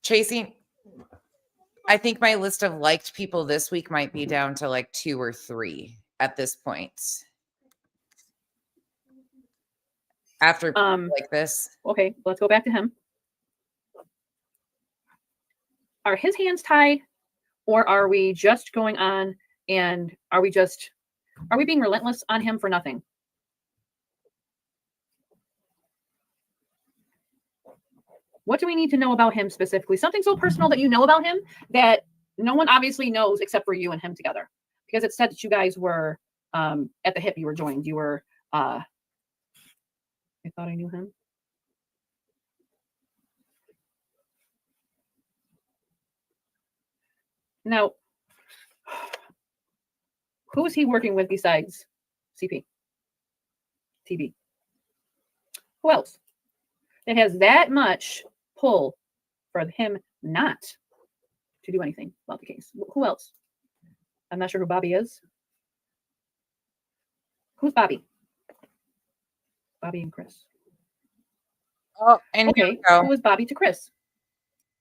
Chasing, I think my list of liked people this week might be down to like 2 or 3 at this point. After like this. Okay, let's go back to him. Are his hands tied, or are we just going on and are we being relentless on him for nothing? What do we need to know about him specifically? Something so personal that you know about him that no one obviously knows except for you and him together. Because it said that you guys were at the hip, you were joined. You were, I thought I knew him. Now, who is he working with besides CP? TB? Who else? It has that much pull for him not to do anything about the case. Who else? I'm not sure who Bobby is. Who's Bobby? Bobby and Chris. Oh, and okay, who is Bobby to Chris?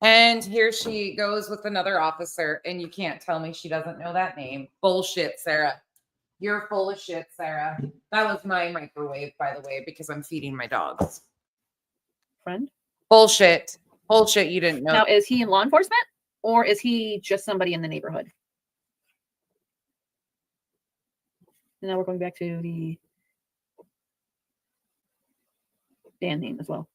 And here she goes with another officer, and you can't tell me she doesn't know that name. Bullshit, Sarah. You're full of shit, Sarah. That was my microwave, by the way, because I'm feeding my dogs. Friend? Bullshit. Bullshit, you didn't know. Now, is he in law enforcement, or is he just somebody in the neighborhood? And now we're going back to the Dan name as well.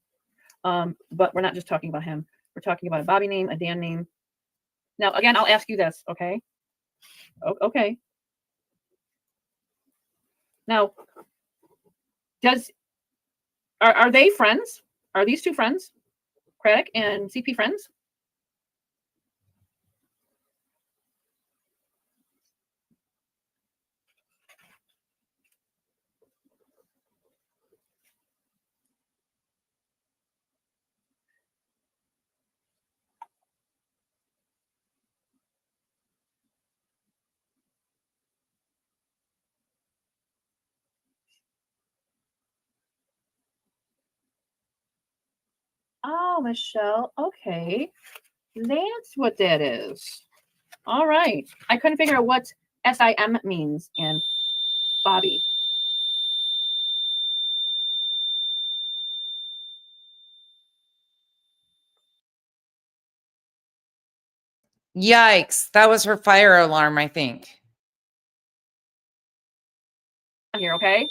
But we're not just talking about him. We're talking about a Bobby name, a Dan name. Now, again, I'll ask you this, okay? Okay. Now, are they friends? Are these two friends? Craddock and CP friends? Oh, Michelle. Okay. That's what that is. All right. I couldn't figure out what SIM means in Bobby. Yikes. That was her fire alarm, I think. Here, okay?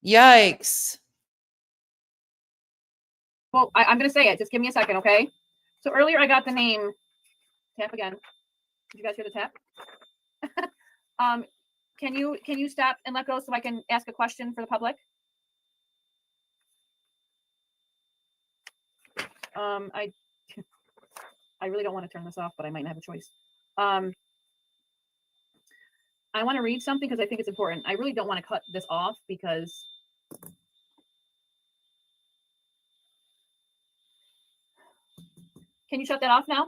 Yikes. Well, I'm going to say it. Just give me a second, okay? So earlier I got the name. Tap again. Did you guys hear the tap? Can you stop and let go so I can ask a question for the public? I really don't want to turn this off, but I might not have a choice. I want to read something because I think it's important. I really don't want to cut this off because can you shut that off now?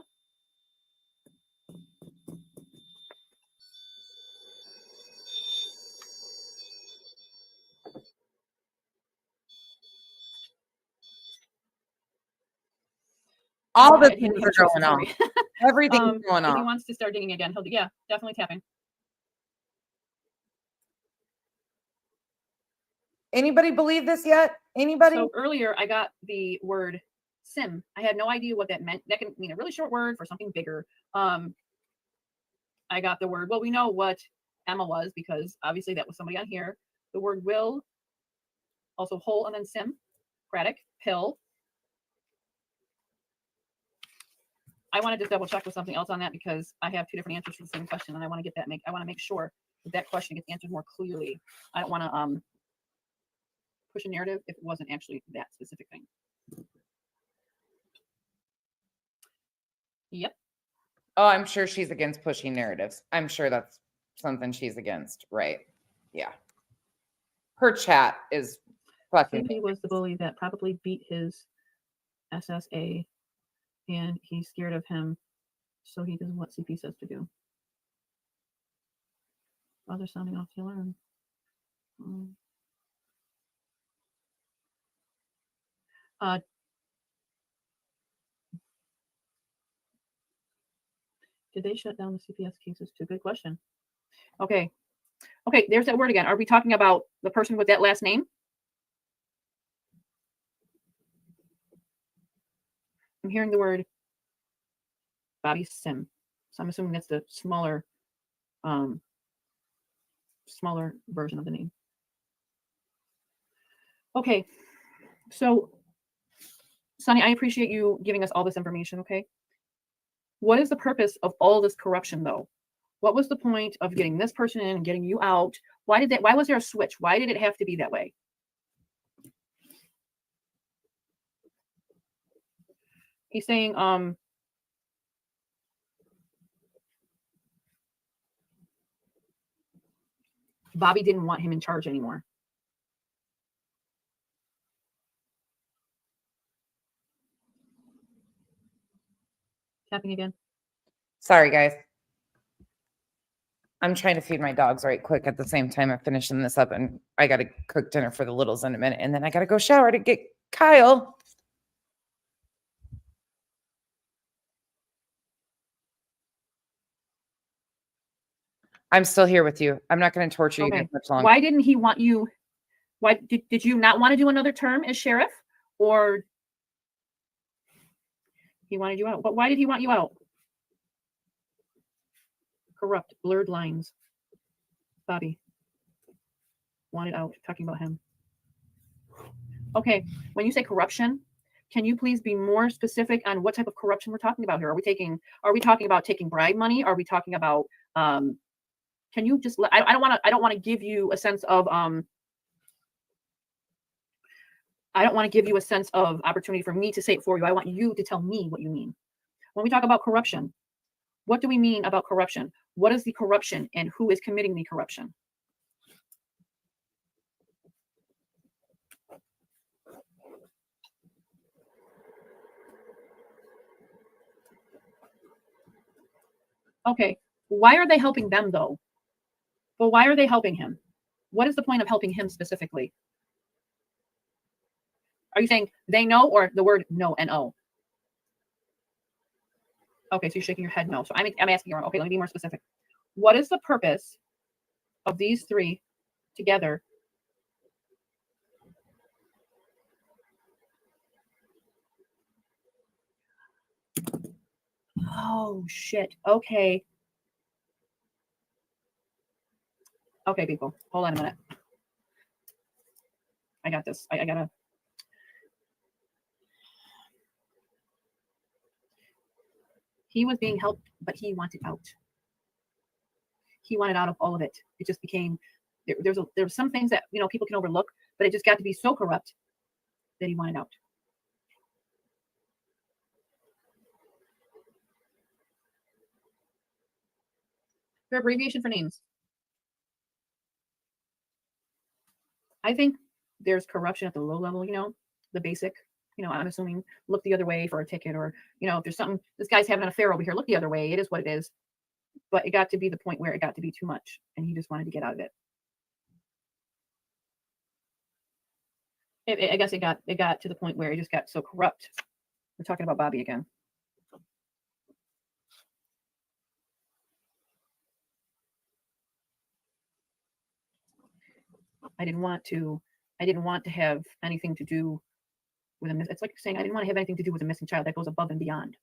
All the He didn't things have are a choice, going on. sorry. Everything's going If he on. wants to start digging again, yeah, definitely tapping. Anybody believe this yet? Anybody? So earlier I got the word sim. I had no idea what that meant. That can mean a really short word for something bigger. I got the word, well, we know what Emma was because obviously that was somebody on here. The word will, also whole, and then sim, craddock, pill. I want to just double check with something else on that because I have two different answers for the same question, and I want to get that I want to make sure that question gets answered more clearly. I don't want to push a narrative if it wasn't actually that specific thing. Yep. Oh, I'm sure she's against pushing narratives. I'm sure that's something she's against, right? Yeah. Her chat is fucking. He was the bully that probably beat his SSA, and he's scared of him, so he does what CP says to do. Oh, they're sounding off the alarm. Did they shut down the CPS cases too? Good question. Okay. Okay, there's that word again. Are we talking about the person with that last name? I'm hearing the word Bobby Sim. So I'm assuming that's the smaller version of the name. Okay. So Sonny, I appreciate you giving us all this information, okay? What is the purpose of all this corruption though? What was the point of getting this person in and getting you out? Why was there a switch? Why did it have to be that way? He's saying, Bobby didn't want him in charge anymore. Tapping again. Sorry, guys. I'm trying to feed my dogs right quick at the same time I'm finishing this up, and I got to cook dinner for the littles in a minute, and then I got to go shower to get Kyle. I'm still here with you. I'm not going to torture you much longer. Why didn't he want you? Why did you not want to do another term as sheriff, or he wanted you out? But why did he want you out? Corrupt, blurred lines. Bobby wanted out. Talking about him. Okay, when you say corruption, can you please be more specific on what type of corruption we're talking about here? Are we talking about taking bribe money? Are we talking about can you just I don't want to give you a sense of I don't want to give you a sense of opportunity for me to say it for you. I want you to tell me what you mean. When we talk about corruption, what do we mean about corruption? What is the corruption and who is committing the corruption? Okay, why are they helping them though? Well, why are they helping him? What is the point of helping him specifically? Are you saying they know or the word no, N-O? Okay, so you're shaking your head no. So I'm asking you, okay, let me be more specific. What is the purpose of these three together? Oh, shit. Okay. Okay, people, hold on a minute. I got this. I gotta. He was being helped, but he wanted out. He wanted out of all of it. It just became there's some things that people can overlook, but it just got to be so corrupt that he wanted out. Their abbreviation for names. I think there's corruption at the low level, the basic, I'm assuming look the other way for a ticket, or, if there's something, this guy's having an affair over here, look the other way. It is what it is. But it got to be the point where it got to be too much and he just wanted to get out of it. I guess it got to the point where it just got so corrupt. We're talking about Bobby again. I didn't want to have anything to do with it's like saying I didn't want to have anything to do with a missing child. That goes above and beyond.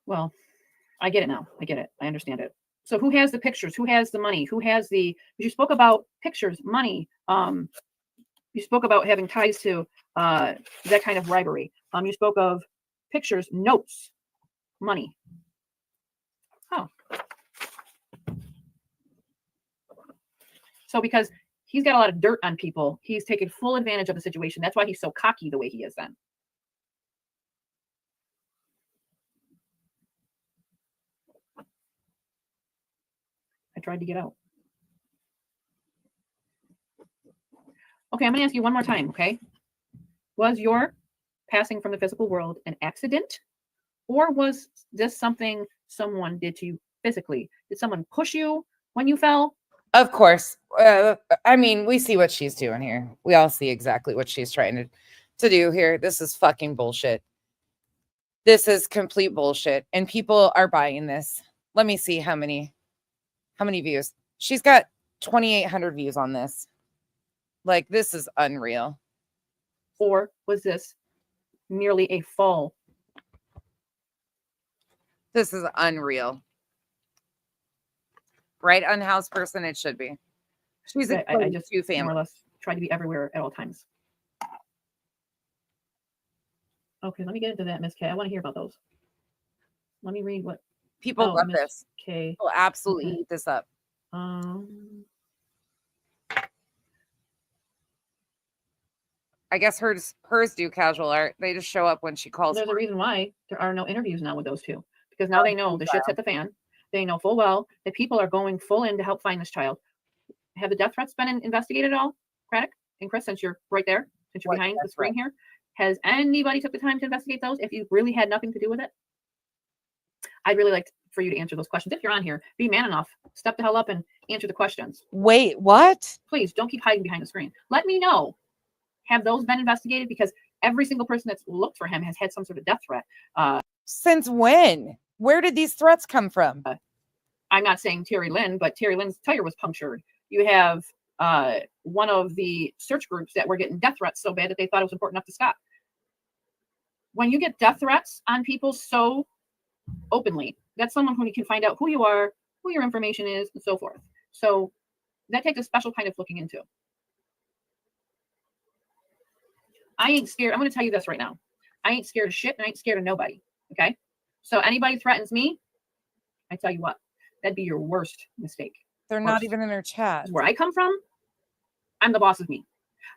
Well, I get it now. I get it. I understand it. So who has the pictures? Who has the money? Who has you spoke about pictures, money. You spoke about having ties to that kind of bribery. You spoke of pictures, notes, money. Oh. So because he's got a lot of dirt on people, he's taken full advantage of the situation. That's why he's so cocky the way he is then. I tried to get out. Okay, I'm going to ask you one more time, okay? Was your passing from the physical world an accident? Or was this something someone did to you physically? Did someone push you when you fell? Of course. I mean, we see what she's doing here. We all see exactly what she's trying to do here. This is fucking bullshit. This is complete bullshit. And people are buying this. Let me see how many views. She's got 2,800 views on this. Like, this is unreal. Or was this merely a fall? This is unreal. Right? Unhoused person, it should be. She's I just two family. more or less try to be everywhere at all times. Okay, let me get into that, Miss K. I want to hear about those. Let me read what people love Miss this. K. Will absolutely eat this up. I guess hers do casual art. They just show up when she calls. There's a reason why there are no interviews now with those two, because now they know the shit's hit the fan. They know full well that people are going full in to help find this child. Have the death threats been investigated at all, Craddock and Chris? Since you're right there, since you're behind the screen here, has anybody took the time to investigate those? If you really had nothing to do with it, I'd really like for you to answer those questions. If you're on here, be man enough, step the hell up and answer the questions. Wait, what? Please don't keep hiding behind the screen. Let me know. Have those been investigated? Because every single person that's looked for him has had some sort of death threat. Since when? Where did these threats come from? I'm not saying Terry Lynn, but Terry Lynn's tire was punctured. You have one of the search groups that were getting death threats so bad that they thought it was important enough to stop. When you get death threats on people so openly, that's someone who you can find out who you are, who your information is, and so forth. So that takes a special kind of looking into. I ain't scared. I'm going to tell you this right now. I ain't scared of shit, and I ain't scared of nobody. Okay? So anybody threatens me, I tell you what, that'd be your worst mistake. They're not even in her chat. Where I come from, I'm the boss of me.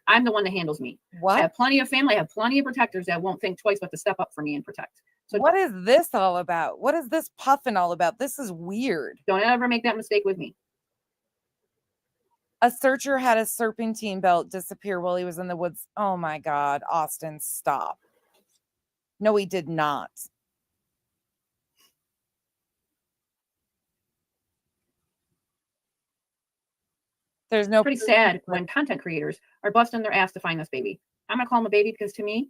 I'm the one that handles me. What? I have plenty of family. I have plenty of protectors that won't think twice but to step up for me and protect. So what is this all about? What is this puffing all about? This is weird. Don't ever make that mistake with me. A searcher had a serpentine belt disappear while he was in the woods. Oh my God, Austin, stop. No, he did not. There's no pretty sad when content creators are busting their ass to find this baby. I'm gonna call him a baby because to me,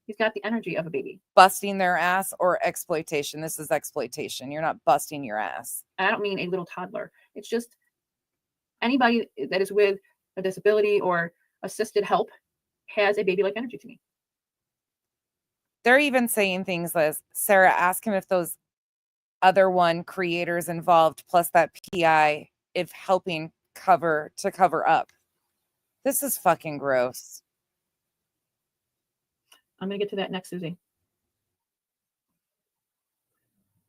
he's got the energy of a baby. Busting their ass or exploitation. This is exploitation. You're not busting your ass. I don't mean a little toddler. It's just anybody that is with a disability or assisted help has a baby-like energy to me. They're even saying things as, Sarah, ask him if those other one creators involved plus that PI if helping cover up. This is fucking gross. I'm gonna get to that next, Susie.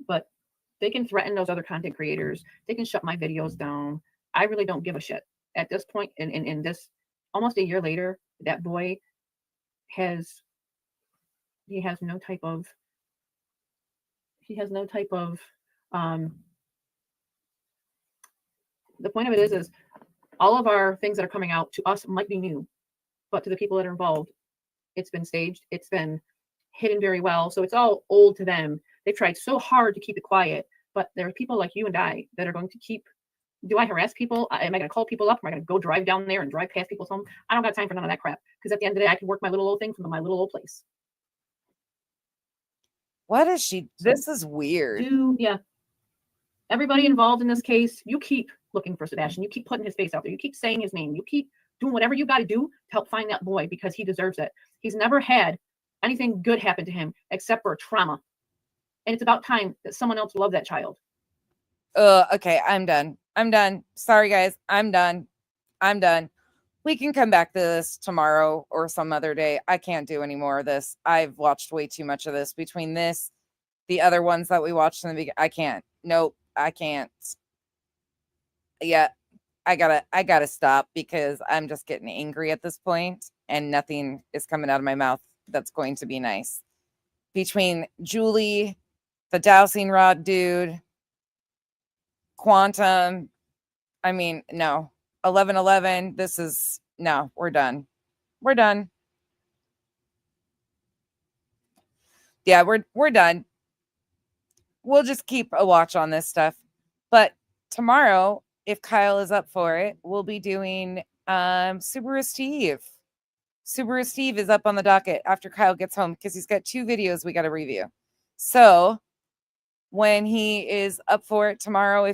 But they can threaten those other content creators. They can shut my videos down. I really don't give a shit. At this point, in this almost a year later, that boy has no type of the point of it is all of our things that are coming out to us might be new, but to the people that are involved, it's been staged, it's been hidden very well, so it's all old to them. They've tried so hard to keep it quiet, but there are people like you and I that are going to keep. Do I harass people? Am I going to call people up? Am I going to go drive down there and drive past people's home? I don't got time for none of that crap, because at the end of the day, I can work my little old thing from my little old place. What is she? This is weird. Yeah. Everybody involved in this case, you keep looking for Sebastian. You keep putting his face out there. You keep saying his name. You keep doing whatever you got to do to help find that boy, because he deserves it. He's never had anything good happen to him except for trauma. And it's about time that someone else loved that child. Okay, I'm done. Sorry, guys. I'm done. We can come back to this tomorrow or some other day. I can't do any more of this. I've watched way too much of this. Between this, the other ones that we watched in the beginning, I can't. Nope, I can't. Yeah, I gotta stop, because I'm just getting angry at this point, and nothing is coming out of my mouth that's going to be nice. Between Julie, the dowsing rod dude, Quantum, I mean, no. 1111, this is, no, we're done. Yeah, we're done. We'll just keep a watch on this stuff. But tomorrow, if Kyle is up for it, we'll be doing Subaru Steve. Subaru Steve is up on the docket after Kyle gets home, because he's got 2 videos we got to review. So when he is up for it tomorrow, I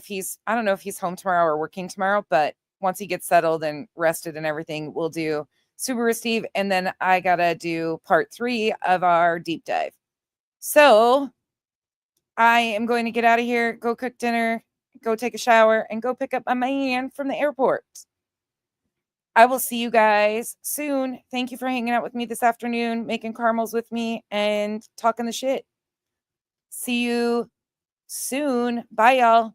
don't know if he's home tomorrow or working tomorrow, but once he gets settled and rested and everything, we'll do Subaru Steve. And then I got to do part 3 of our deep dive. So I am going to get out of here, go cook dinner, go take a shower, and go pick up my man from the airport. I will see you guys soon. Thank you for hanging out with me this afternoon, making caramels with me, and talking the shit. See you soon. Bye, y'all.